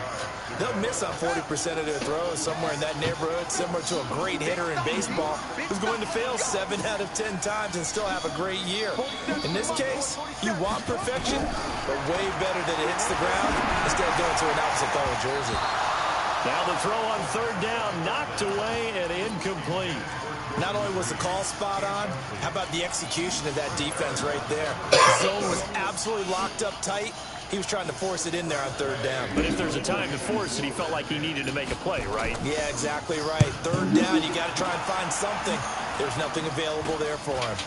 they'll miss on 40% of their throws, somewhere in that neighborhood, similar to a great hitter in baseball who's going to fail 7 out of 10 times and still have a great year. In this case, you want perfection, but way better that it hits the ground instead of going to an opposite color jersey. Now the throw on 3rd down, knocked away and incomplete. Not only was the call spot on, how about the execution of that defense right there? The zone was absolutely locked up tight. He was trying to force it in there on 3rd down. But if there's a time to force it, he felt like he needed to make a play, right? Yeah, exactly right. 3rd down, you got to try and find something. There's nothing available there for him.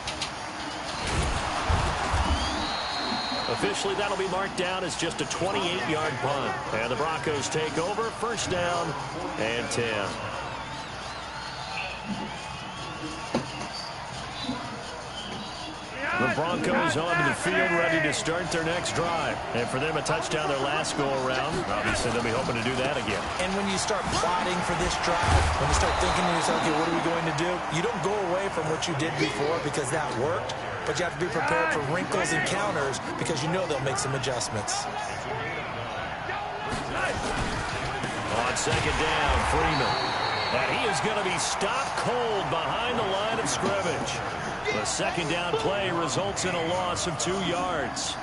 Officially, that'll be marked down as just a 28-yard punt. And the Broncos take over, 1st down and 10. The Broncos onto the field, ready to start their next drive. And for them, a touchdown their last go-around. Obviously, they'll be hoping to do that again. And when you start plotting for this drive, when you start thinking to yourself, okay, what are we going to do? You don't go away from what you did before because that worked, but you have to be prepared for wrinkles and counters because you know they'll make some adjustments. On 2nd down, Freeman. And he is going to be stopped cold behind the line of scrimmage. The 2nd down play results in a loss of 2 yards.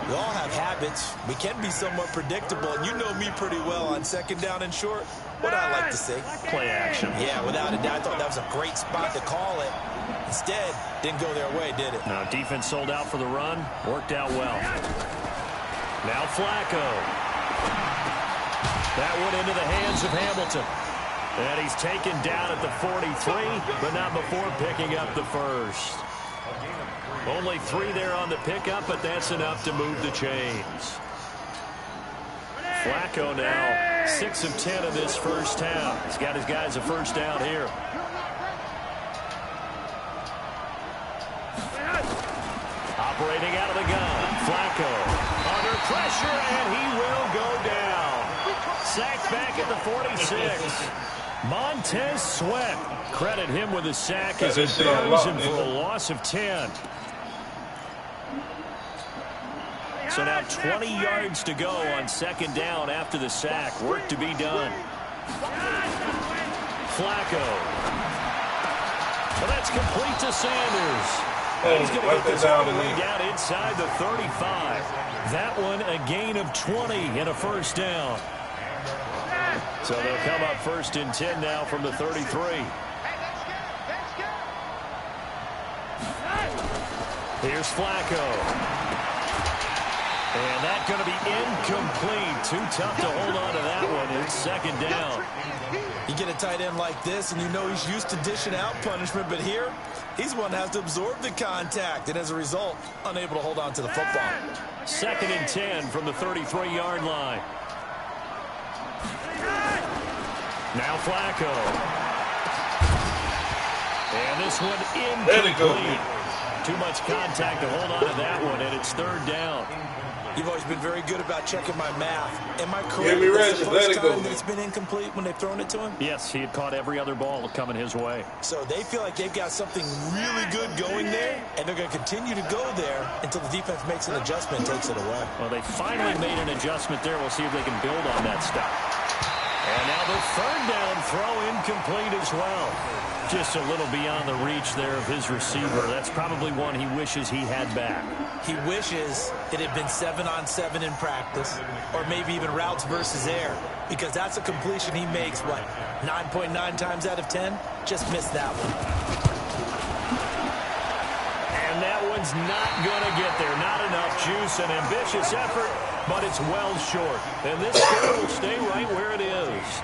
We all have habits. We can be somewhat predictable, and you know me pretty well on 2nd down and short. What I like to say. Play action. Yeah, without a doubt. I thought that was a great spot to call it. Instead, didn't go their way, did it? No, defense sold out for the run. Worked out well. Now Flacco. That one into the hands of Hamilton. And he's taken down at the 43, but not before picking up the 1st. Only 3 there on the pickup, but that's enough to move the chains. Flacco now 6 of 10 in this 1st half. He's got his guys a 1st down here. Operating out of the gun. Flacco under pressure, and he will go down. Sacked back at the 46. Montez Sweat. Credit him with a sack as it throws him for a loss of 10. So now 20 yards to go on 2nd down after the sack. Work to be done. Flacco. Well, that's complete to Sanders. He's going to get this all the way down inside the 35. That one a gain of 20 and a 1st down. So they'll come up 1st and 10 now from the 33. Here's Flacco. And that's going to be incomplete. Too tough to hold on to that one. It's 2nd down. You get a tight end like this, and you know he's used to dishing out punishment, but here, he's one that has to absorb the contact, and as a result, unable to hold on to the football. 2nd and 10 from the 33-yard line. Now Flacco. And this one incomplete. Too much contact to hold on to that one, and it's third down. You've always been very good about checking my math. Am I correct? This is the first time that it's been incomplete when they've thrown it to him? Yes, he had caught every other ball coming his way. So they feel like they've got something really good going there, and they're going to continue to go there until the defense makes an adjustment and takes it away. Well, they finally made an adjustment there. We'll see if they can build on that stuff. And now the third down throw incomplete as well. Just a little beyond the reach there of his receiver. That's probably one he wishes he had back. He wishes it had been 7-on-7 in practice, or maybe even routes versus air, because that's a completion he makes, what, 9.9 times out of 10? Just missed that one. And that one's not going to get there. Not enough juice, an ambitious effort, but it's well short. And this score will stay right where it is.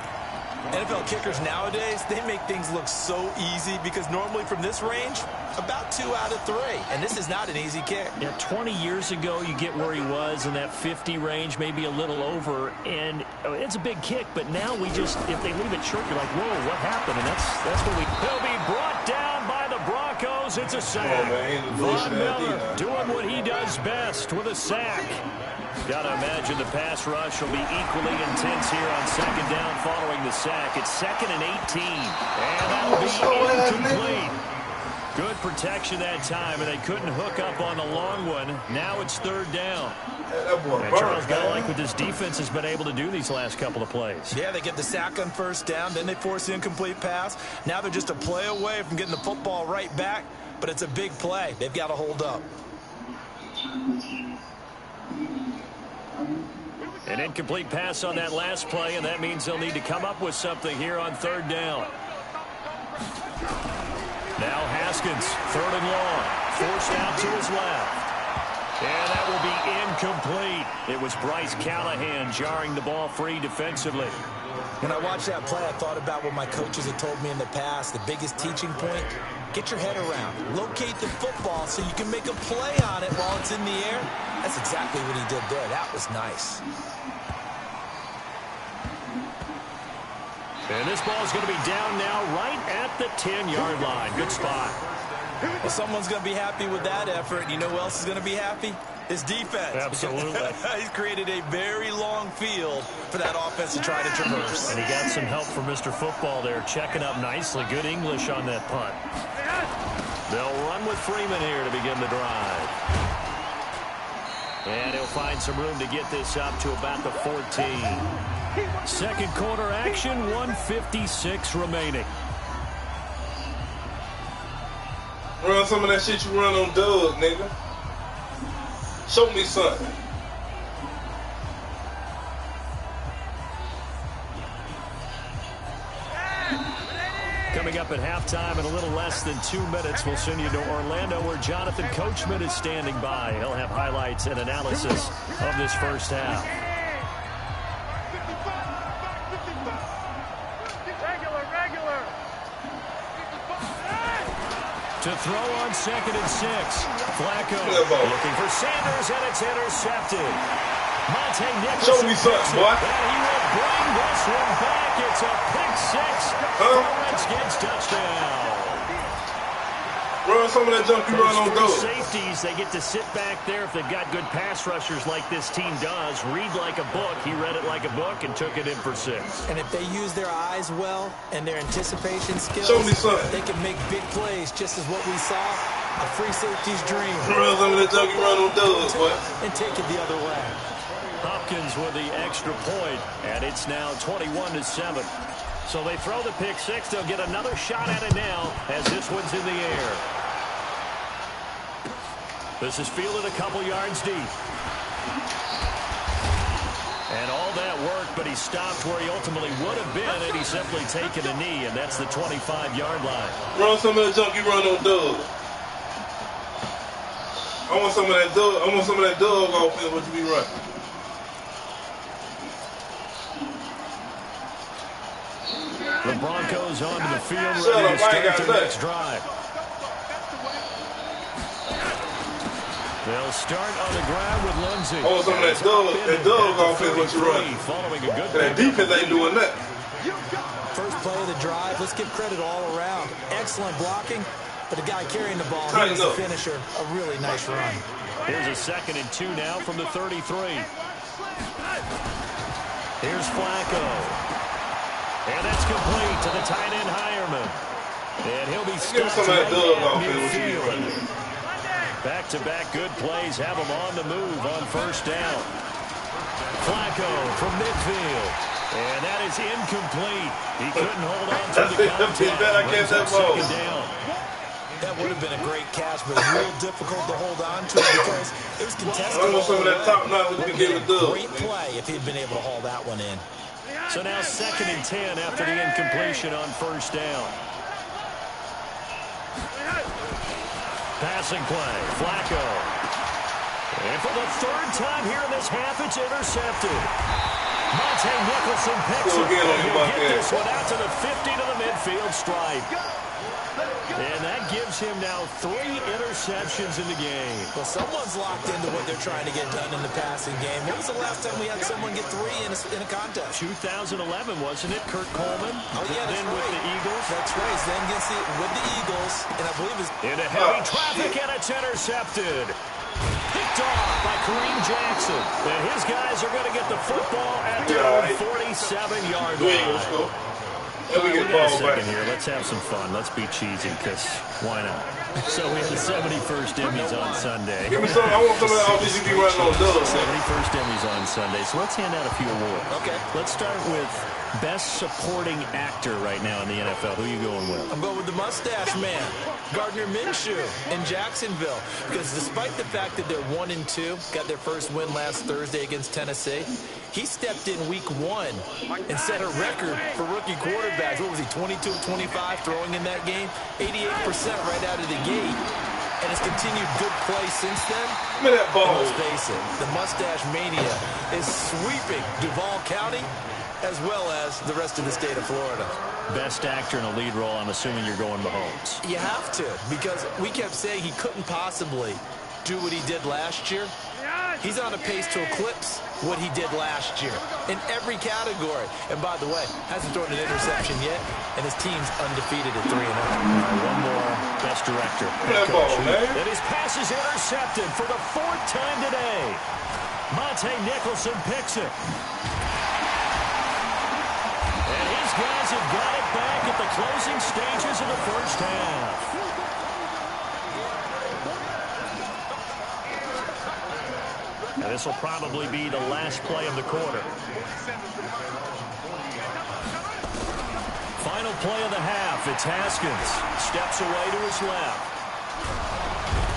NFL kickers nowadays, they make things look so easy because normally from this range, about 2 out of 3. And this is not an easy kick. Yeah, 20 years ago, you get where he was in that 50 range, maybe a little over. And it's a big kick, but now we just, if they leave it short, you're like, whoa, what happened? And that's what he'll be brought down by the Broncos. It's a sack. Von Miller doing what he does best with a sack. Got to imagine the pass rush will be equally intense here on second down following the sack. It's 2nd and 18. And that'll be incomplete. Good protection that time, and they couldn't hook up on the long one. Now it's third down. And Charles, got to like what this defense has been able to do these last couple of plays. Yeah, they get the sack on first down, then they force the incomplete pass. Now they're just a play away from getting the football right back, but it's a big play. They've got to hold up. An incomplete pass on that last play, and that means they'll need to come up with something here on third down. Now Haskins, 3rd and long, forced out to his left. And that will be incomplete. It was Bryce Callahan jarring the ball free defensively. When I watched that play, I thought about what my coaches had told me in the past. The biggest teaching point, get your head around. Locate the football so you can make a play on it while it's in the air. That's exactly what he did there. That was nice. And this ball is going to be down now right at the 10-yard line. Good spot. Well, someone's going to be happy with that effort. You know who else is going to be happy? His defense. Absolutely. He's created a very long field for that offense to try to traverse. And he got some help from Mr. Football there, checking up nicely. Good English on that punt. They'll run with Freeman here to begin the drive. And he'll find some room to get this up to about the 14. Second quarter action, 1:56 remaining. Run some of that shit you run on Doug, nigga. Show me something. Coming up at halftime in a little less than 2 minutes, we'll send you to Orlando where Jonathan Coachman is standing by. He'll have highlights and analysis of this first half. To throw on 2nd and 6. Flacco looking for Sanders, and it's intercepted. Monte Nicholson. Show me something, boy. And he will bring this one back. It's a pick 6 for Redskins touchdown. Run some of that junk you run on Doug. Safeties, they get to sit back there if they've got good pass rushers like this team does. Read like a book. He read it like a book and took it in for 6. And if they use their eyes well and their anticipation skills, show me something. They can make big plays, just as what we saw, a free safety's dream. Run some of that junk you run on Doug, boy. And take it the other way. Hopkins with the extra point, and it's now 21-7. So they throw the pick 6. They'll get another shot at it now as this one's in the air. This is fielded a couple yards deep. And all that work, but he stopped where he ultimately would have been, and he's simply taken a knee, and that's the 25-yard line. Run some of that junk you run on Doug. I want some of that Doug. I want some of that Doug offense. What you be running? The Broncos onto the field, ready to start the next drive. They'll start on the ground with Lindsey. Oh, some of that Doug offense, what you run? Following a good that defense ain't doing that. First play of the drive, let's give credit all around. Excellent blocking, but the guy carrying the ball, he was the finisher. A really nice run. Here's a 2nd and 2 now from the 33. Here's Flacco. And that's complete to the tight end Hireman. And he'll be stopped right at midfield. Back-to-back good plays have him on the move on first down. Flacco from midfield. And that is incomplete. He couldn't hold on to the contact. Brings up 2nd down. That would have been a great catch, but real difficult to hold on to because it was contested. Some of that top notch would have been a great play if he'd been able to haul that one in. So now 2nd and 10 after the incompletion on first down. Passing play, Flacco. And for the 3rd time here in this half, it's intercepted. Monte Nicholson picks it. He'll get this one out to the 50 to the midfield stripe. And that gives him now 3 interceptions in the game. Well, someone's locked into what they're trying to get done in the passing game. When was the last time we had someone get 3 in a contest? 2011, wasn't it? Kurt Coleman. Oh, yeah, that's then right. With the Eagles. That's right. Then against with the Eagles, and I believe it's into heavy traffic, and it's intercepted. Picked off by Kareem Jackson. And his guys are going to get the football at their own 47-yard line. We get a second here. Let's have some fun. Let's be cheesy, because why not? So we had the 71st Emmys on Sunday. Give me some. I want some of all these you be running on dubs. 71st Emmys on Sunday. So let's hand out a few awards. Okay. Let's start with Best Supporting Actor right now in the NFL. Who are you going with? I'm going with the Mustache Man, Gardner Minshew in Jacksonville. Because despite the fact that they're 1-2, got their first win last Thursday against Tennessee, he stepped in week 1 and set a record for rookie quarterbacks. What was he, 22 of 25 throwing in that game? 88% right out of the gate. And has continued good play since then. Give me that ball. Let's face it, the Mustache Mania is sweeping Duval County as well as the rest of the state of Florida. Best actor in a lead role, I'm assuming you're going Mahomes. You have to, because we kept saying he couldn't possibly do what he did last year. He's on a pace to eclipse what he did last year in every category. And by the way, hasn't thrown an interception yet, and his team's undefeated at 3-0. All right, one more. Best director. And his pass is intercepted for the 4th time today. Monte Nicholson picks it. And his guys have got it back at the closing stages of the first half. And this will probably be the last play of the quarter. Final play of the half. It's Haskins. Steps away to his left.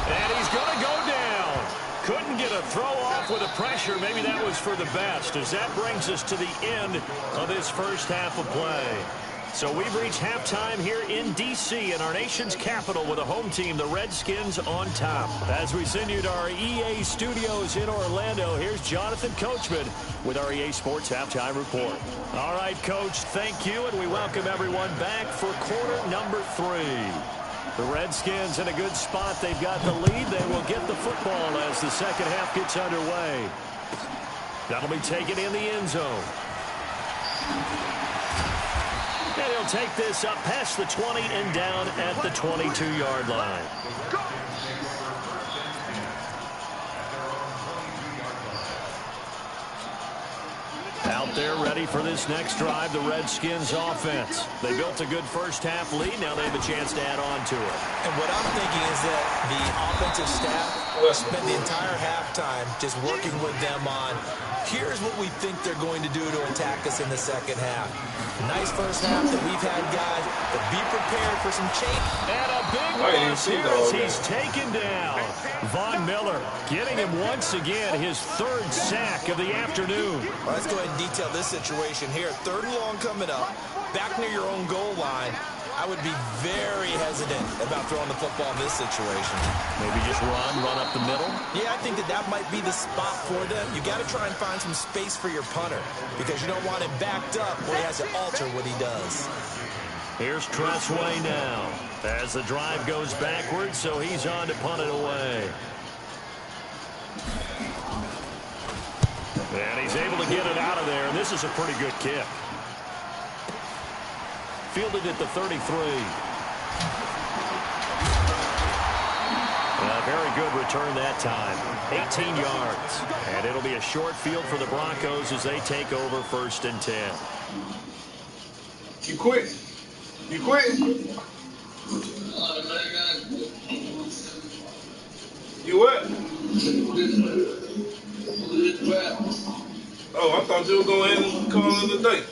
And he's going to go down. Couldn't get a throw off with the pressure. Maybe that was for the best, as that brings us to the end of this first half of play. So we've reached halftime here in D.C. in our nation's capital with a home team, the Redskins, on top. As we send you to our EA studios in Orlando, here's Jonathan Coachman with our EA Sports Halftime Report. All right, Coach, thank you, and we welcome everyone back for quarter number 3. The Redskins in a good spot. They've got the lead. They will get the football as the second half gets underway. That'll be taken in the end zone. And he'll take this up past the 20 and down at the 22-yard line. Out there ready for this next drive, the Redskins offense. They built a good first half lead. Now they have a chance to add on to it. And what I'm thinking is that the offensive staff spent the entire halftime just working with them on, here's what we think they're going to do to attack us in the second half. Nice first half that we've had, guys, but be prepared for some change. And a big loss here as he's taken down. Von Miller getting him once again his 3rd sack of the afternoon. Well, let's go ahead and detail this situation here. 3rd and long coming up, back near your own goal line. I would be very hesitant about throwing the football in this situation. Maybe just run up the middle? Yeah, I think that might be the spot for them. You got to try and find some space for your punter because you don't want him backed up where he has to alter what he does. Here's Tressway now as the drive goes backwards, so he's on to punt it away. And he's able to get it out of there, and this is a pretty good kick. fielded at the 33. A very good return that time. 18 yards. And it'll be a short field for the Broncos as they take over 1st and 10. You quit. You quit. You what? Oh, I thought you were going ahead and call it a day.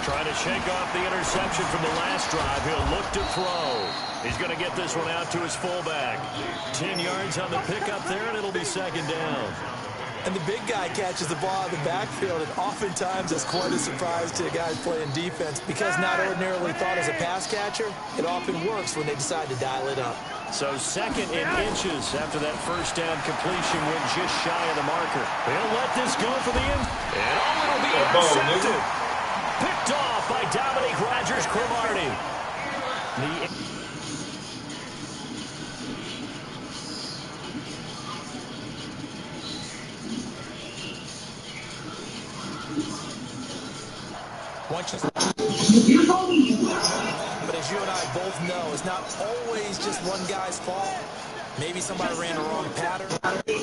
Trying to shake off the interception from the last drive. He'll look to throw. He's going to get this one out to his fullback. 10 yards on the pickup there, and it'll be 2nd down. And the big guy catches the ball in the backfield, and oftentimes that's quite a surprise to guys playing defense. Because not ordinarily thought as a pass catcher, it often works when they decide to dial it up. So 2nd and inches after that 1st down completion went just shy of the marker. They'll let this go for the end. And it'll be intercepted. Picked off by Dominique Rodgers-Cromartie. But as you and I both know, it's not always just one guy's fault. Maybe somebody ran a wrong pattern. They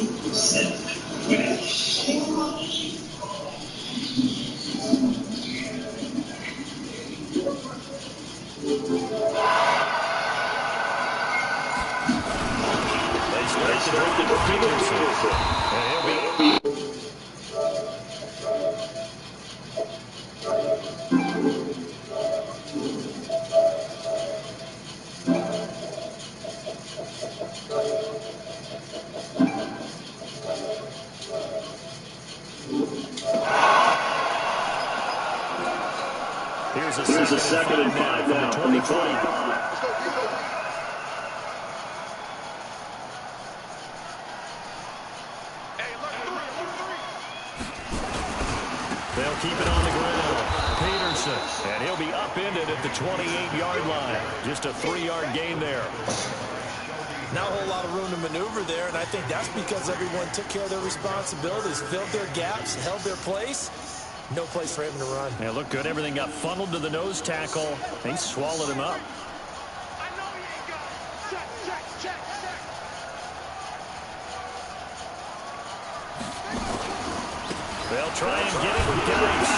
start to drop the Peterson. And he'll be... Here's a second and 5 now from the 20. They'll keep it on the ground. Peterson, and he'll be upended at the 28-yard line. Just a 3-yard gain there. Not a whole lot of room to maneuver there, and I think that's because everyone took care of their responsibilities, filled their gaps, held their place. No place for him to run. Yeah, looked good. Everything got funneled to the nose tackle. They swallowed him up. They'll try and get it with Geis.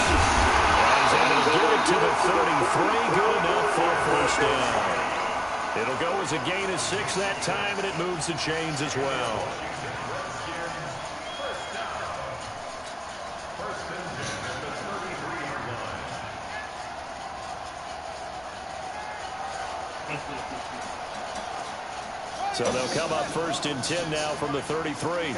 And he'll get it to the 33. Good enough for a 1st down. It'll go as a gain of 6 that time, and it moves the chains as well. So they'll come up 1st and 10 now from the 33.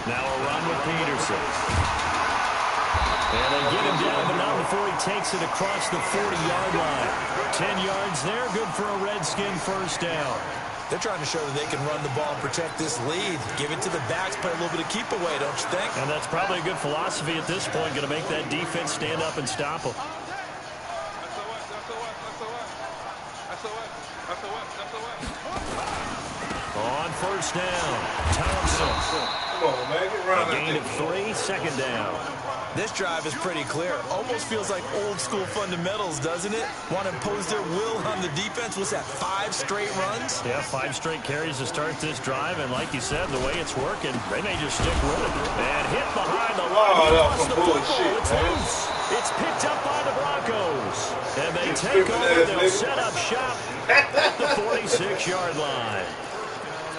Now a run with Peterson. And they get him down, but not before he takes it across the 40-yard line. 10 yards there, good for a Redskin 1st down. They're trying to show that they can run the ball and protect this lead. Give it to the backs, play a little bit of keep away, don't you think? And that's probably a good philosophy at this point, going to make that defense stand up and stop them. On first down, Thompson. Come on, man. Get around a gain of 3, second down. This drive is pretty clear. Almost feels like old school fundamentals, doesn't it? Want to impose their will on the defense. What's that, 5 straight runs? Yeah, 5 straight carries to start this drive. And like you said, the way it's working, they may just stick with it. And hit behind the line. Oh, that's some bullshit, It's loose. It's picked up by the Broncos. And they take over. They'll set up shop at the 46-yard line.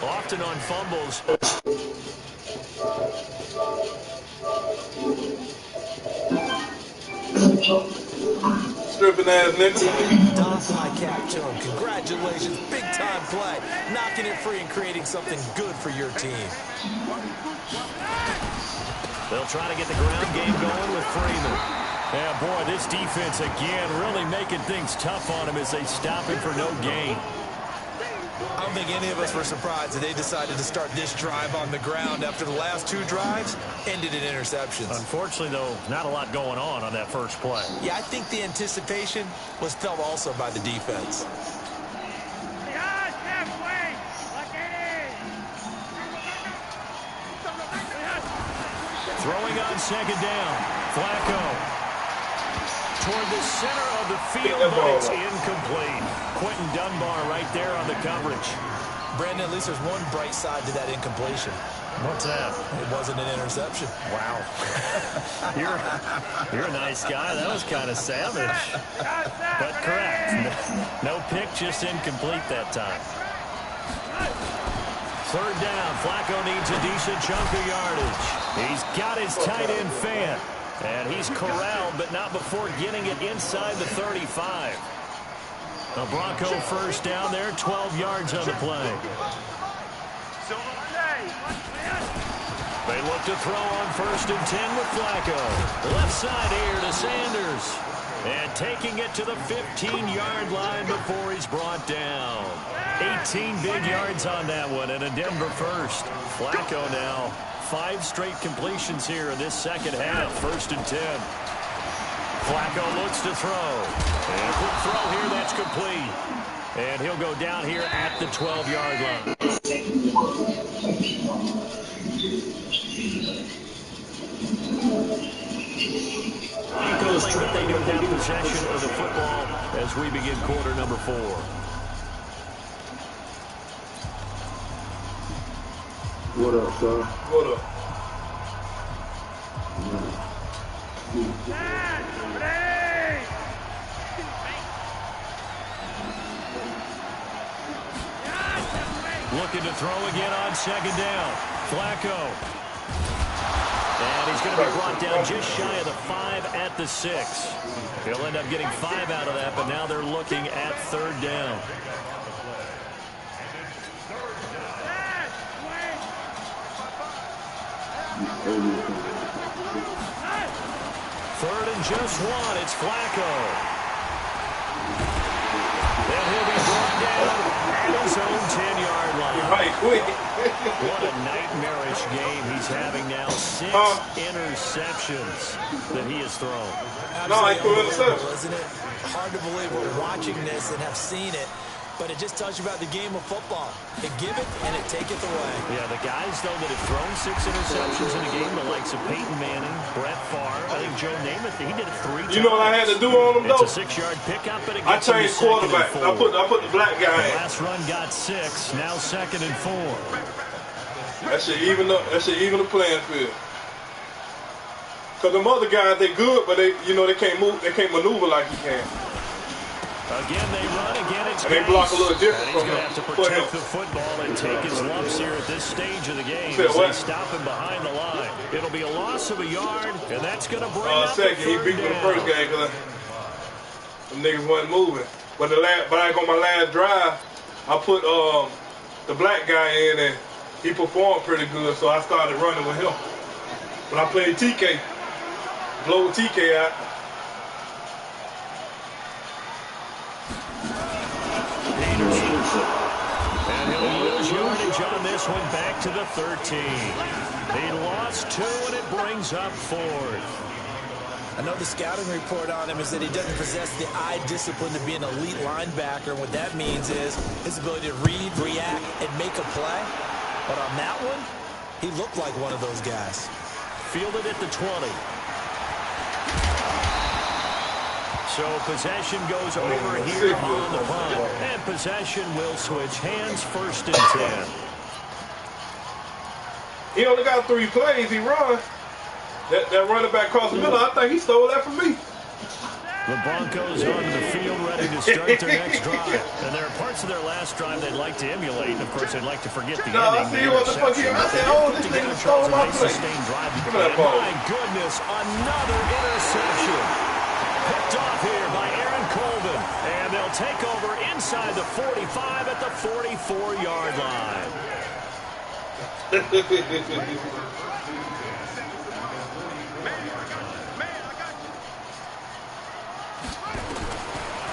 Often on fumbles. Stripping ass nigga. Doff my cap to him. Congratulations. Big time play. Knocking it free and creating something good for your team. They'll try to get the ground game going with Freeman. Yeah, boy, this defense again really making things tough on him as they stop him for no gain. I don't think any of us were surprised that they decided to start this drive on the ground after the last 2 drives ended in interceptions. Unfortunately, though, not a lot going on that first play. Yeah, I think the anticipation was felt also by the defense. Throwing on second down, Flacco. Toward the center of the field, but it's incomplete. Quentin Dunbar right there on the coverage. Brandon, at least there's one bright side to that incompletion. What's that? It wasn't an interception. Wow. You're a nice guy. That was kind of savage. But correct. No pick, just incomplete that time. Third down. Flacco needs a decent chunk of yardage. He's got his tight end fan. And he's corralled, but not before getting it inside the 35. The Bronco first down there, 12 yards on the play. They look to throw on 1st and 10 with Flacco. Left side here to Sanders. And taking it to the 15-yard line before he's brought down. 18 big yards on that one, and a Denver first. Flacco now. 5 straight completions here in this second half. 1st and 10. Flacco looks to throw. And quick throw here, that's complete. And he'll go down here at the 12-yard line. Broncos think they don't have possession of the football as we begin quarter number 4. What up, sir? What up? Looking to throw again on second down. Flacco. And he's going to be brought down just shy of the 5 at the 6. He'll end up getting 5 out of that, but now they're looking at 3rd down. Third and just 1. It's Flacco. And he'll be brought down at his own 10-yard line. Right, quick. What a nightmarish game he's having now. 6 interceptions that he has thrown. No, I couldn't intercept. Isn't it hard to believe we're watching this and have seen it? But it just tells you about the game of football. It give it and it taketh away. Yeah, the guys, though, that have thrown 6 interceptions in a game, the likes of Peyton Manning, Brett Favre, I think Joe Namath, he did it 3 times. You know what I had to do on them, though? It's a 6-yard pickup, but it I gets changed quarterback. I put the black guy in. Last run got 6, now 2nd and 4. That should even the playing field. Cause them other guys, they good, but they can't move, they can't maneuver like you can. Again, they run. Again, it's and they block a little different from him. He's going to have to protect the football and take his lumps here at this stage of the game as they stop him behind the line. It'll be a loss of a yard, and that's going to bring up second. He beat me the first game because them niggas wasn't moving. But I on my last drive, I put the black guy in, and he performed pretty good, so I started running with him. But I played TK, blow TK out. And he'll one back to the 13. He lost 2, and it brings up 4th. I know the scouting report on him is that he doesn't possess the eye discipline to be an elite linebacker. And what that means is his ability to read, react, and make a play. But on that one, he looked like one of those guys. Fielded at the 20. So possession goes over here on the punt. And possession will switch hands, 1st and 10. He only got 3 plays. He run. That running back across the middle, I think he stole that from me. The Broncos onto the field ready to start their next drive. And there are parts of their last drive they'd like to emulate. And, of course, they'd like to forget the ending. I see what the fuck he, I said, oh, this thing stole my play. Give me that ball. My goodness, another interception. Picked off here by Aaron Colvin. And they'll take over inside the 45 at the 44-yard line.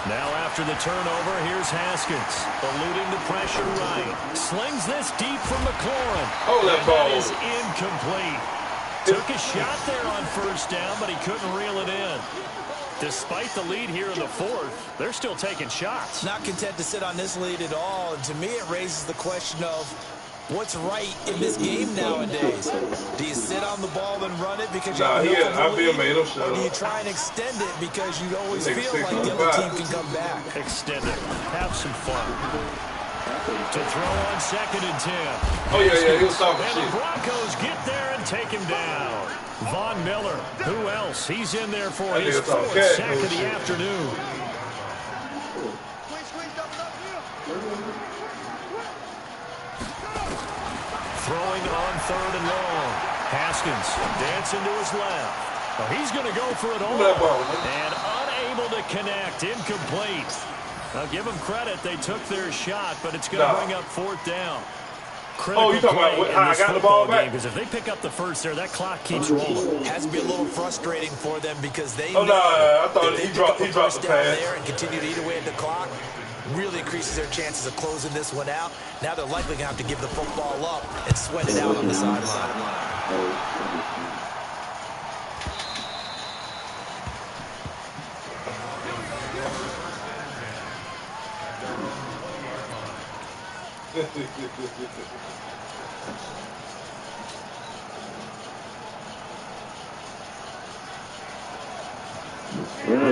Now after the turnover, here's Haskins, eluding the pressure right. Slings this deep from McLaurin. Oh, that ball is incomplete. Took a shot there on 1st down, but he couldn't reel it in. Despite the lead here in the 4th, they're still taking shots. Not content to sit on this lead at all. And to me, it raises the question of what's right in this game nowadays. Do you sit on the ball and run it because you have no lead, or do you try and extend it because you always feel like the other team can come back? Extend it. Have some fun. To throw on 2nd and 10. Oh, yeah, he was talking shit. And the Broncos get there and take him down. Von Miller, who else? He's in there for his 4th sack of the afternoon. Throwing on 3rd and long. Haskins dancing to his left. Oh, he's going to go for it all. And unable to connect. Incomplete. Now, give them credit. They took their shot, but it's going to bring up 4th down. Critical you talking about how I got the ball back? Because if they pick up the 1st there, that clock keeps rolling. Has to be a little frustrating for them because they know I thought he dropped the pass there and continue to eat away at the clock. Really increases their chances of closing this one out. Now they're likely going to have to give the football up and sweat it out on the sideline. The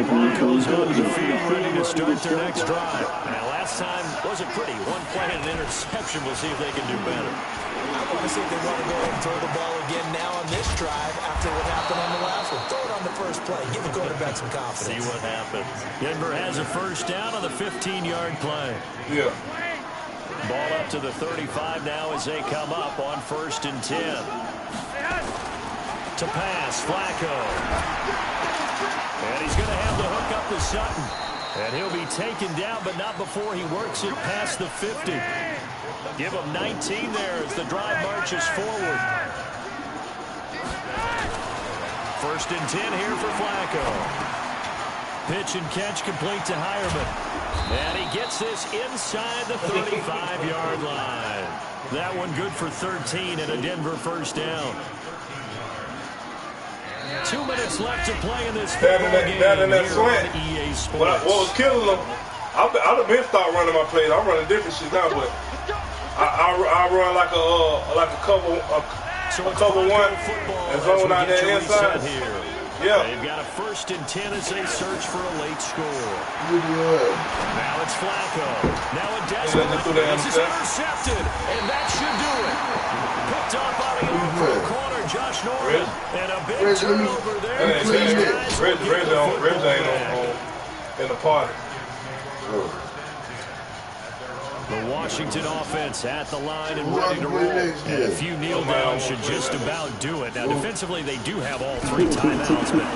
Broncos onto the field ready to start their next drive. Now, last time wasn't pretty. 1 play and an interception. We'll see if they can do better. I want to see if they want to go ahead and throw the ball again now on this drive after what happened on the last one. Throw it on the 1st play. Give the quarterback some confidence. See what happens. Denver has a 1st down on the 15-yard play. Yeah. Ball up to the 35 now as they come up on 1st and 10. To pass, Flacco. And he's going to have the hook up to Sutton. And he'll be taken down, but not before he works it past the 50. Give him 19 there as the drive marches forward. 1st and 10 here for Flacco. Pitch and catch complete to Hireman. And he gets this inside the 35-yard line. That one good for 13 and a Denver 1st down. 2 minutes left to play in this football game here on EA Sports. What was killing them, I'd have been start running my plays. I'm running different shit now, but I run like a cover one and zone out there inside. Yeah. They've got a 1st and 10 as they search for a late score. Now it's Flacco. Now a desperate. This is intercepted, and that should do it. Picked up out of the corner, Josh Norman. And a big turnover there. Reds ain't in the party. The Washington offense at the line and ready to roll. And a few kneel downs should just about do it. Now, defensively, they do have all 3 timeouts, but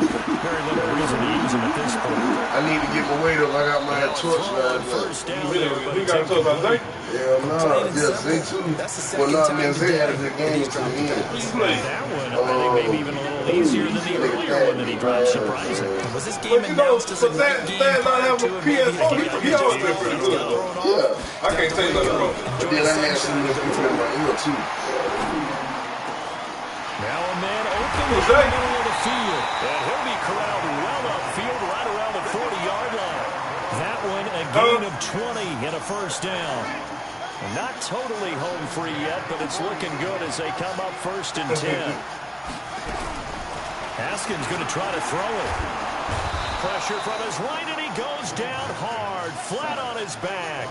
very little reason to use them at this point. I need to get my weight up. I got my torch last night. 1st down there, but you got a touch on Zay? Yeah, no. Yeah, Zay too. Well, no, I mean, Zay had a good game until the end. That one, I think maybe even a little little easier than the earlier one that he dropped, surprising. Was this game announced as a night game prior to it? PS4, he always been pretty good. Yeah. I can't tell you nothing wrong. But then I had some of them in my ear, too. Now a man open in the middle of the field. And he'll be corralled well upfield right around the 40-yard line. That one a gain of 20 and a first down. Not totally home free yet, but it's looking good as they come up 1st and 10. Haskins going to try to throw it. Pressure from his right, and he goes down hard, flat on his back.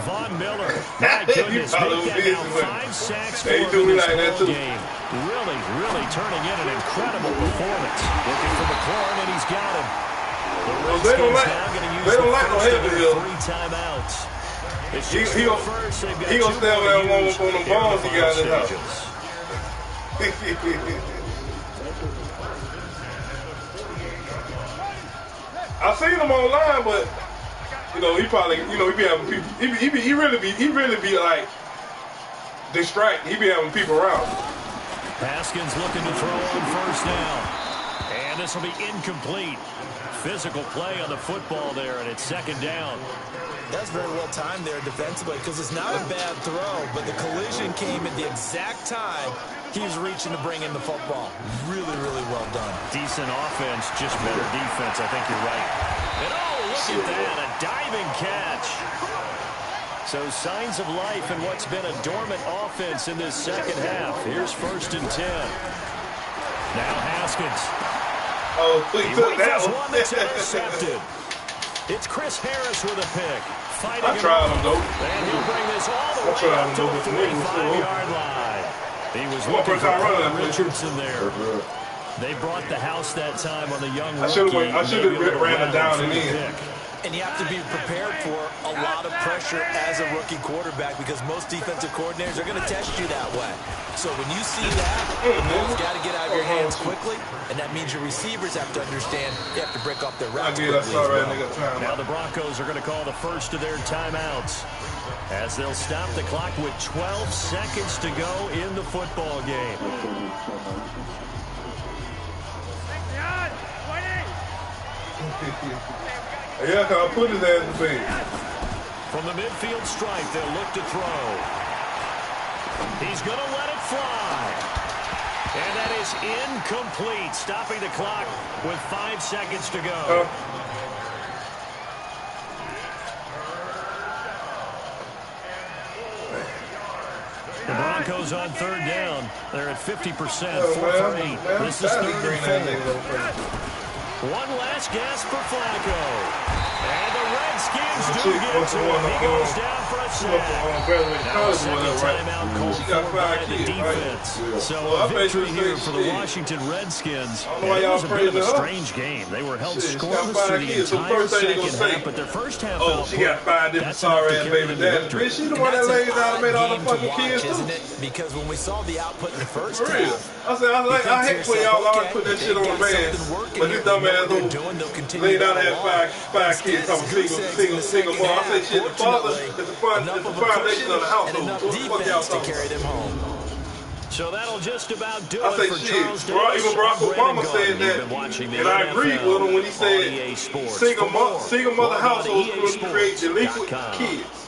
Von Miller, my goodness, make that now 5 sacks for him in this ball game. Really turning in an incredible performance. Looking for McLaurin, and he's got him. The Redskins now going to use the first of their 3 timeouts. He gonna stay over there on them balls he got in his house. I seen him online, but you know he probably, you know, he be having people. He really be like distracted. He be having people around. Haskins looking to throw on first down, and this will be incomplete. Physical play on the football there, and it's 2nd down. That's very well timed there defensively because it's not a bad throw, but the collision came at the exact time he was reaching to bring in the football. Really well done. Decent offense, just better defense. I think you're right. And look at that, a diving catch. So signs of life in what's been a dormant offense in this second half. Here's 1st and 10. Now Haskins. Oh, he took that one. One that's intercepted. It's Chris Harris with a pick. I tried him, though. And he'll bring this all the way up to the 45-yard line. He was looking for Richardson there. They brought the house that time on the young rookie. I should have ran it down and in. And you have to be prepared for a lot of pressure as a rookie quarterback because most defensive coordinators are going to test you that way. So when you see that, you've got to get out of your hands quickly, and that means your receivers have to understand you have to break off their routes quickly as well. Now the Broncos are going to call the first of their timeouts as they'll stop the clock with 12 seconds to go in the football game. Yeah, I put his ass in the bed. From the midfield stripe, they'll look to throw. He's going to let it fly. And that is incomplete, stopping the clock with 5 seconds to go. The Broncos on 3rd down. They're at 50%, 4 for 8. This is 3rd and 4. One last gasp for Flacco. And the Redskins do get to him. He goes down for a sack. Now a second timeout called for by the defense. So a victory here for the Washington Redskins. It was a bit of a strange game. They were held scoreless through the entire second half, but their first half output, she got 5 different sorry-ass baby daddies. Bitch, she the one that lays down and made all the fucking kids, too. Isn't it? Because when we saw the output in the first half, I hate when y'all always put that shit on the man, but this dumb ass who laid out and had 5 kids, single ball. I say shit, the father is the foundation of the household. What the fuck y'all talking about? So that'll just about do it for Charles Davis. Even Barack Obama said that, and I agree with him when he said single mother households will create delinquent kids.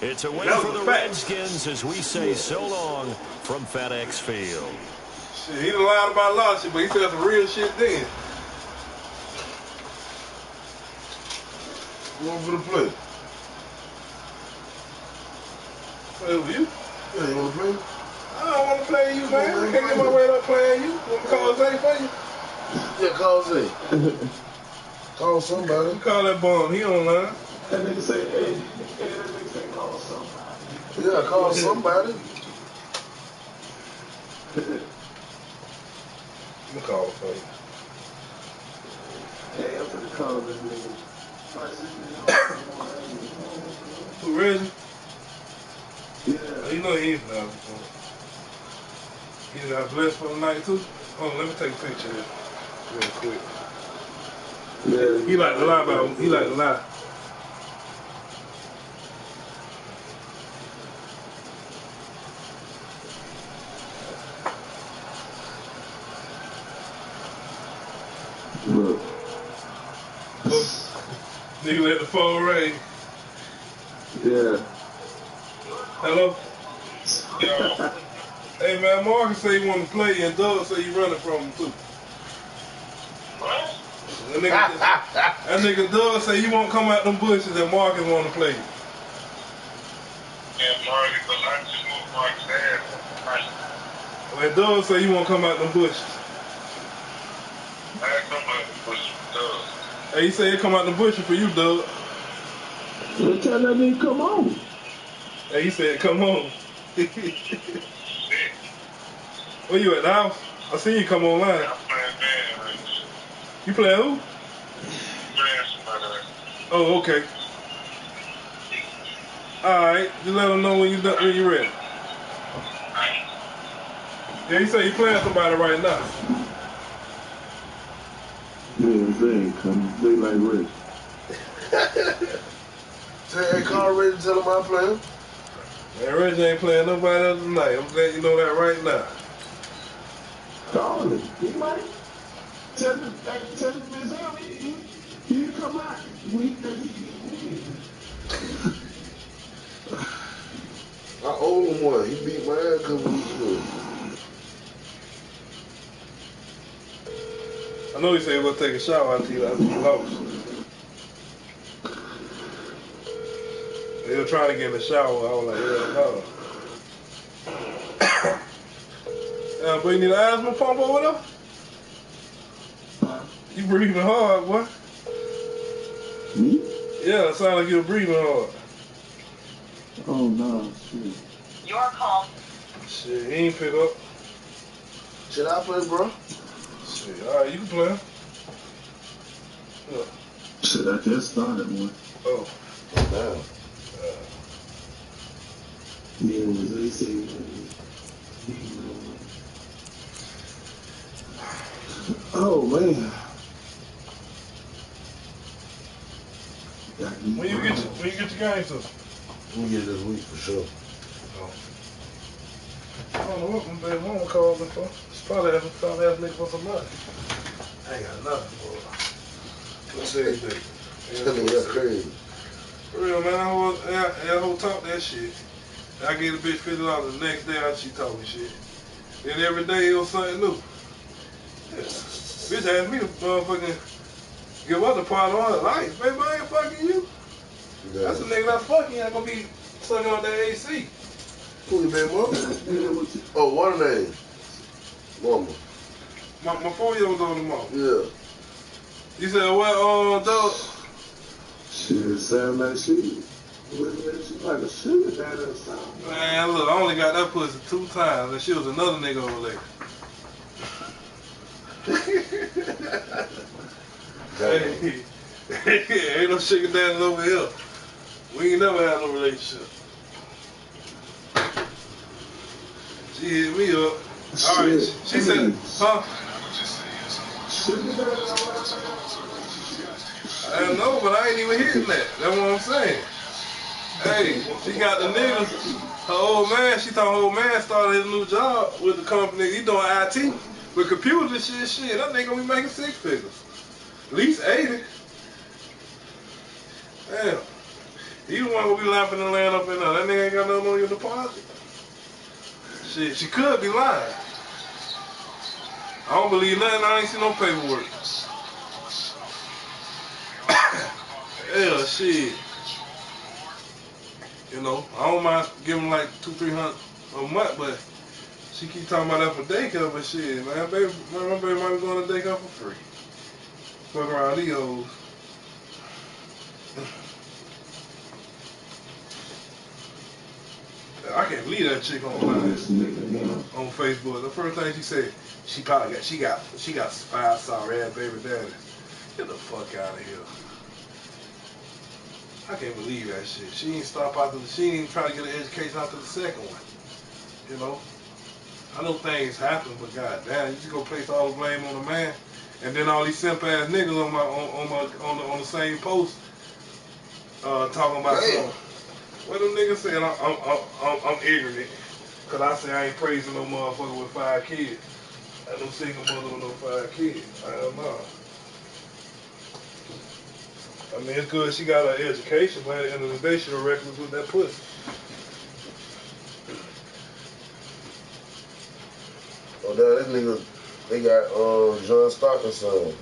It's a win for the Redskins as we say so long from FedEx Field. Shit, he done lied about a lot of shit, but he said some real shit then. You want to play? Play with you? Yeah, you want to play? I don't want to play you, man. I can't get my way up playing you. Want to call Zay for you? Yeah, call Zay. Call somebody. You call that bum. He online. That nigga say, hey, that nigga say call somebody. Yeah, call somebody. I'm gonna call for you. Hey, I'm gonna call this nigga. Who, Reggie? Yeah. You know he's not. He's not blessed for the night too. Hold on, let me take a picture of this real quick. Yeah. He like to lie about him. He like to lie. Look. Nigga let the phone ring. Yeah. Hello? Yeah. Hey man, Marcus say he want to play and Doug say you running from him too. What? That nigga Doug say you won't come out them bushes and Marcus want to play you. Yeah, Marcus, but I just moved Marcus ass. When Doug say you won't come out them bushes. I come out the bushes with Doug. Hey, he say he come out the bushes for you, Doug. Well, tell that nigga come on. Hey, he said come on. Where you at the house? I see you come online. Yeah, I'm playing band right now. You playing who? Playing somebody right now. Oh, okay. Alright, just let him know when you ready. Yeah, he said he playing somebody right now. Yeah, they ain't coming. They like Rick. Hey, call Reggie, tell him I'm playing. Man, Reggie ain't playing nobody else tonight. I'm glad you know that right now. Call him. He might. Tell him he come out. I owe him one. He beat my ass a couple weeks ago. I know he said he was gonna take a shower after he lost. He was trying to get in the shower. I was like, yeah, no. But you need an asthma pump over there? You breathing hard, boy. Me? Yeah, it sounds like you're breathing hard. Oh, no, shit. Your call. Shit, he ain't pick up. Should I play, bro? Shit, alright, you can play. Yeah. Shit, I just started one. Oh. Damn. Yeah, they say. Oh, man. When you get your game to? Let me get it this week for sure. Oh. I don't know what my baby mama called me for. She's probably asking me for some money. I ain't got nothing for her. Let's say anything. That's crazy. For real, man, I whole talk that shit. I gave the bitch $50 the next day she told me shit. Then every day it was something new. Yeah. Bitch asked me to motherfucking give up the part of her life. Baby, I ain't fucking you. Yeah. That's a nigga that's fucking. Ain't gonna be sucking on that AC. Who you been, mama? Oh, what her name? Mama. My 4-year-old on the mom. Yeah. You said what, dog? Shit, sound like shit. Like a sugar daddy or something. Man, look, I only got that pussy 2 times, and she was another nigga over there. Hey, ain't no sugar daddies over here. We ain't never had no relationship. She hit me up. All right, she said, huh? I don't know, but I ain't even hitting that. That's what I'm saying. Hey, she got the niggas. Her old man, she thought her old man started his new job with the company. He doing IT with computers and shit. That nigga gonna be making 6 figures. At least 80. Damn. He the one gonna be laughing and laying up in there. That nigga ain't got nothing on your deposit. Shit, she could be lying. I don't believe nothing. I ain't seen no paperwork. Yeah, shit. You know, I don't mind giving like $200-300 a month, but she keep talking about that for daycare, but shit, man, my baby might be going to daycare for free. Fuck around these hoes. I can't believe that chick online on Facebook. The first thing she said, she got 5-star ass baby daddy. Get the fuck out of here. I can't believe that shit. She ain't stop after she ain't try to get an education after the second one. You know? I know things happen, but goddamn, you just gonna place all the blame on the man, and then all these simp ass niggas on the same post talking about something. What them niggas saying? I'm ignorant, cause I say I ain't praising no motherfucker with 5 kids. I no single mother with no 5 kids. I don't know. I mean, it's good she got her education, but at the end of the day, she'll reckless with that pussy. Oh, now this nigga, they got John Stockton's son.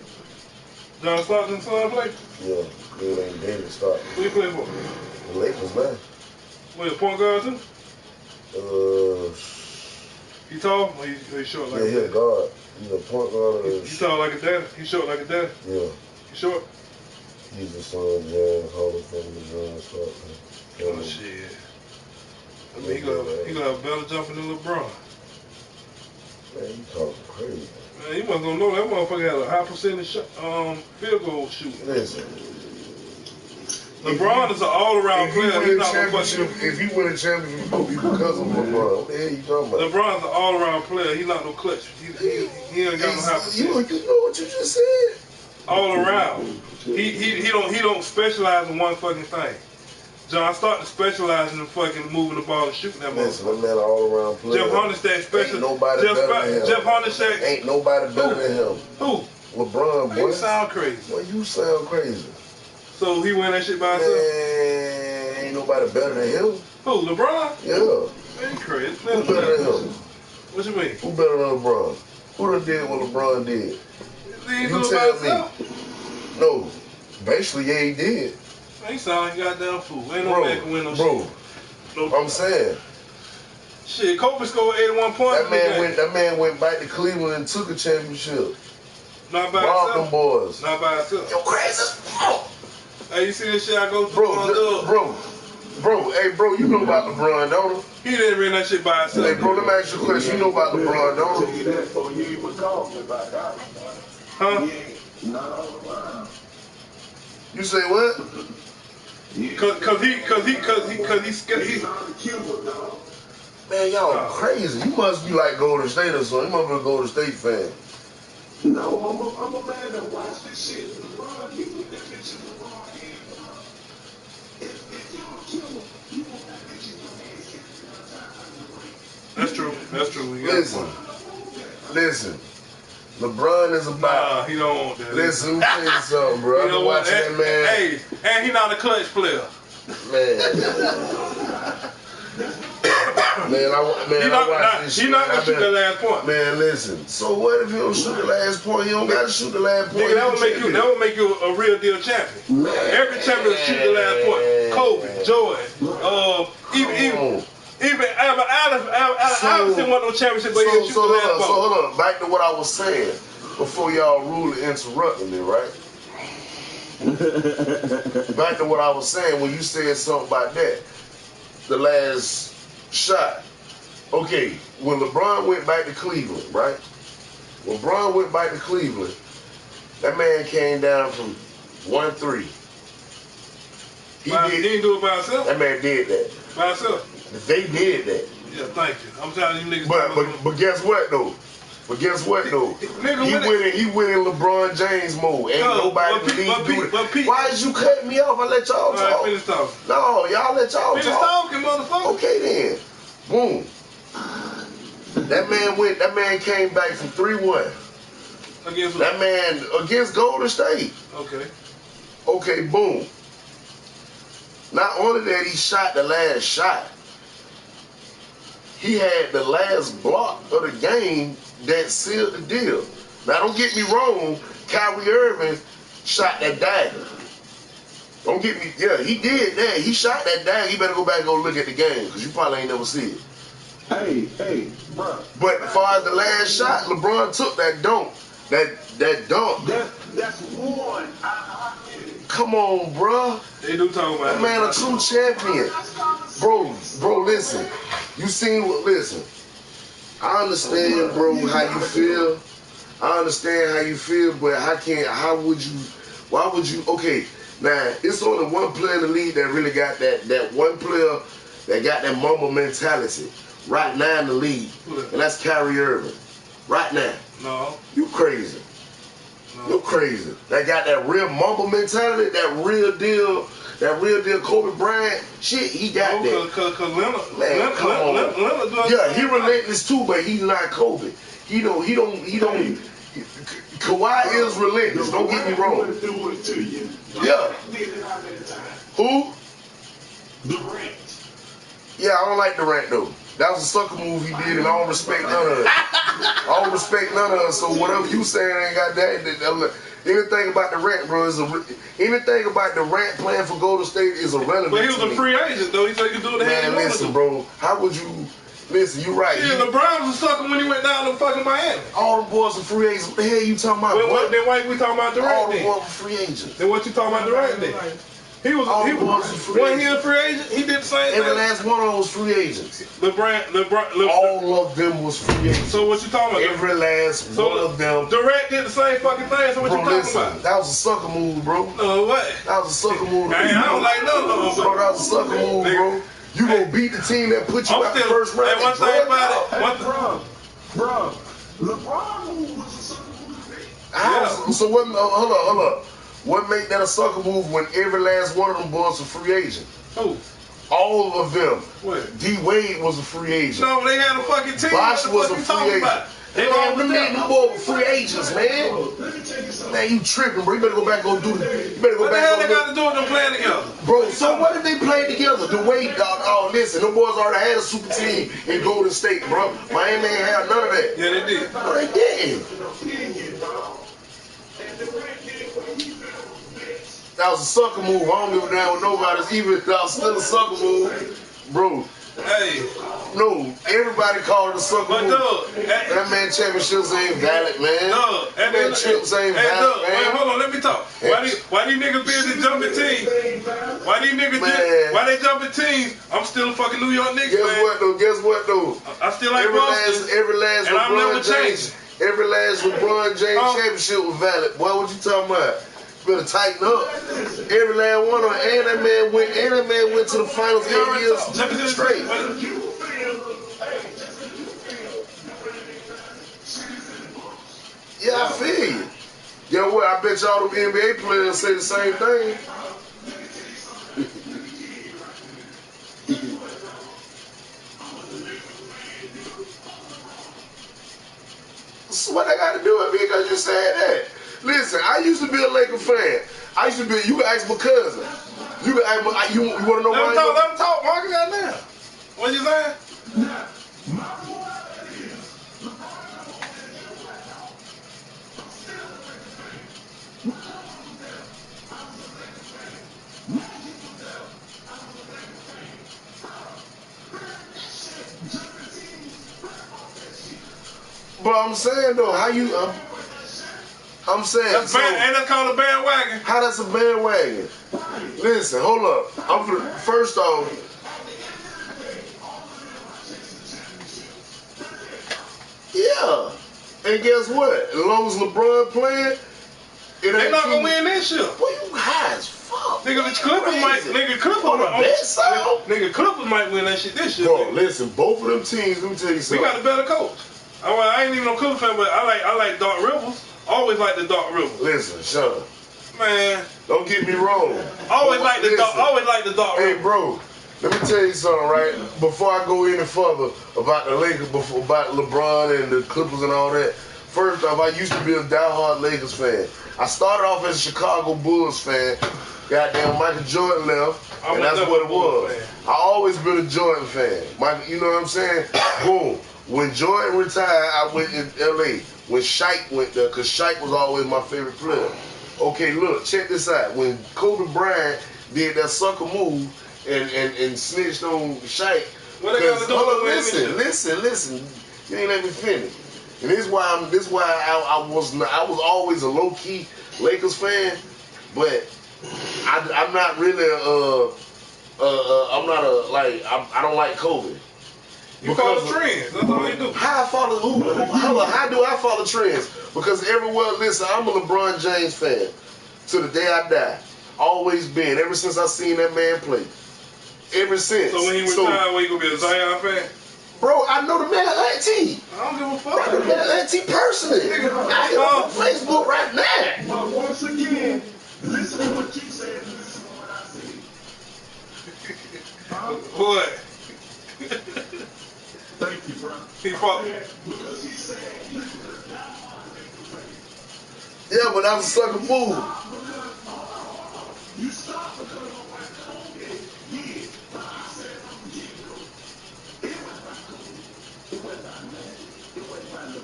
John Stockton's son play? Yeah, nigga named David Stockton. Who you play for? The Lakers, man. Wait, a point guard too? He tall or he short like that? Yeah, he a guard. He's a point guard. He tall like a daddy? He short like a daddy? Yeah. He short? He's the son of James Hall of Fame, John Stockton. Oh, shit. I mean, he gonna have better jumping than LeBron. Man, you talking crazy. Man, you must gonna know that motherfucker had a high percentage field goal shooting. Listen. LeBron is an all-around player. He's not no fucking. If he win a championship, it's gonna be because of LeBron. What the hell you talking about? LeBron's an all-around player. He's not no clutch. He ain't got no high percentage. You know what you just said? All around. He don't specialize in one fucking thing. John Stockton specializing in fucking moving the ball and shooting that motherfucker. That man an all-around player. Jeff Hornacek special. Ain't nobody better than him. Jeff Hornacek. Ain't nobody better than him. Who? LeBron, boy. You sound crazy. Boy, you sound crazy. So he win that shit by himself? Man, ain't nobody better than him. Who, LeBron? Yeah. Man, you crazy. Who better than him? What you mean? Who better than LeBron? Who done did what LeBron did? You tell me. No. Basically, yeah, he did. Man, he sound like a goddamn fool. Ain't no man can win no shit. No, I'm saying. Shit, Kobe scored 81 points. That man went back to Cleveland and took a championship. Not by himself. Robbed them boys. Not by himself. You crazy? Hey, you see this shit I go through? Hey, bro, you know about LeBron, don't you? He didn't bring that shit by himself. Hey, bro, let me ask you a question. You know about LeBron, don't you? Huh? You say what? Cause he. Man, y'all crazy. You must be like Golden State or something. You must be a Golden State fan. No, I'm a man that watch this shit. LeBron, you put that bitch in LeBron hand. If y'all kill him, you want that bitch in your hand. That's true. That's true. Listen. LeBron is about. Nah, he don't want that. Listen, let me tell you something, bro. I've been watching that man. Hey, and he not a clutch player. Man, I watch this shit. He not gonna shoot that last point. Man, listen. So what if he don't shoot the last point? He don't got to shoot the last point. Nigga, that would make you a real deal champion. Man. Every champion shoot the last point. Kobe, Jordan, even Iverson won no championship, but he didn't shoot the last point. So hold on. Back to what I was saying before y'all rudely interrupted me, right? Back to what I was saying when you said something about that. The last shot. Okay, when LeBron went back to Cleveland, right? When LeBron went back to Cleveland, that man came down from 1-3. He didn't do it by himself? That man did that. By himself? They did that. Yeah, thank you. I'm telling you niggas. But guess what though? He went in LeBron James mode. Ain't nobody in the league do it. Why did you cut me off? I let y'all talk. Finish talking. No, y'all let y'all talk. Finish talking, motherfucker. Okay then. Boom. That man came back from 3-1. Against that man against Golden State. Okay, boom. Not only that, he shot the last shot. He had the last block of the game that sealed the deal. Now, don't get me wrong. Kyrie Irving shot that dagger. Don't get me. Yeah, he did that. He shot that dagger. You better go back and go look at the game because you probably ain't never see it. Hey, bro. But as far as the last shot, LeBron took that dunk. That dunk. That's one. Come on, bro. They do talk about that man a true champion. Bro, listen. You seen what? Listen. I understand, bro, how you feel. I understand how you feel, but why would you, okay, now, it's only one player in the league that really got that one player that got that Mamba mentality right now in the league, and that's Kyrie Irving. Right now. No. You crazy. No. You crazy. That got that real Mamba mentality, that real deal Kobe Bryant shit, he got that. Cause Leonard, come on. Yeah, he relentless too, but he's not Kobe. He don't. Kawhi is relentless. Don't get me wrong. Yeah. Who? Durant. Yeah, I don't like Durant though. That was a sucker move he did, and I don't respect none of it. I don't respect none of it. So whatever you saying ain't got that. Anything about Durant, bro, anything about Durant playing for Golden State is irrelevant. But he was a free agent though. He said he could do it. Man, listen, bro. How would you? Listen, you right. Yeah, LeBron was a sucker when he went down to fucking Miami. All the boys are free agents. What the hell you talking about? Then why we talking about Durant? All the boys are free agents. Then what you talking about Durant then? He was a free agent. He did the same thing. Every last one of them was free agents. LeBron. All of them was free agents. So what you talking about? Every last one of them. Durant did the same fucking thing. So what you talking about? That was a sucker move, bro. What? That was a sucker move. I don't like none of them. Bro, that was a sucker move, bro. You gonna beat the team that put you out the first round. One thing about it. Bro, LeBron was a sucker move. So what? Hold up. What make that a sucker move when every last one of them boys a free agent? Who? All of them. What? D Wade was a free agent. No, they had a fucking team. Bosh was a free agent. They all them boys were free agents, man. Man, you tripping, bro. You better go back and go do it. You better go back. What the hell they got to do with them playing together? Bro, so what if they played together? The Wade, listen, them boys already had a super team in Golden State, bro. Miami ain't had none of that. Yeah, they did. No, they didn't. That was a sucker move. I don't give a damn with nobody. Even if that was still a sucker move, bro. Hey. No, everybody called it a sucker move. Dog, that man championships ain't valid, man. Dog, that man chips ain't valid, man. Wait, hold on, let me talk. Why these niggas busy jumping teams? Why these niggas why they jumping teams? I'm still a fucking New York Knicks, man. Guess what though? I still like Boston. Every last and LeBron I'm never changing. Every last LeBron James championship was valid. Boy, what you talking about? Better tighten up. Every last one of them. And that man went to the finals 8 years straight. Yeah, I feel you. You know what? I bet y'all them NBA players say the same thing. So what I got to do with me because you said that? Listen, I used to be a Laker fan. You can ask my cousin. You can ask you want to know why? Let him talk, Marcus, got now. What you saying? But I'm saying though, how you? I'm saying. Ain't that called a bandwagon? How that's a bandwagon? Listen, hold up. First off. Yeah. And guess what? As long as LeBron playing, they not gonna win this shit. Boy, you high as fuck. Nigga, the Clippers might. Nigga, Clippers might win that shit this year. Bro, listen, both of them teams. Let me tell you something. We got a better coach. I ain't even no Clippers fan, but I like Doc Rivers. Always like the Doc Rivers. Listen, shut up. Man, don't get me wrong. Always like the Doc Rivers. Hey, bro. Let me tell you something, right? Before I go any further about the Lakers, about LeBron and the Clippers and all that, first off, I used to be a diehard Lakers fan. I started off as a Chicago Bulls fan. Goddamn, Michael Jordan left, and that's what it was. I always been a Jordan fan. You know what I'm saying? Boom. When Jordan retired, I went in L.A. When Shaq went there, because Shaq was always my favorite player. Okay, look, check this out. When Kobe Bryant did that sucker move, and snitched on Shaq. What they got to do? Listen. You ain't let me finish. And this is why I was always a low key Lakers fan, but I'm not really I don't like Kobe. You follow trends. That's all you do. How do I follow trends? Because everywhere, listen, I'm a LeBron James fan to the day I die. Always been. Ever since I seen that man play. Ever since. So when he retired, you gonna be a Zion fan? Bro, I know the man auntie. I don't give a fuck. I know the man auntie personally. I hit him on Facebook right now. But once again, listen to what you said. Listen to what I said. What? Thank you, bro. He fought. Because he said Yeah, but that was a sucker move.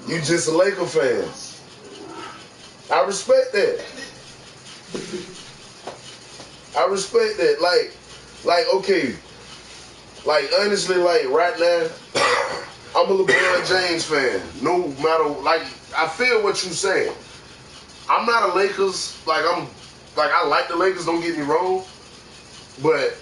You just a Laker fan. I respect that. I respect that. Like, okay. Like, honestly, like, right now, I'm a LeBron James fan. No matter, like, I feel what you're saying. I'm not a Lakers, I like the Lakers, don't get me wrong. But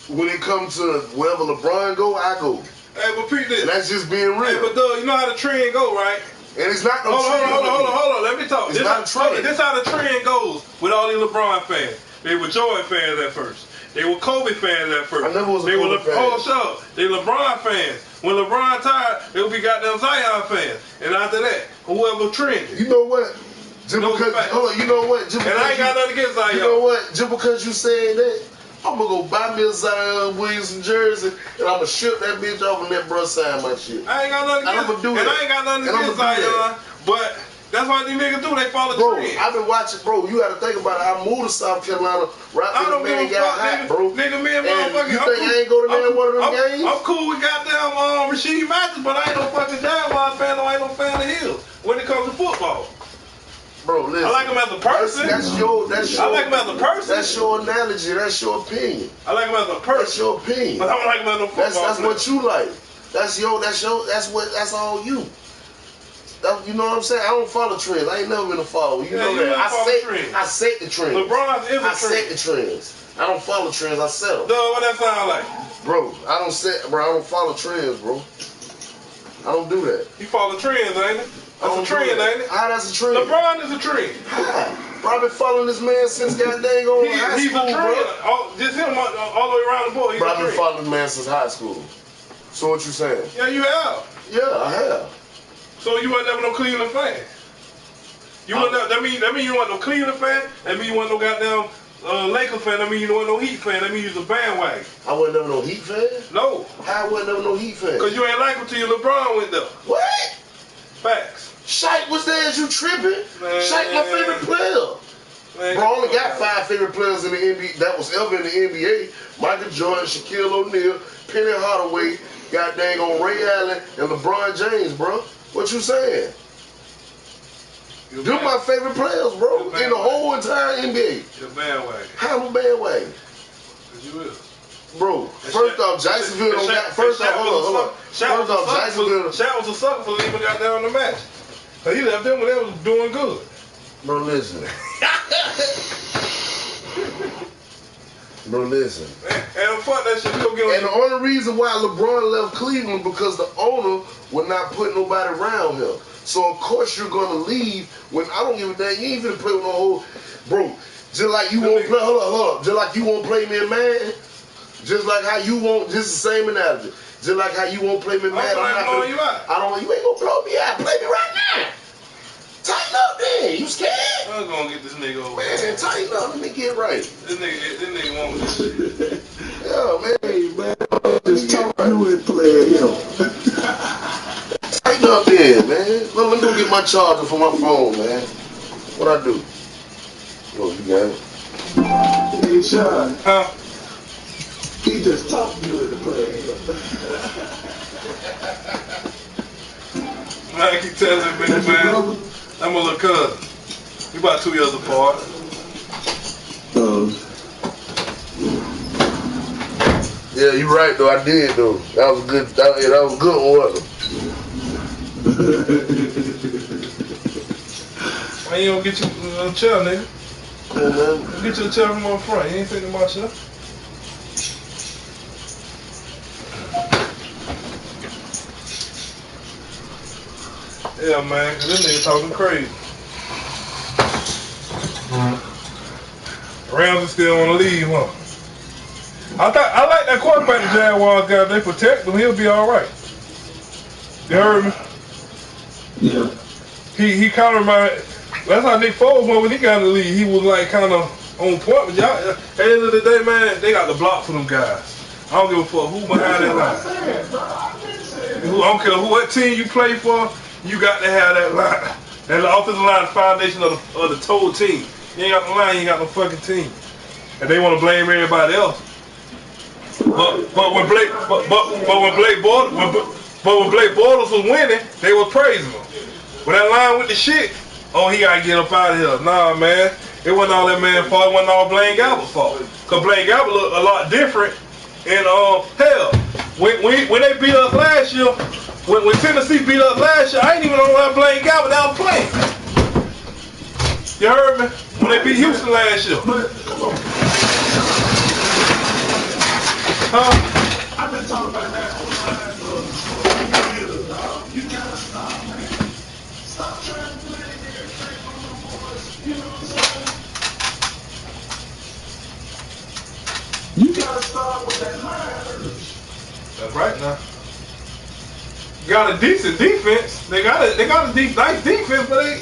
when it comes to wherever LeBron go, I go. Hey, but Pete, this. And that's just being real. Hey, but Doug, you know how the trend go, right? And it's not no trend. Hold on. Let me talk. It's not a trend. This how the trend goes with all these LeBron fans. They were Jordan fans at first. They were Kobe fans at first. I never was a Kobe fan. Hold on, they LeBron fans. When LeBron tired, they would be goddamn Zion fans. And after that, whoever trended. You know what? Just because, hold on, you know what? Just and I ain't got nothing against Zion. You know what? Just because you saying that, I'm going to go buy me a Zion Williamson jersey, and I'm going to ship that bitch off and let bro sign my shit. I ain't got nothing against Zion. And I ain't got nothing against Zion. But that's what these niggas do. They follow the trend. I've been watching, bro. You got to think about it. I moved to South Carolina right when the man got hot, bro. Nigga, me and motherfucking. You think I ain't go to one of them games? I'm cool with goddamn Rasheed Matthews, but I ain't no fucking Jaguars fan. I ain't no fan of his when it comes to football. Bro, listen. I like him as a person. That's your. I like him as a person. That's your analogy. That's your opinion. I like him as a person. That's your opinion. But I don't like him as a football. That's what you like. That's all you. You know what I'm saying? I don't follow trends. I ain't never been a follower. You know that. I set the trends. LeBron is a trend. I set the trends. I don't follow trends. I set them. No, what that sound like? Bro, I don't follow trends, bro. I don't do that. You follow trends, ain't it? That's a trend, ain't it? How that's a trend? LeBron is a trend. Bro, I've been following this man since goddamn high he's school, a trend. bro. Just him all the way around the board. Bro, I've been following this man since high school. So what you saying? Yeah, you have. Yeah, I have. So you weren't never no Cleveland fan. That mean you weren't no Cleveland fan. That mean you weren't no goddamn Lakers fan. That mean you weren't no Heat fan. That mean you was a bandwagon. I wasn't never no Heat fan? No. How I wasn't never no Heat fan? Because you ain't like him till your LeBron went there. What? Facts. Shaq was there as you tripping. Man, Shaq my favorite player. Man, bro, I only got 5 favorite players in the NBA that was ever in the NBA. Michael Jordan, Shaquille O'Neal, Penny Hardaway, God dang on Ray Allen, and LeBron James, bro. What you saying? They're my favorite players, bro, in the whole entire NBA. You're a bandwagon. How am a bandwagon? Because you is. Bro, first off, Jacksonville don't got. First off, hold on. First off, Jacksonville. Shaq was a sucker for even got down the match. So he left them when they was doing good. Bro, listen. Bro, listen. And fuck that shit. And the only reason why LeBron left Cleveland because the owner would not put nobody around him. So of course you're gonna leave when I don't give a damn. You ain't finna play with no whole, bro. Just like you won't play. Hold up. Just like you won't play me in man. Just like how you won't. Just the same analogy. Just like how you won't play me man. You ain't gonna blow me out. Play me right now. Tighten up, then. You scared? I'm gonna get this nigga over. Man, tighten up. Let me get right. This nigga won't do shit. Yeah, man. Just talk you and play him. Tighten up, then, man. Let me go get my charger for my phone, man. What I do? Oh, you got it. Hey, Sean. Huh? He just talked you into playing. Man, I keep telling me, man. I'm a little cousin. We about 2 years apart. Yeah, you right though. I did though. That was good. That was a good one. Why you don't get you a chair, nigga? Cool, man. Get you a chair from up front. You ain't thinking about chair. Yeah, man, cause this nigga talking crazy. Rams still want to leave, huh? I like that quarterback the Jaguars got. They protect him. He'll be all right. You heard me? Yeah. He kind of reminded. That's how Nick Foles was when he got in the league. He was like kind of on point. But y'all, at the end of the day, man, they got the block for them guys. I don't give a fuck who behind that line. I don't care what team you play for. You got to have that line. And the offensive line is the foundation of the total team. You ain't got no line, you ain't got no fucking team. And they want to blame everybody else. But when Blake Bortles was winning, they was praising him. When that line with the shit, oh, he gotta get up out of here. Nah, man, it wasn't all that man's fault. It wasn't all Blaine Gabbert's fault. Cause Blaine Gabbert looked a lot different. And hell, when they beat us last year, when Tennessee beat us last year, I ain't even know why Blaine Gabbert that was playing. You heard me? When they beat Houston last year. Huh? I've been talking about that for you gotta stop, man. Stop trying to play there. You know what I'm saying? You gotta start with that line. That's right now. Got a decent defense. They got a nice defense, but they,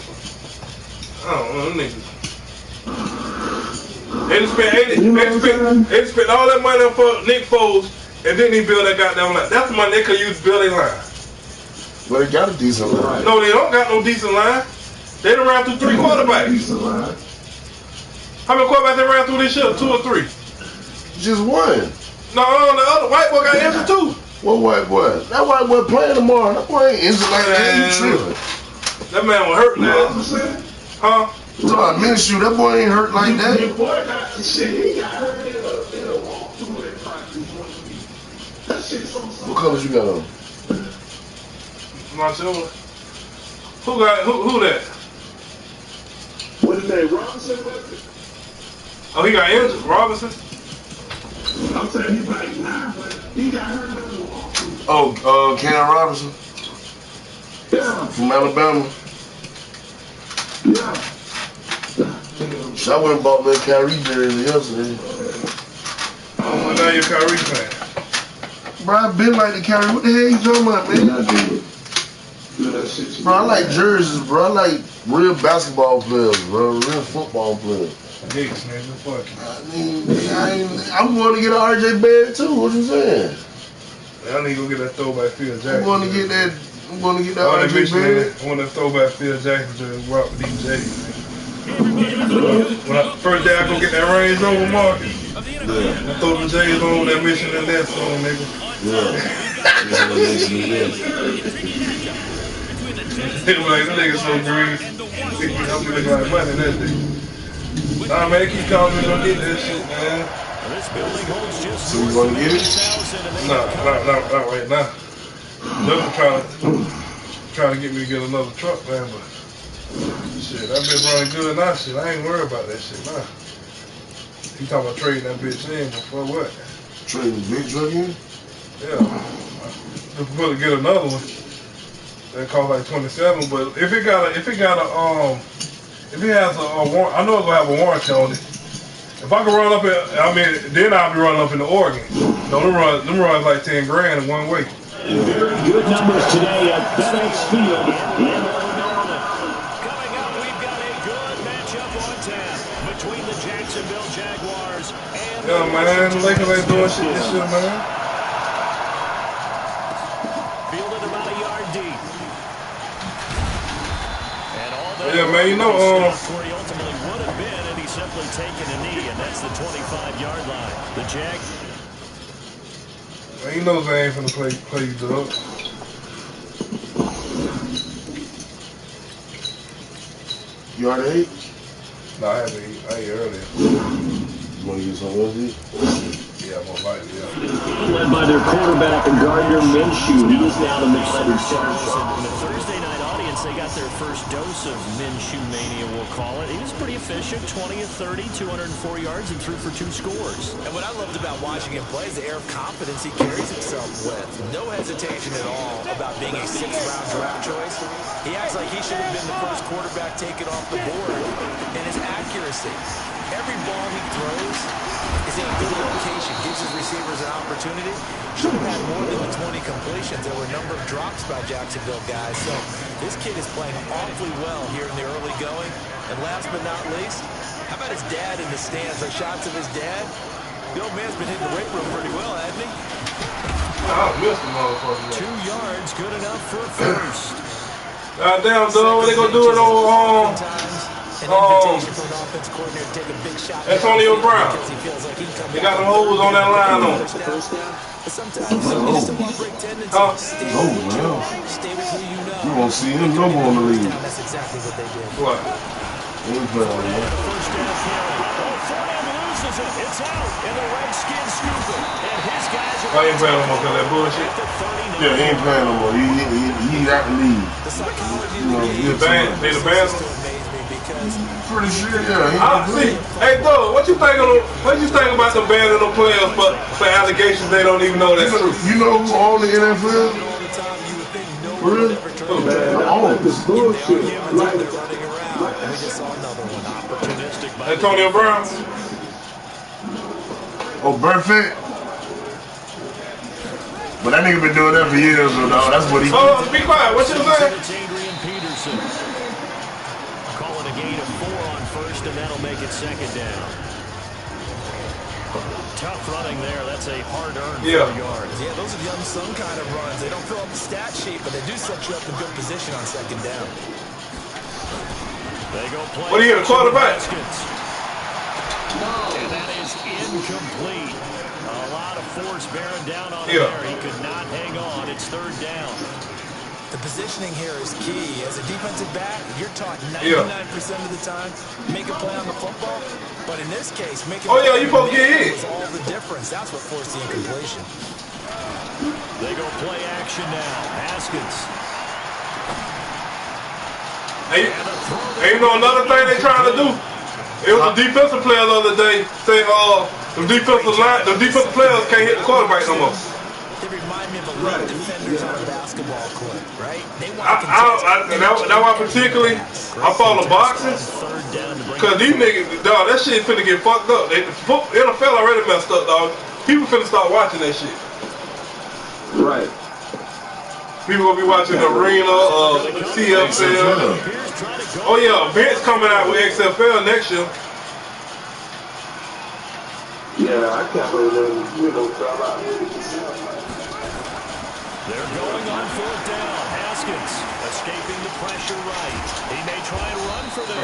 I don't know, them niggas. They just spent all that money for Nick Foles and didn't even build that goddamn line. That's the money they could use to build a line. But they got a decent line. No, they don't got no decent line. They done ran through 3 quarterbacks. How many quarterbacks they ran through this year? 2 or 3? Just one. No, the other white boy got injured too. What white boy? That white boy playing tomorrow. That boy ain't injured like that. You tripping. That man was hurt now. Huh? You talking about Minshew, that boy ain't hurt like that. Your boy got shit. He got hurt in a walkthrough at practice. That shit's so sad. What colors you got on? My shoulder. Who that? What is that, Robinson? Oh, he got injured? Robinson? I'm saying he's like, nah, but he got hurt in a walkthrough. Oh, Cam Robinson? Yeah. From Alabama? Yeah. I went and bought me a Kyrie jersey yesterday. Oh, now you're a Kyrie fan. Bro, I've been like the Kyrie. What the hell you talking about, man? Bro, I like jerseys, bro. I like real basketball players, bro. Real football players. Dicks, nigga. Fuck you. I'm going to get an RJ Barrett too. What you saying? I need to go get that throwback Phil Jackson. I'm going to get that RJ Barrett. I want that throwback Phil Jackson to rock with DJ. First day I go get that Range Rover market. Yeah. I throw the J's on that Mission and that song, nigga. Yeah. They were like, that nigga so green. I'm looking like money that day. Nah, man, keep calling me, don't get that shit, man. So you want to get it? Nah, not right now. They're trying to get me to get another truck, man, but shit, that bitch running good now, shit. I ain't worried about that shit, nah. He talking about trading that bitch in before what? Trading the big truck in? Yeah. I'm supposed to get another one. That cost like 27, but if it has a warranty, I know it's gonna have a warranty on it. If I can run up then I'll be running up into Oregon. No, them runs like 10 grand in one way. Good numbers today at FedEx Field. Coming up, we've got a good matchup on tap between the Jacksonville Jaguars and yeah, man, the Lakers ain't doing shit this year, man. fielded about a yard deep. Yeah, man, you know, where he ultimately would have been had he simply taken a knee, and that's the 25-yard line. The Jag. Man, you know they ain't finna play you, dog. You already ate? Nah, I had to eat. I ate earlier. You want to get something else to eat? Yeah, I'm gonna bite it, yeah. Led by their quarterback, Gardner Minshew. He is now the Minnesota In the Thursday night audience, they got their first dose of Minshew mania, we'll call it. He was pretty efficient, 20 of 30, 204 yards, and threw for 2 scores. And what I loved about watching him play is the air of confidence he carries himself with. No hesitation at all about being a 6th-round draft choice. He acts like he should have been the first quarterback taken off the board. And his accuracy, every ball he throws is in a good location, gives his receivers an opportunity. Should have had more than the 20 completions. There were a number of drops by Jacksonville guys. So this kid is playing awfully well here in the early going. And last but not least, how about his dad in the stands? Those shots of his dad. The old man's been hitting the weight room pretty well, hasn't he? I missed the motherfucker. 2 yards, good enough for a first. Damn, dog, what they gonna do it on Antonio Brown? They got them hoes on that line on. You won't see him no more in the league. What? He ain't playing no more. It's out, and the Redskins scoop it. And his guys are... Why ain't playing no more because that bullshit? Yeah, he ain't playing no more. He out the league. You know, the band. Pretty sure, yeah. See, hey, dog, what you think about them banning them players for allegations they don't even know that's true? You know who owned the NFL? For real? The owners. Bullshit. Antonio Brown? Oh, Burfict? But that nigga been doing that for years, though, dog. That's what he... Oh, be quiet. What you saying? Call it a gain of 4 on first, and that'll make it second down. Tough running there. That's a hard-earned 4 yards. Yeah, those are the unsung kind of runs. They don't fill up the stat sheet, but they do set you up in good position on second down. They go play. What are you, the quarterback? And that is incomplete. A lot of force bearing down on him there. He could not hang on. It's third down. The positioning here is key. As a defensive back, you're taught 99% of the time, make a play on the football. But in this case, making you supposed to get hit. Was all the difference. That's what forced the incompletion. They go play action now. Haskins. Hey, you know another thing they trying to do? It was a defensive player the other day saying, the defensive players can't hit the quarterback no more. They remind me of a lot of defenders on a basketball court, right? They want that's why particularly I follow boxing, because these niggas, dog, that shit finna get fucked up. NFL already messed up, dog. People finna start watching that shit. Right. People gonna be watching the arena, CFL. Oh yeah, Vince coming out with XFL next year. Yeah, I can't believe you know, fell out. They're going on fourth down. Haskins escaping the pressure right. He may try and run for this.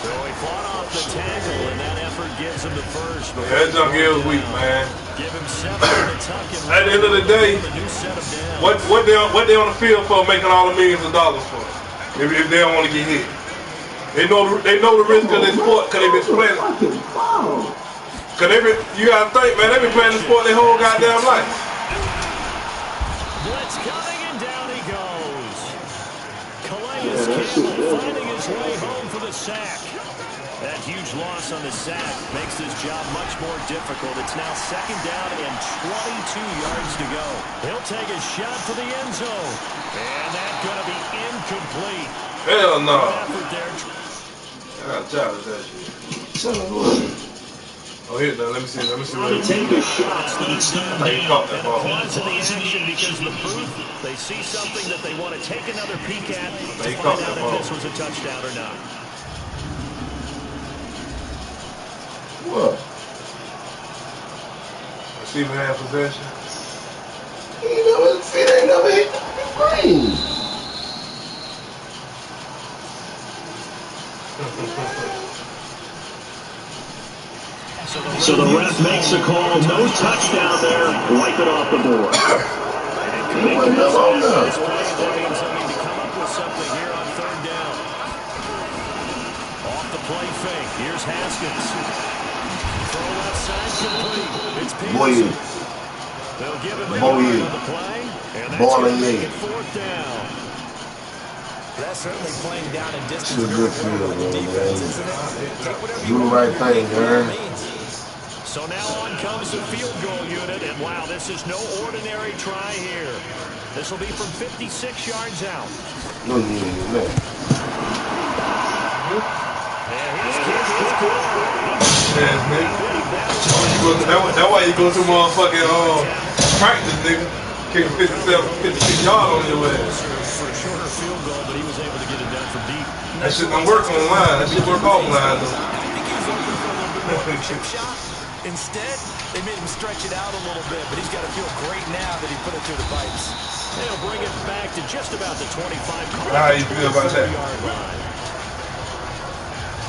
So he fought off the tackle, and that effort gives him the first. Yeah, that junk is weak, man. Give him 7 to tuck and at the end of the day, what they on the field for making all the millions of dollars for? If they don't want to get hit. They know the risk of this sport because they've been playing. Because you gotta think, man, they've been playing this sport their whole goddamn life. Blitz coming and down he goes. Calais Campbell finding his way home for the sack. That huge loss on the sack makes this job much more difficult. It's now second down and 22 yards to go. He'll take a shot for the end zone. And that's going to be incomplete. Hell no. Effort there. I got challenge that shit. Oh, here, now, let me see what it is. Take a shot. He caught that ball. Pause in the action because the booth, they see something that they want to take another peek at to find out if this was a touchdown or not. What? Receiver had possession. He ain't never hit the green. So the ref makes a call, no touchdown there, wipe it off the board. This play means they'll need to come up with something here on third down. Off the play fake, here's Haskins. Throw left side complete. It's Peterson. They'll give him a yard on the play, and that's going to make it fourth down. That's certainly playing down in distance. It's a good field, man. Do the right thing, man. So now on comes the field goal unit, and wow, this is no ordinary try here. This will be from 56 yards out. No, man. And his kick is good. That's why you go to motherfucking practice, nigga. Kicking 56 yards on your ass. For a shorter field goal, but he was able to get it down from deep. That shit don't work online. That shit work offline, though. Chip shot. Instead, they made him stretch it out a little bit, but he's got to feel great now that he put it through the pipes. They'll bring it back to just about the 25. How you feel about that?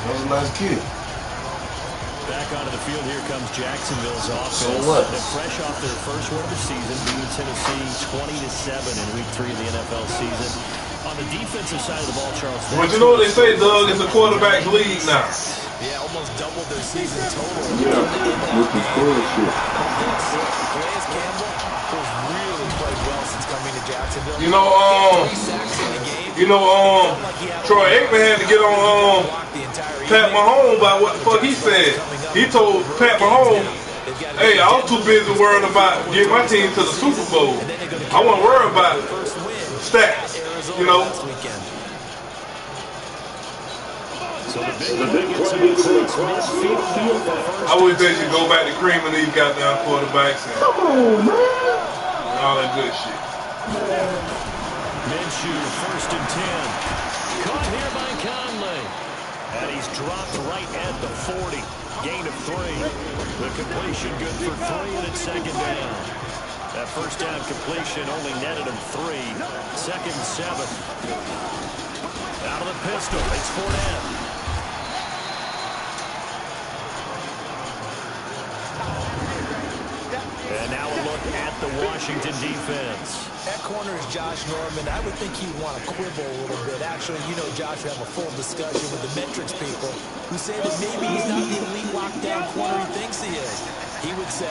That was a nice kid. Back onto the field, here comes Jacksonville's offense. So what? They're fresh off their first win of the season, beating Tennessee 20-7 in Week 3 of the NFL season. On the defensive side of the ball, Charles. But you know what they say, Doug? It's a quarterback's league now. Yeah, almost doubled their season total. Yeah, with the bullshit. Calais Campbell has really played well since coming to Jacksonville. Troy Aikman had to get on Pat Mahomes by what the fuck he said. He told Pat Mahomes, hey, I was too busy worrying about getting my team to the Super Bowl. I wasn't worried about stats, you know. I wish they should go back to creaming these goddamn quarterbacks and all that good shit. Minshew, 1st and 10. Caught here by Conley. And he's dropped right at the 40. Gain of 3. The completion good for 3, and it's 2nd down. That first down completion only netted him 3. 2nd and 7. Out of the pistol, it's Fournette. And now a look at the Washington defense. At corner is Josh Norman. I would think he'd want to quibble a little bit. Actually, you know Josh would have a full discussion with the metrics people who say that maybe he's not the elite lockdown corner he thinks he is. He would say,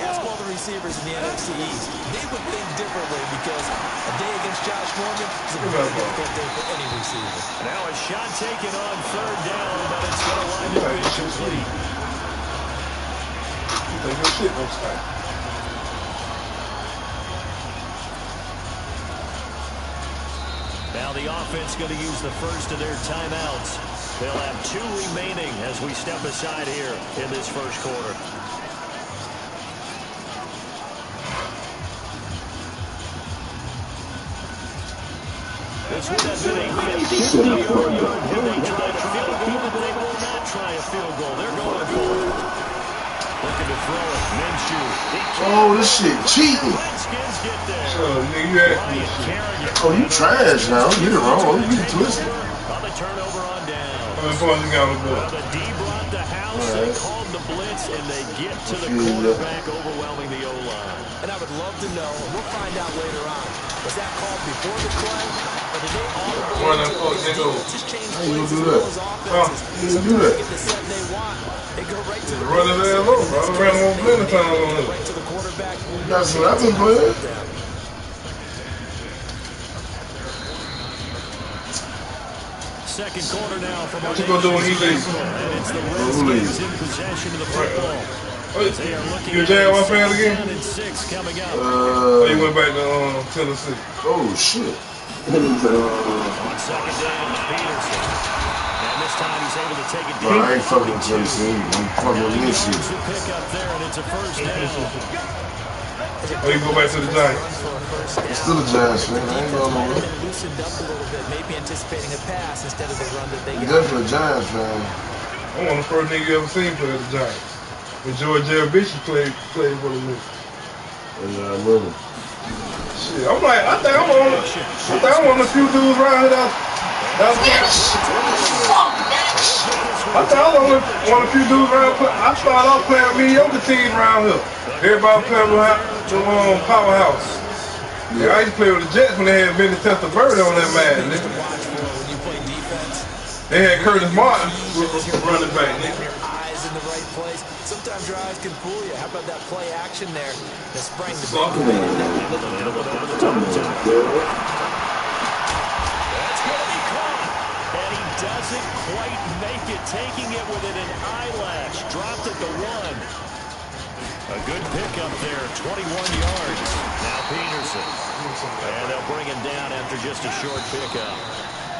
ask all the receivers in the NFC East. They would think differently because a day against Josh Norman is a very difficult day for any receiver. Now a shot taken on 3rd down, but it's going to wind up incomplete. Take your shit next time. Now the offense going to use the first of their timeouts. They'll have 2 remaining as we step aside here in this first quarter. This would have been a 50-yard. They try a field goal, but they will not try a field goal. They're going for it. Looking to throw it. Minshew. Oh, this shit cheating. Redskins get there. Oh, you trash now. You did it wrong. You twisted. On the turnover on down. How many points you got on the board? The D brought the house. They called the blitz, and they get to the quarterback, overwhelming the O-line. And I would love to know, and we'll find out later on, was that called before the play? Or did they just change plays as well as offenses? You do that. Get the set they want. They go right to the running there low, bro. I ran him over many times on this. right to the quarterback. That's what I've been playing. Second quarter now from what you gonna do when he leaves? And it's the Redskins in possession of the football. They are looking you a Jaguar fan again? 6 coming up. He went back to Tennessee. Oh shit. On 2nd down, Peterson. And this time he's able to take it deep. Bro, I ain't fucking Tennessee. I'm fucking Minshew. The pick up there, and it's a first down. Oh, you go back to the Giants. It's still the Giants, man. I ain't going nowhere. Loosened up a little bit, maybe anticipating a pass instead of the run that they got. Definitely Giants, man. I'm one of the first niggas you ever seen play at the Giants. When George Bishop played for the Knicks. Yeah, I remember. Shit, I'm like, I think I'm one of the few dudes around here that's I thought I was one of the few dudes around here. I started off playing mediocre teams around here. Everybody playing with the powerhouse. Yeah, I used to play with the Jets when they had Vinny Testaverde on that man. They had Curtis Martin running back. Eyes in the right place. Sometimes your eyes can fool you. How about that play action there? That sprang the ball. That's going to be caught. And he doesn't quite make it. Taking it within an eyelash. Dropped at the 1. A good pickup there, 21 yards. Now Peterson. And they'll bring him down after just a short pickup.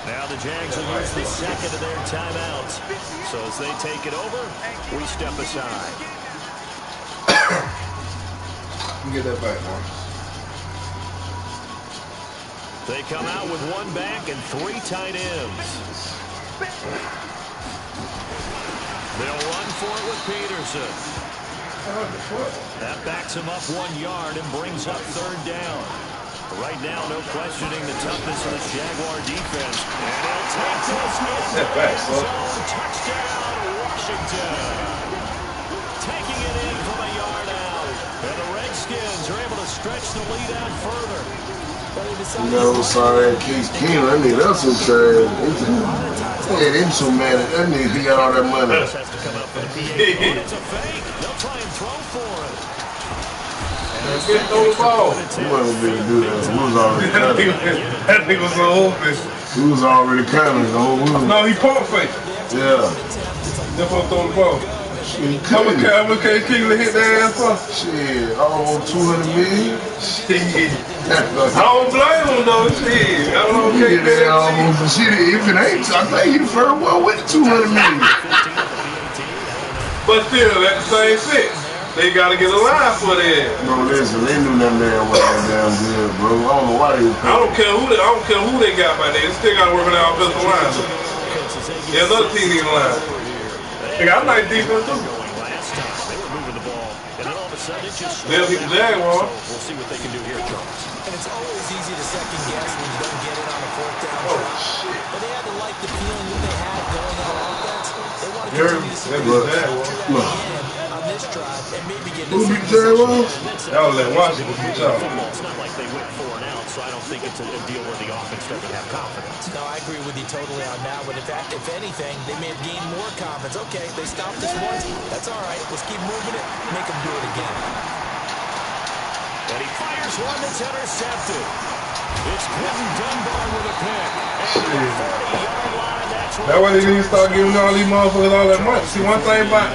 Now the Jags will use the second of their timeouts. So as they take it over, we step aside. You get that back, man. They come out with 1 back and 3 tight ends. They'll run for it with Peterson. That backs him up 1 yard and brings up 3rd down. Right now, no questioning the toughness of the Jaguar defense. And he'll take this in the end zone. Touchdown, Washington. Taking it in from a yard out. And the Redskins are able to stretch the lead out further. You know, sorry, Case Keenum, that nigga, that's some trash. Yeah, they so mad at that nigga, he got all that money. Has to come up for the PA. It's a fake. They'll try and throw for it. Get throw the ball. You wasn't going to do that. We was already coming. That nigga was so open. We was already coming. No, he pump fake. Yeah. That's what throw the ball. How much Case Keenum hit that ass for? Shit, almost 200 million. Shit. I don't blame him though. Shit. I don't know. Shit, if it ain't, I think he the first one with 200 million. But still, that's the same shit. They gotta get a line for that. Bro, listen, they knew that man wasn't damn good, bro. I don't know why they was I don't care who they got by there. They still gotta work on their offensive line. Yeah, another team needs a line. They got a nice defense too. They'll beat the Jaguars. We'll see what they can do here, Charles. And it's always easy to second guess when you don't get it on a fourth down try. But they had to like the feeling that they had going on offense. They want to continue to see on this drive and maybe get who beat the Jaguars? Y'all let Washington beat y'all. It's not like they went 4 and out, so I don't think it's a deal where the offense doesn't have confidence. No, I agree with you totally on that one. In fact, if anything, they may have gained more confidence. Okay, they stopped us once. That's all right. Let's keep moving it. Make them do it again. And he fires one that's intercepted. It's Quentin Dunbar with a pick. And the 40-yard line, that's why they need to start giving all these motherfuckers all that money. See, one thing about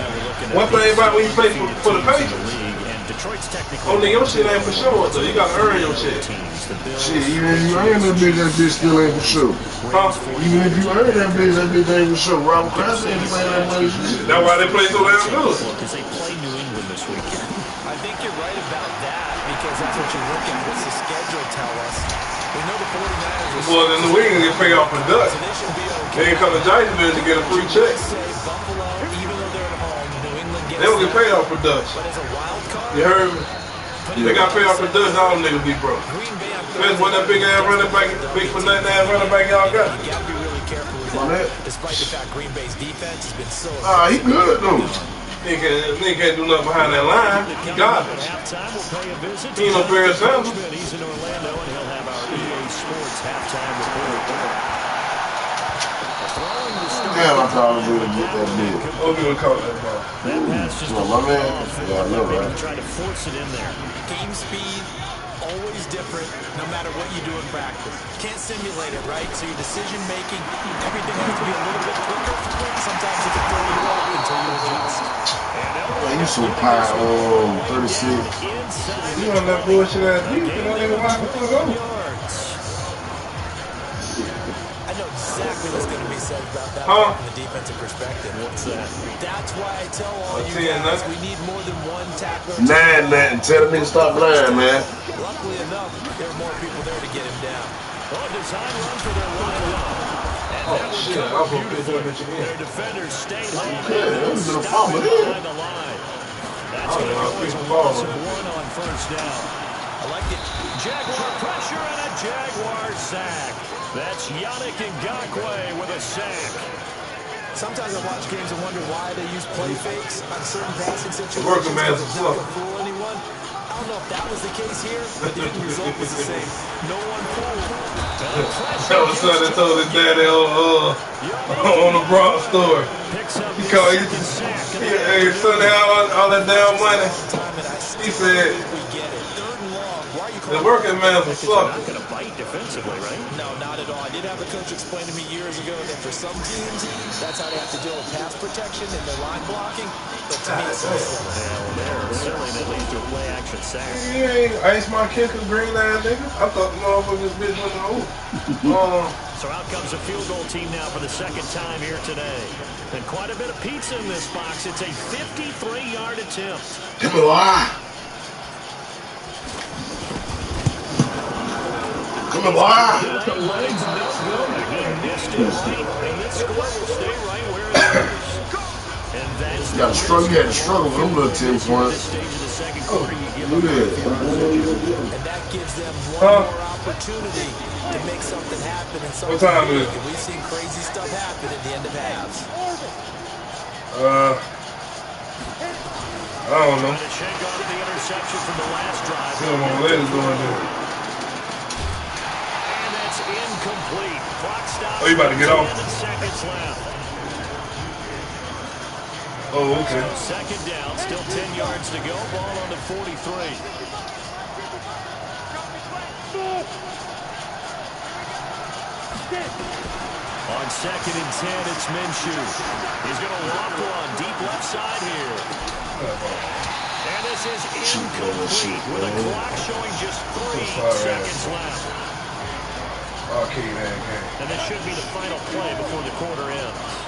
when you play for the Patriots, only your shit ain't for sure, though. You gotta earn your shit. Shit, even if you earn that bitch still ain't for sure. Huh? Even if you earn that bitch ain't for sure. Robert Kraft ain't playing that money. That's why they play so damn good. Because they play New England this weekend. I think you're right about that because that's what you're looking at. What's the schedule tell us? We know the 49ers well, then New England get paid off for dust. They ain't come to Jacksonville to get a free check. Buffalo, even though they're at home, New England gets they don't get paid off for dust. But as a wild card, you heard me? They got paid off for dust, all them niggas be broke. That's what that big ass running back, big for nothing ass running back y'all got. You gotta be really careful with that. Despite the fact Green Bay's defense has been so he good though. He can't do nothing behind that line. He got it. He ain't no Barry Sanders. He's in Orlando, and he'll have our EA Sports halftime report. Damn, I thought I was going to get that big. Oh, you would call that ball. That pass just my man. Yeah, I know, right? Trying to force it in there. Game speed, always different, no matter what you do in practice. Can't simulate it, right? So your decision making, everything has to be a little bit quicker. Sometimes it can throw you off until you adjust. Man, you so high, 36. You on that bullshit ass beat. You don't even watch the go. I know exactly what's going to be said about that from the defensive perspective. What's that? That's why I tell all you guys we need more than one tackler. Nothing. Tell the nigga stop lying, man. Luckily enough, there are more people there to get him down. Design run for their line. Shit, I'll go beautiful. Their defenders stayed home. Stop behind the line. That's going to go as a loss of 1 on first down. I like it. Jaguar pressure and a Jaguar sack. That's Yannick Ngakoue with a sack. Sometimes I watch games and wonder why they use play fakes on certain passing situations. Working man's not to fool anyone. I don't know if that was the case here, but the end result was the same. No one pulled. That was son that told his daddy on the Bronx store. He called hey, son, all that damn money. He said, the working man's a sucker. Not going to bite defensively, right? No, not at all. I did have a coach explain to me years ago that for some teams, that's how they have to deal with pass protection and their line blocking. But to me, it's certainly that leads to a play action sack. He ain't ice my kicker, green ass nigga. I thought the motherfucker bitch was the hoop. So out comes a field goal team now for the second time here today. And quite a bit of pizza in this box. It's a 53-yard attempt. Come on, Come on, The legs no good. He missed it right, and this score will stay right where it is. And that's you had to struggle with them little 10 points. Stage of the second quarter, you give up their field position. And that gives them one more opportunity to make something happen in something big. And we've seen crazy stuff happen at the end of halves. I don't know. Trying to shake off the interception from the last drive. See what my leg is doing there. And that's incomplete. Clock stops. Oh, you about to get off? 10 seconds left. Oh, okay. So second down, still 10 yards to go. Ball on the 43. On second and 10, it's Minshew. He's going to loft one deep left side here. And this is incomplete with a clock showing just 3 seconds left. And this should be the final play before the quarter ends.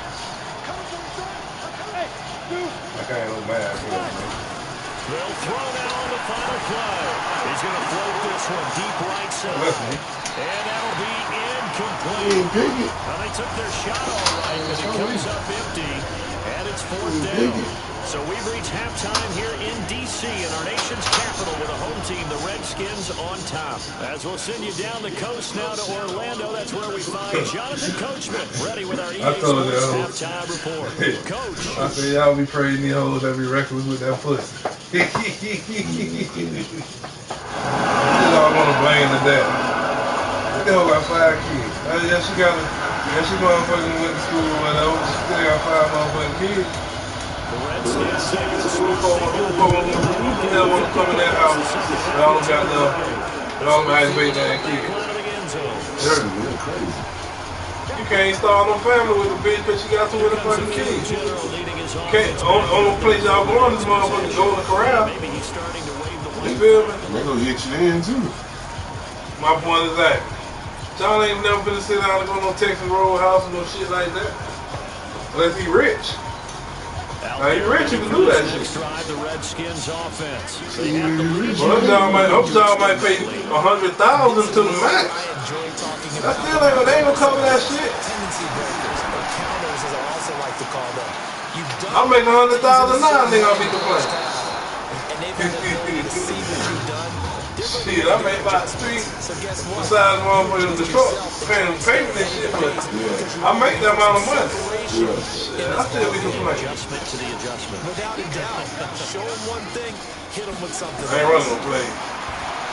Like I ain't no mad for that, man. They'll throw that on the final play. He's going to float this one deep right side. And that'll be incomplete. Now they took their shot all right, but it comes up empty. And it's fourth down. So we've reached halftime here in D.C. in our nation's capital with a home team, the Redskins, on top. As we'll send you down the coast now to Orlando, that's where we find Jonathan Coachman, ready with our EA Sports halftime report. Coach. I said, y'all be praising these hoes that be reckless with that pussy. This all gonna blame the dad. That hoe got 5 kids. She motherfucking went to school or whatever. She still got 5 motherfucking kids. The Redskins say it's who never want to come in that house and all them got aggravating that kid. You can't start no family with a bitch because she got too many fucking kids. You can't, only place y'all going is motherfucking Golden Corral. You feel me? They gonna get you in too. My point is that y'all ain't never been to sit down and go no Texas Roadhouse or no shit like that. Unless he rich. Now you rich, you can do that shit. The Redskins offense. Well, them y'all might pay $100,000 to the max. That still ain't, they ain't gonna cover that shit. I'm making $100,000 now, they gonna be complaining. Shit, I made about 3 besides one for the truck, paying payment and shit, but I make that amount of money. Shit, I still be complaining. Adjustment to the adjustment. Without a doubt. Show him one thing, hit him with something. I ain't running no play.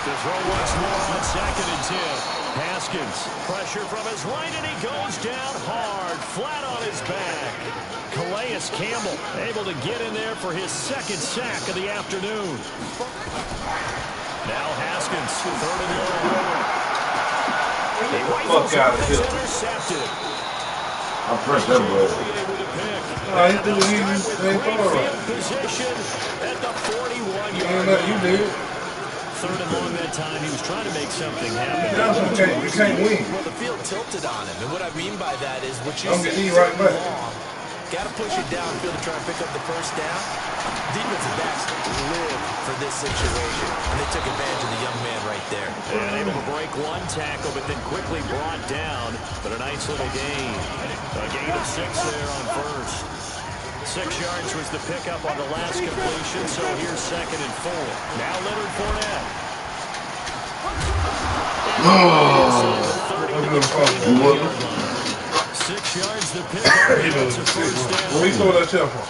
The throw once more on second and 10. Haskins, pressure from his right, and he goes down hard, flat on his back. Calais Campbell able to get in there for his second sack of the afternoon. Now Haskins, third and long. Fuck out of here. Intercepted. I pressed that button. He did it. He ain't far right. Position at the 41-yard You did. Third and long that time. He was trying to make something happen. You can't win. Well, the field tilted on him. And what I mean by that is what you I'm getting right back. Got to push it downfield to try and pick up the first down. Defensive backs live for this situation. And they took advantage of the young man right there. And able to break one tackle, but then quickly brought down. But a nice little gain. A gain of 6 there on first. 6 yards was the pickup on the last completion, so here's second and 4. Now Leonard Fournette. Oh, 6 yards the pickup. That's a first down. Where you throw that tail from?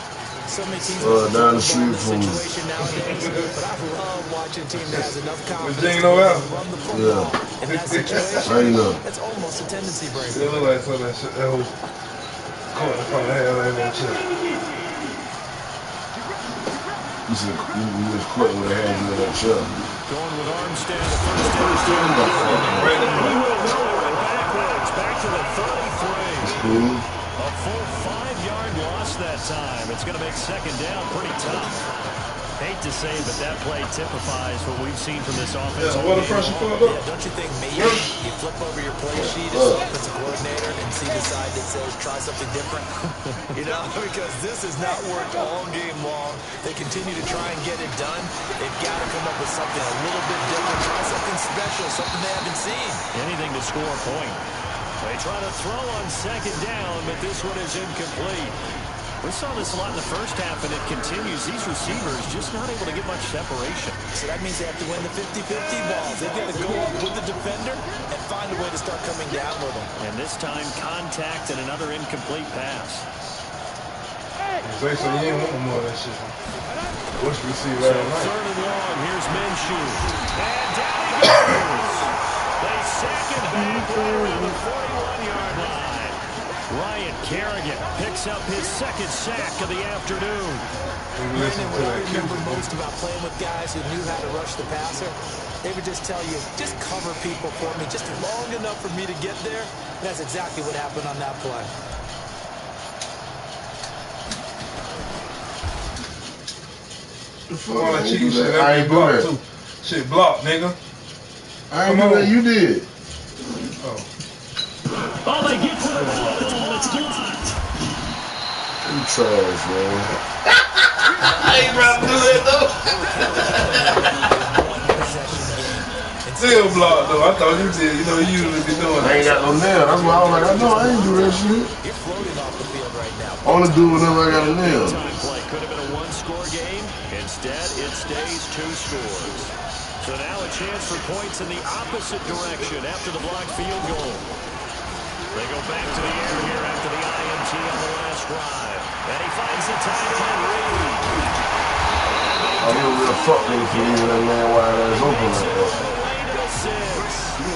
So many teams down the street from situation nowadays, but I love watching a team that has enough confidence to run the football. In that situation, I know. that's almost a tendency breaker. It look like some of that shit. That whole corner from the hell ain't that shit. You said you was quitting with a hand in that shell. Going with Armstead, the first down. Backwards, back to the 33. A full 5-yard loss that time. It's going to make second down pretty tough. Hate to say, but that play typifies what we've seen from this offense. Yeah, what a pressure pulled up. Yeah, don't you think maybe you flip over your play sheet as offensive coordinator and see the side that says try something different? You know, because this has not worked all game long. They continue to try and get it done. They've got to come up with something a little bit different, try something special, something they haven't seen. Anything to score a point. They try to throw on second down, but this one is incomplete. We We saw this a lot in the first half, and it continues. These receivers just not able to get much separation. So that means they have to win the 50-50 balls. They've got to go up with the defender and find a way to start coming down with them. And this time, contact and another incomplete pass. Say so you ain't want more of that shit. What's receiver so 3rd and long, here's Minshew. And down he goes. They sack him back right around the 41-yard line. Ryan Kerrigan picks up his 2nd sack of the afternoon. Brandon, what I remember most about playing with guys who knew how to rush the passer, they would just tell you, just cover people for me, just long enough for me to get there. And that's exactly what happened on that play. All that cheating shit, I ain't blocked too. Shit blocked, nigga. I ain't know that you did. Oh. Oh, they get to the ball. It's blocked. You trash, man. I ain't about to do that though. Still blocked though. I thought you did. You know you usually be doing that. I ain't got no nail. That's why I was like, I know I ain't do that shit. You're floating off the field right now. I wanna do whenever I got a nail. Could have been a 1-score game. Instead, it stays 2 scores. So now a chance for points in the opposite direction after the blocked field goal. They go back to the air here after the INT on the last drive. And he finds the tight end, Reed. Oh, you a real fuck nigga for leaving that man wide ass open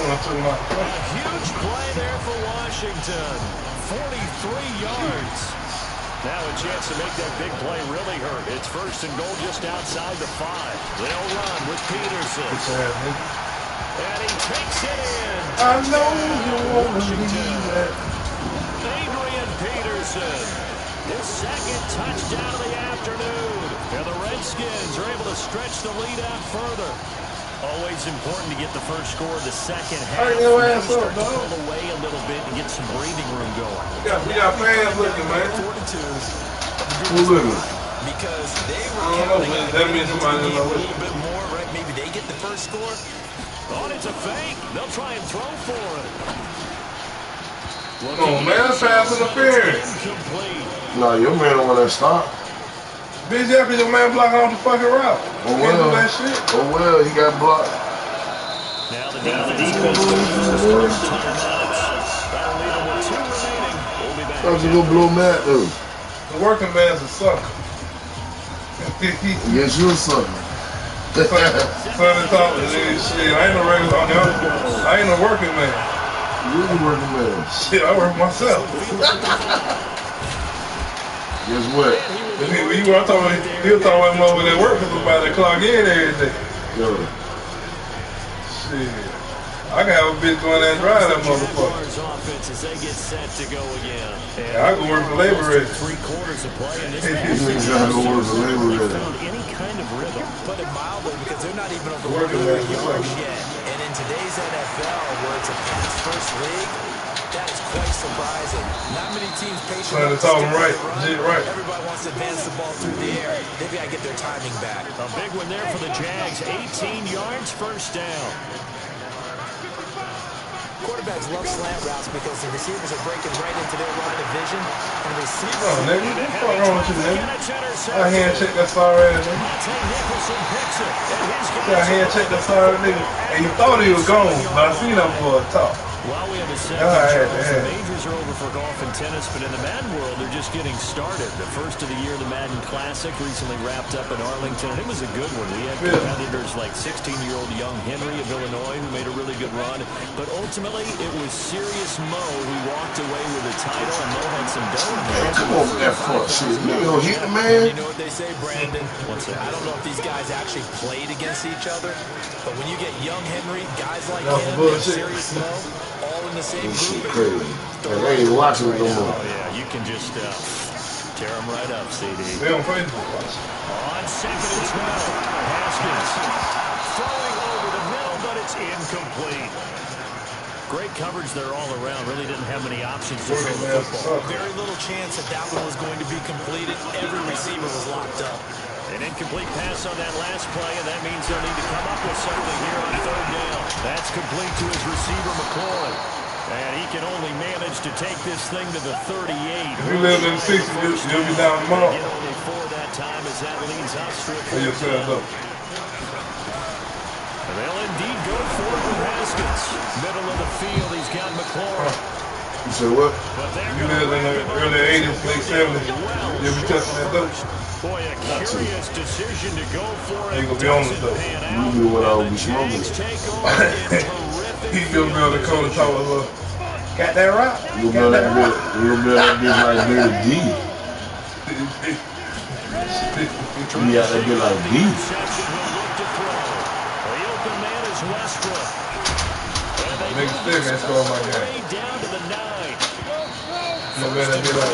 like that. A huge play there for Washington. 43 yards. Now a chance to make that big play really hurt. It's 1st and goal just outside the 5. They'll run with Peterson. And he takes it in. I know you want to believe that. Adrian Peterson. His 2nd touchdown of the afternoon. And the Redskins are able to stretch the lead out further. Always important to get the first score of the second half. Hurry your ass up, dog. Pull away a little bit and get some breathing room going. We got fans looking, man. Who looking? Because they were counting on that means somebody a little bit more, right? Maybe they get the first score. Oh, it's a fake. They'll try and throw for it. Come on, man. That's pass interference. No, your man don't want that stop. Bitch, after your man blocking off the fucking route. Oh well. That shit. Oh well, he got blocked. Now the defense goes timeouts. That'll leave him with 2 remaining. We'll be back. How'd you go blow Matt though? The working man's a sucker. Yes, you're a sucker. Sonny talking shit. I ain't no regular. I ain't no working man. You're the working man. Shit, I work myself. Guess what? When you were talking, he was talking about him over there working about to clock in every day. Yo. Shit. I can have a bitch going there and drive that motherfucker. Yeah, I can work for labor ready. 3/4 of play in this You gotta go work for labor ready. any kind of rhythm. Put it mildly because they're not even over 100 yards yet. And in today's NFL, where it's a pass-first league, that is quite surprising. Not many teams patient enough to stick with the run. Everybody wants to advance the ball through the air. They've got to get their timing back. A big one there for the Jags. 18 yards, 1st down. Quarterbacks love slant routes because the receivers are breaking right into their line of vision. And receivers... Oh, nigga, what the fuck wrong with you, nigga? I hand check that sorry ass nigga. I hand check that sorry nigga. And you thought he was gone, but I seen him for a talk. While we have a second, Charles, the majors are over for golf and tennis, but in the Madden world, they're just getting started. The first of the year, the Madden Classic, recently wrapped up in Arlington, and it was a good one. We had competitors like 16-year-old young Henry of Illinois, who made a really good run. But ultimately, it was Serious Mo who walked away with the title, and Mo had some dough in there. Come on with that fuck shit. You don't hit the man. You know what they say, Brandon? I don't know if these guys actually played against each other, but when you get young Henry, guys like him, and Serious Mo, all in the same group. Crazy. They ain't watching it no more. Oh, yeah, you can just tear them right up, CD. They on Facebook. On 2nd and 12, Haskins throwing over the middle, but it's incomplete. Great coverage there all around. Really didn't have many options to throw the football. Very little chance that one was going to be completed. Every receiver was locked up. An incomplete pass on that last play, and that means they'll need to come up with something here on 3rd down. That's complete to his receiver, McCoy. And he can only manage to take this thing to the 38. If you live in the 60s, you'll be down tomorrow. Get only 4 that time as that leads us to Yes, sir. They'll indeed go for it with Haskins. Middle of the field, he's got McLaurin. You said what? You live in the early 80s, late 70s, you'll be touching that dope. Boy, a curious decision to go for it. Ain't gonna be on the dope. You knew what I would be smoking. He's gonna be on the corner talking about, got that right? You'll be on that bitch like Dirty D. You got that bitch like D. Nigga still can't score my game. No better than that.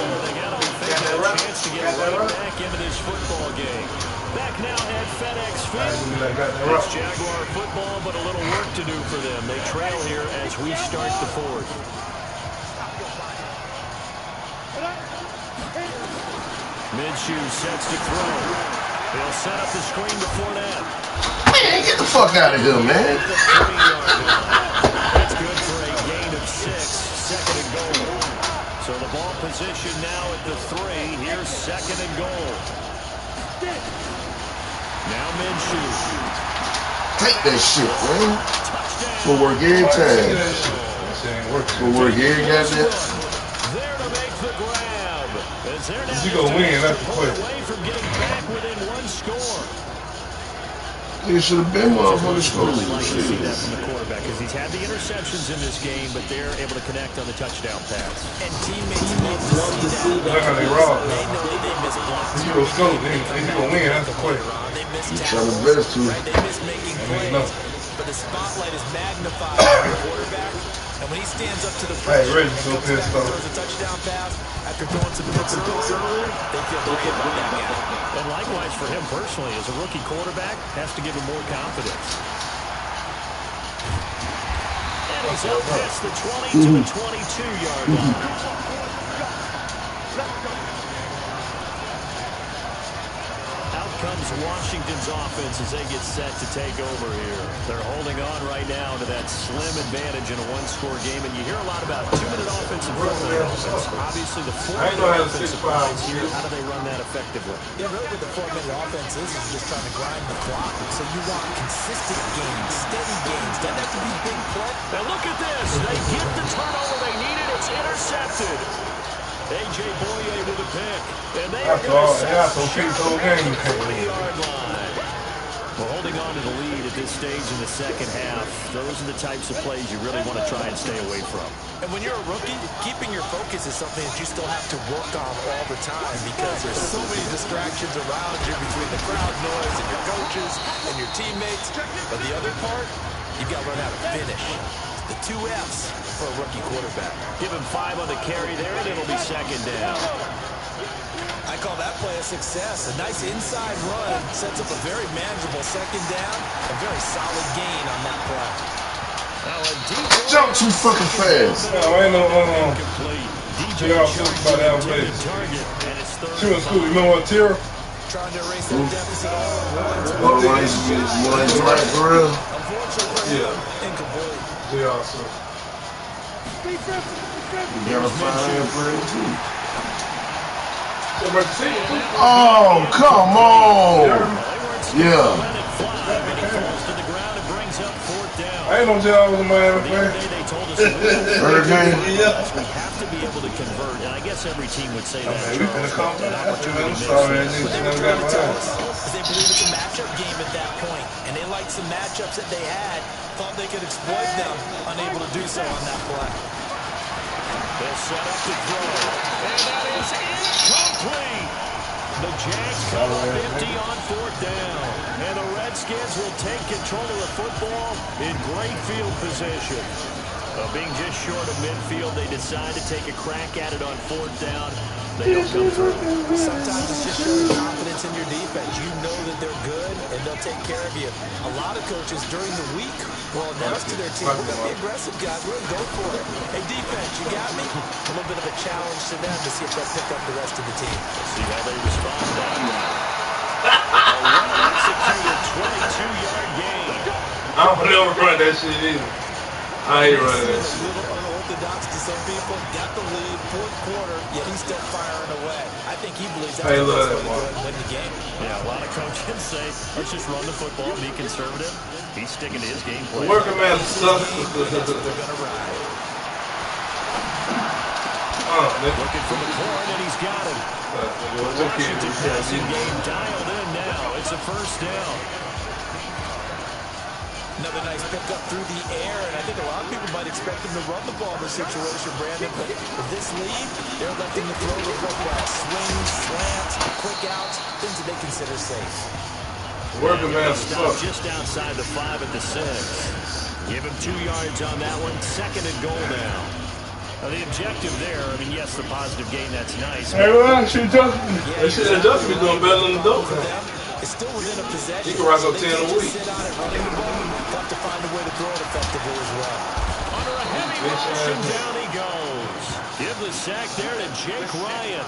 Chance to get right back into this football game. Back now at FedEx Field. It's Jaguar football, but a little work to do for them. They trail here as we start the fourth. Minshew sets to throw. He'll set up the screen before that. Man, get the fuck out of here, man. That's good for a gain of 6. Second and goal. So the ball position now at the 3. Here's second and goal. Now Minshew. Take that shit, man. We'll work every time. We'll work every goddamn. There to make the grab. You gonna win, that's the play. Away from getting back within 1 score. You should have been motherfucking scoring. I'd like to see that from the quarterback because he's had the interceptions in this game, but they're able to connect on the touchdown pass. And teammates love to see that. Look how they robbed. They know that they miss blocks. You gonna score, you gonna win, that's the play. They miss You try the best to. They miss making plays, but the spotlight is magnified on the quarterback. And when he stands up to the pressure, throws a touchdown pass after throwing some picks earlier, they feel great about that guy. And likewise for him personally, as a rookie quarterback, has to give him more confidence. And he's up past the 20 to the 22-yard line. Comes Washington's offense as they get set to take over here. They're holding on right now to that slim advantage in a 1-score game, and you hear a lot about 2-minute offense and 4-minute offense. Obviously, the 4-minute offensive lines here, how do they run that effectively? Yeah, really what the 4-minute offense is just trying to grind the clock. So you want consistent games, steady games. Doesn't have to be big play. Now look at this. They get the turnover they needed. It's intercepted. A.J. Boye with a pick. And they are going to set the 40-yard line. Well, holding on to the lead at this stage in the second half, those are the types of plays you really want to try and stay away from. And when you're a rookie, keeping your focus is something that you still have to work on all the time because there's so many distractions around you between the crowd noise and your coaches and your teammates. But the other part, you've got to learn how to finish. The 2 F's for a rookie quarterback. Give him 5 on the carry there, and it'll be second down. I call that play a success. A nice inside run sets up a very manageable second down. A very solid gain on that play. Jump too fucking fast. No, ain't no DJ about that play. She was cool. You know what, Tira? Trying to erase that deficit all right, right for real. Unfortunately, incomplete. Yeah, so. You gotta find him for it too. Oh, come on! Yeah. I ain't no tell I was a Miami fan. Hurricane? Yeah. We have to be able to convert, and I guess every team would say that. They believe it's a matchup game at that point, and they liked some matchups that they had, thought they could exploit them, unable to do so on that play. They'll set up to throw, and that is incomplete. The Jags come up empty on 4th down, and the Redskins will take control of the football in great field position. Being just short of midfield, they decide to take a crack at it on 4th down. They don't come through. Sometimes it's just showing confidence in your defense. You know that they're good, and they'll take care of you. A lot of coaches during the week will announce to their team, we're going to be aggressive, guys. We're going to go for it. Hey, defense, you got me? A little bit of a challenge to them to see if they'll pick up the rest of the team. Let's see how they respond to that. A well-executed 22-yard gain. I don't never run that shit either. I hate running that shit. some people, got the lead, fourth quarter, yet he's still firing away. I think he believes that's the best way to go and win the game. Yeah, a lot of coaches say, let's just run the football, be conservative. He's sticking to his game plan. Working man stuff. Looking for the corner, and he's got him. Washington passing game dialed in now. It's a first down. Another nice pickup through the air, and I think a lot of people might expect him to run the ball in this situation, Brandon. But with this lead, they're letting the throw look like swings, slants, quick outs, things that they consider safe. Working man stuff. Just outside the 5 at the 6. Give him 2 yards on that one. Second and goal now. The objective there, I mean, yes, the positive gain, that's nice. Hey, well, they should just be doing better than the dope. It's still within a possession. He can rise up 10 a week. Sit on it, running the ball. Got to find a way to throw it effectively as well. Under a heavy motion, down he goes. Give the sack there to Jake Ryan.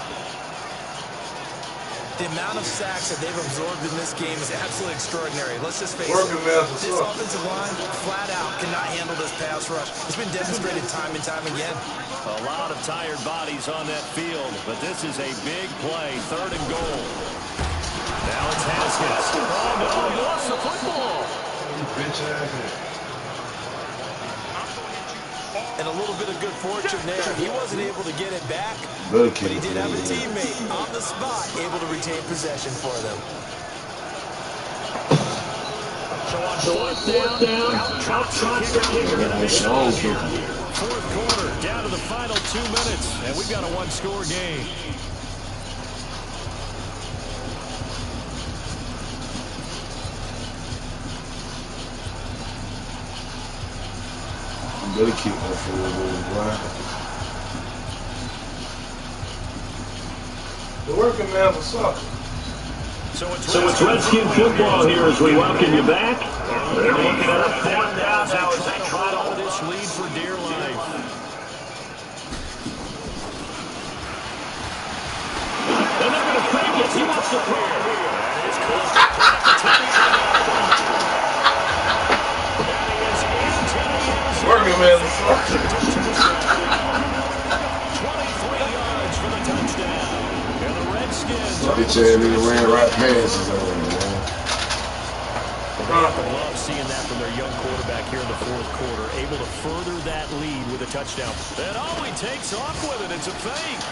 The amount of sacks that they've absorbed in this game is absolutely extraordinary. Let's just face it. This offensive line, flat out, cannot handle this pass rush. It's been demonstrated time and time again. A lot of tired bodies on that field, but this is a big play. Third and goal. Now it's Haskins. Oh, no, he lost the football. And a little bit of good fortune there. He wasn't able to get it back, but he did have a teammate on the spot able to retain possession for them. So on fourth down, fourth quarter, down to the final 2 minutes, and we've got a one-score game. Better keep that for a little while. The working man for soccer. So it's Redskin football here as we welcome you back. They're looking at a fourth down now as they try to hold this lead for dear life. And they're going to fake it. He wants to clear. That is close to working man. 23 yards for the touchdown. And the Redskins. Bitch ass nigga ran right past his own, man. I love seeing that from their young quarterback here in the fourth quarter, able to further that lead with a touchdown. And oh, he takes off with it. It's a fake.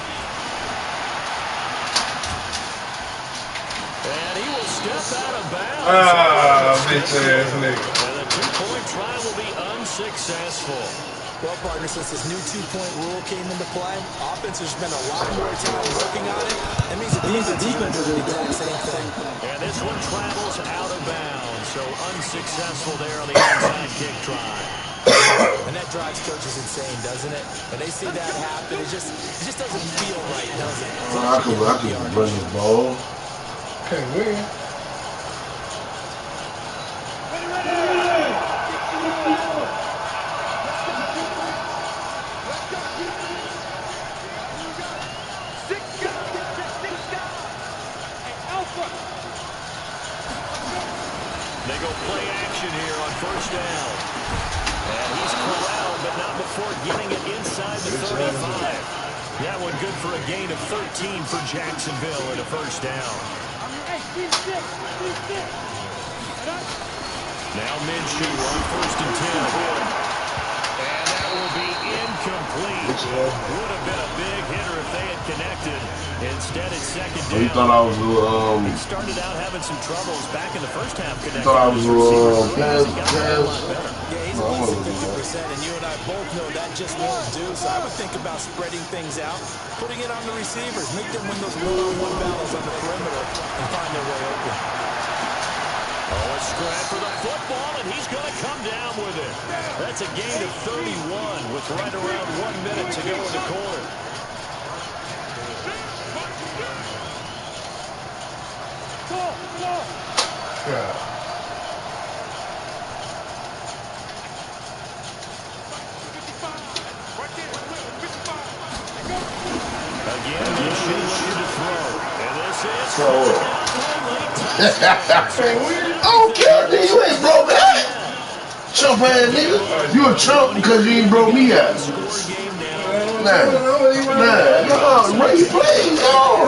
And he will step out of bounds. Bitch ass nigga. And the two-point try will be unsuccessful. Well, partner, since this new two-point rule came into play, offense has spent a lot more time working on it. That means the defense does the exact same thing. And this one travels out of bounds, so unsuccessful there on the onside kick try. And that drives coaches insane, doesn't it? When they see that happen, it just doesn't feel right, does it? I can run the ball. Can't win. They go play action here on first down. And he's corralled, but not before getting it inside the 35. That one good for a gain of 13 for Jacksonville at a first down. Now Minshew on first and 10. And that will be incomplete. Would have been a big hitter if they had connected. Instead, it's second down. He thought I was He started out having some troubles back in the first half. He thought I was Yeah, he's at least 50%, and you and I both know that just won't do. So I would think about spreading things out, putting it on the receivers, make them win those one-on-one battles on the perimeter, and find their way open. Oh, a scrap for the football, and he's going to come down with it. That's a gain of 31 with right around 1 minute to go in the quarter. Yeah. Again, Minshew looking to throw. And this is... I don't care, nigga. You ain't broke that. Chump ass nigga. You a chump because you ain't broke me out. Run your plays. No.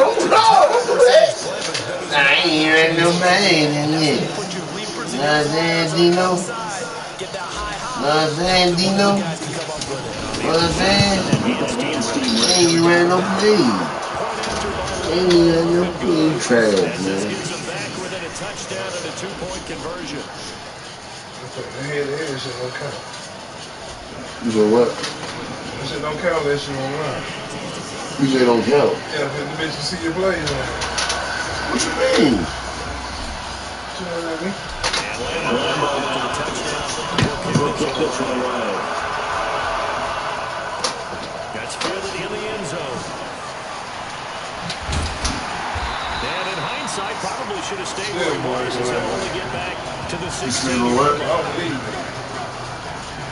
I ain't hearing no man in here. Nothing, Dino. Nothing, Dino. Nothing. Ain't you ran no plays. Ain't you ran no play trash, man. Touchdown and a 2-point conversion. That shit don't count. You know what? That shit don't count, that shit online. You say don't count? Yeah, because the bitch can see your plays on. What you mean? You know what I mean? That's fielded in the end zone. And in hindsight, probably should have stayed where he was since he'll only get back to the 16. What? I don't believe it.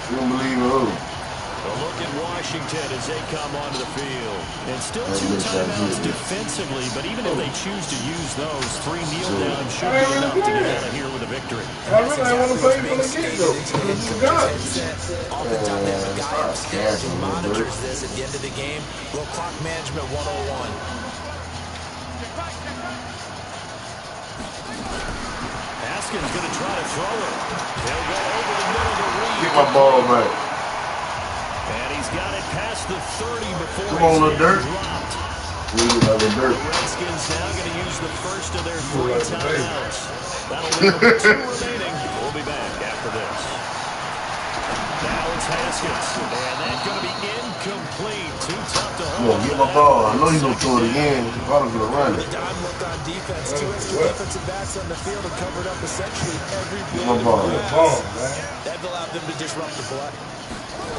You don't believe in who? A look at Washington as they come onto the field. And still 2 timeouts defensively, but even if they choose to use those, 3 kneel downs should be enough to get out of here with a victory. I really want to play from the get-go. Oftentimes they have a guy upstairs who monitors this at the end of the game. Well, clock management 101. Haskins going to try to throw it. He'll go over the middle to Reed. Get my ball back. And he's got it past the 30 before come on, the dirt. dropped. Leave it on the dirt. The Redskins now going to use the first of their 3 timeouts. That'll leave them 2 remaining. We'll be back after this. Now it's Haskins. And that's going to be incomplete. Too tough to hold. Come on, get my ball. I know you're going to throw it again. I'm going to run it. The dime look on defense. 2 extra defensive backs on the field have covered up essentially every Get my ball. that allowed them to disrupt the play.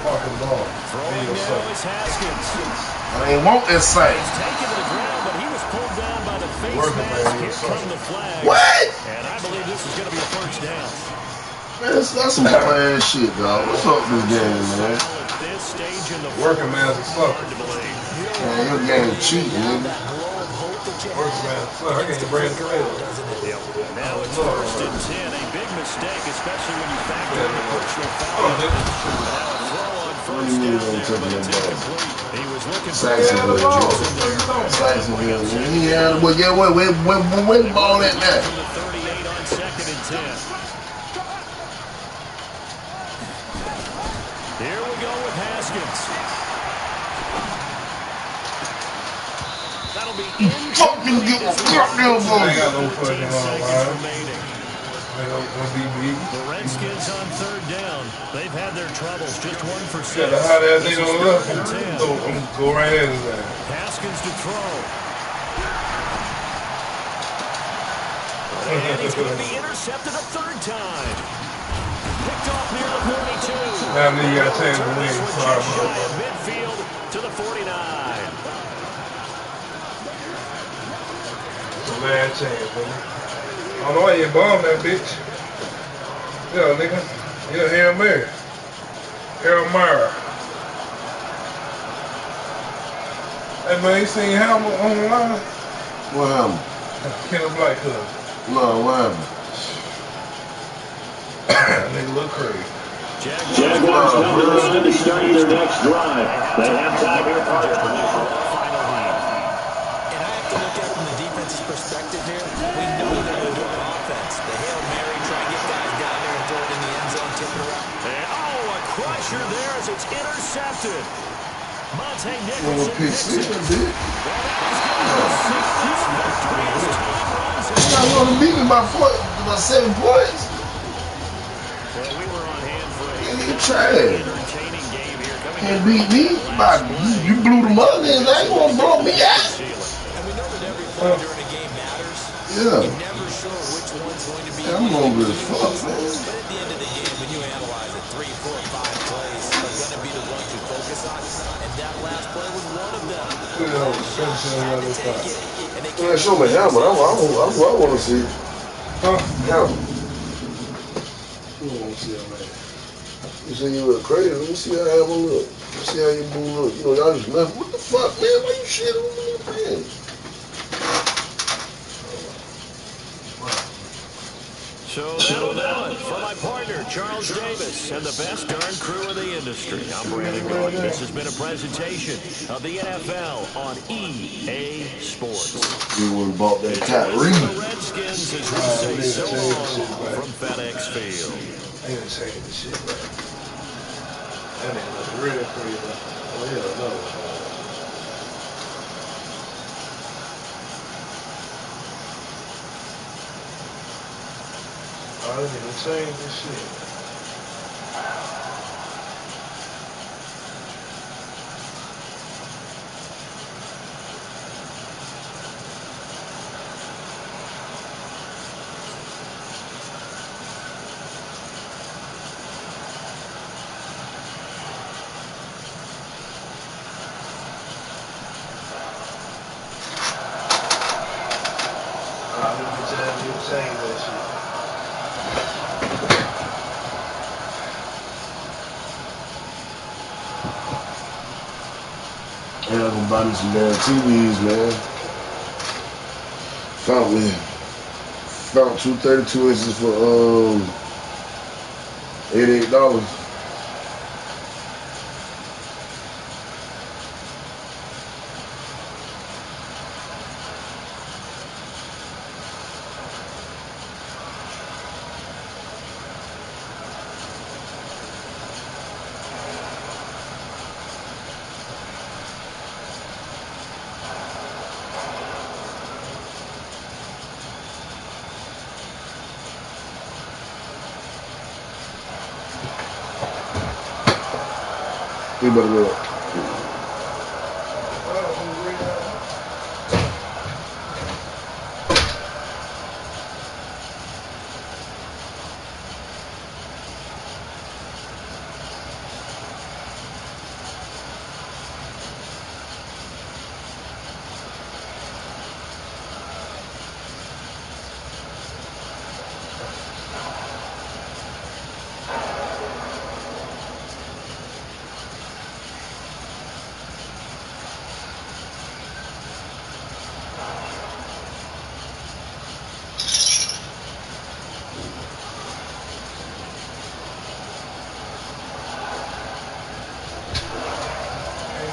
Fucking ball. Throwing now is Haskins. I ain't want that sight. He's taken to the ground, but he was pulled down by the face mask. Here come the flag. What? And I believe this is going to be a first down. Man, that's some ass shit, dog. What's up with this game, man? Working man's a sucker. Man, your game cheating, nigga. Working man's a sucker. I can't bring it away. Now it's 1st and 10. A big mistake, especially when you factor in the personal foul. Now a throw on first down there, but it's incomplete. He was looking for Saxonville. Yeah, well, yeah, where the ball at now? from the 38 on 2nd and 10. Here we go with Haskins. That'll be fucking get my goddamn ball. They got no fucking line. The Redskins on 3rd down. They've had their troubles. Just 1 for 6. Yeah, the hot ass nigga on the left. I'm going to go right in there. Haskins to throw. And he's going to be intercepted a 3rd time. Picked off near the 42. Now you got to change the wing. Sorry, midfield to the 49. Bad chance, nigga. I don't know why you bombed that bitch. Yeah, nigga. Yeah, Hail Mary. Hail Mary. Hey, man, you seen Hammer on the line? What happened? Kenneth Black Club. No, what happened? That nigga look crazy. Jaguars now to start their next drive. They have time here for their position. And I have to look at it from the defense's perspective here. We know they're going to do an offense. The Hail Mary, try and get guys down there and throw it in the end zone, tip it around. And a crusher there as it's intercepted. Monte Nicholson. Well, PC, dude. You're not going to beat me by 7 points. Well, we were on hand for You trash. entertaining game here. Can't beat me. You blew them up, and I ain't going to blow me out. And we know that every play during a game matters. Yeah. You're never sure which one's going to be. I'm hungry as fuck, man. But at the end of the game, when you analyze it, 3, 4, 5 plays are going to be the ones you focus on. And that last play was one of them. Man, show me Hammer. I want to see. Huh? Hammer. Who wants to see that man? You say you look crazy. Let me see how Hammer look. Let me see how you boo look. You know, y'all just left. What the fuck, man? Why you shit on me, man? So that'll do it. For my partner, Charles Davis, and the best darn crew in the industry, I'm Brandon Gaudin. This has been a presentation of the NFL on EA Sports. You would have bought that It's a win for the Redskins as we say so long from FedEx Field. I ain't gonna change this shit, bro. That ain't nothing real pretty, bro. Oh, yeah, another one. I didn't even change this shit. I'm gonna buy me some damn TVs, man. Found two 32 inches for $88. You better go up.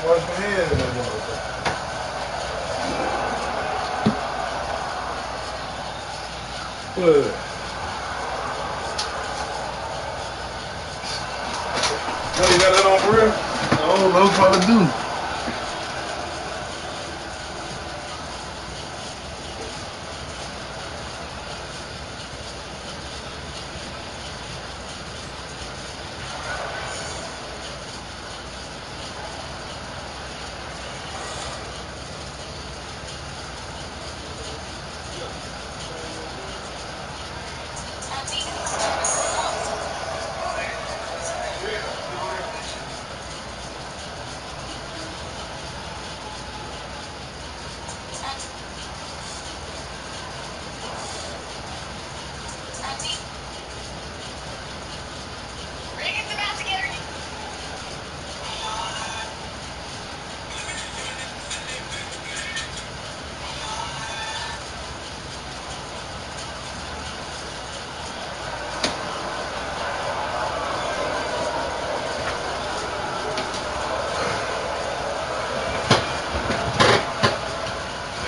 Wash my hands in that motherfucker. What? Oh, you got that on for real? I don't know if I do.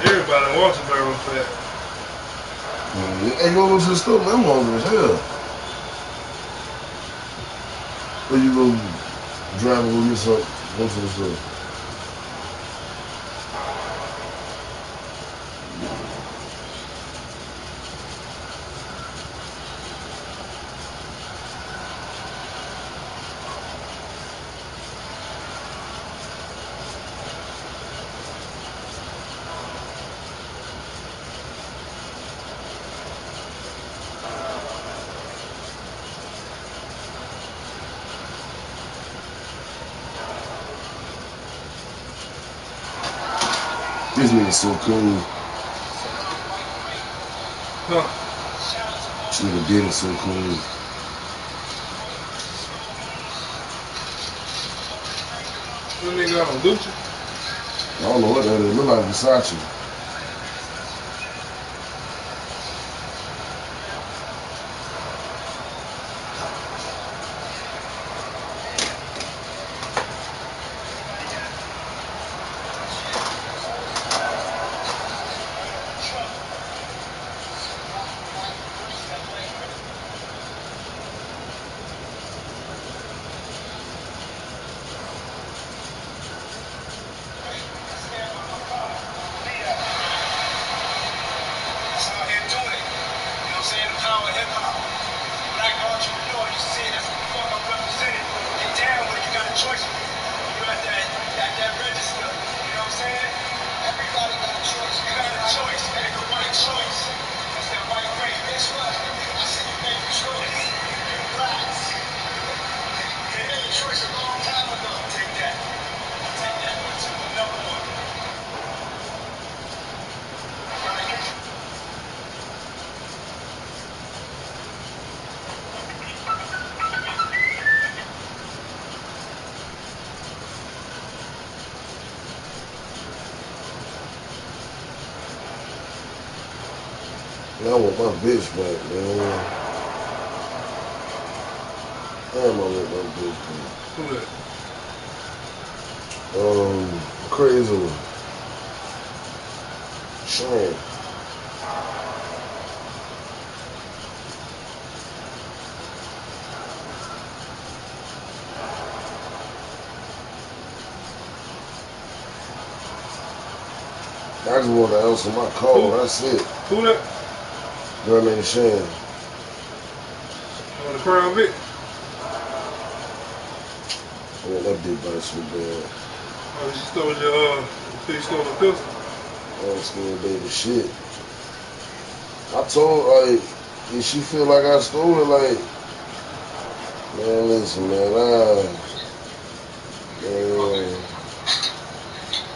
Everybody wants a barrel fat. Hey, you go to the store, man, I'm hungry as hell. Or you go drive and go get something, go to the store. This nigga's so cool. Huh. This nigga did it so cool. What nigga on Gucci? I don't know what that is. It look like Versace. I want my bitch back, man. Damn, I want my bitch back. Who that? Crazy one. Sean. I just want to answer my call. Who? That's it. Who that? Girl named Shan. On the Crown Vic? I want that big bite so bad. Oh, she stole your, she stole the pistol? I'm scared, baby, shit. I told her, like, if she feel like I stole it, like, man, listen, man, man,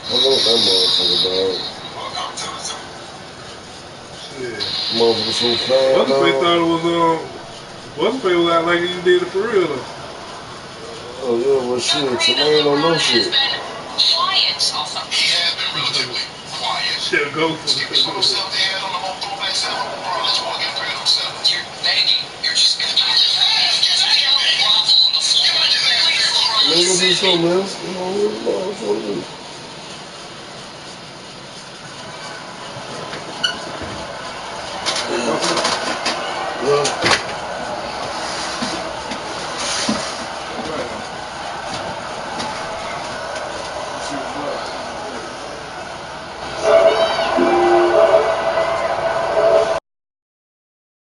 I want that motherfucker, dog. Shit. Motherfucker so fast, What's the thought it was, what's the was out like you did it for real, though? Oh, yeah, well, shit, Tremaine don't know shit. Quiet often. He has been relatively quiet. Shit, go for Skip his little self there on the whole throwback seven. Bro, let's go get 3 of them sevens. You're begging. You're just gonna grovel on the floor. Nigga do something else, you know, what's what it is. Yeah.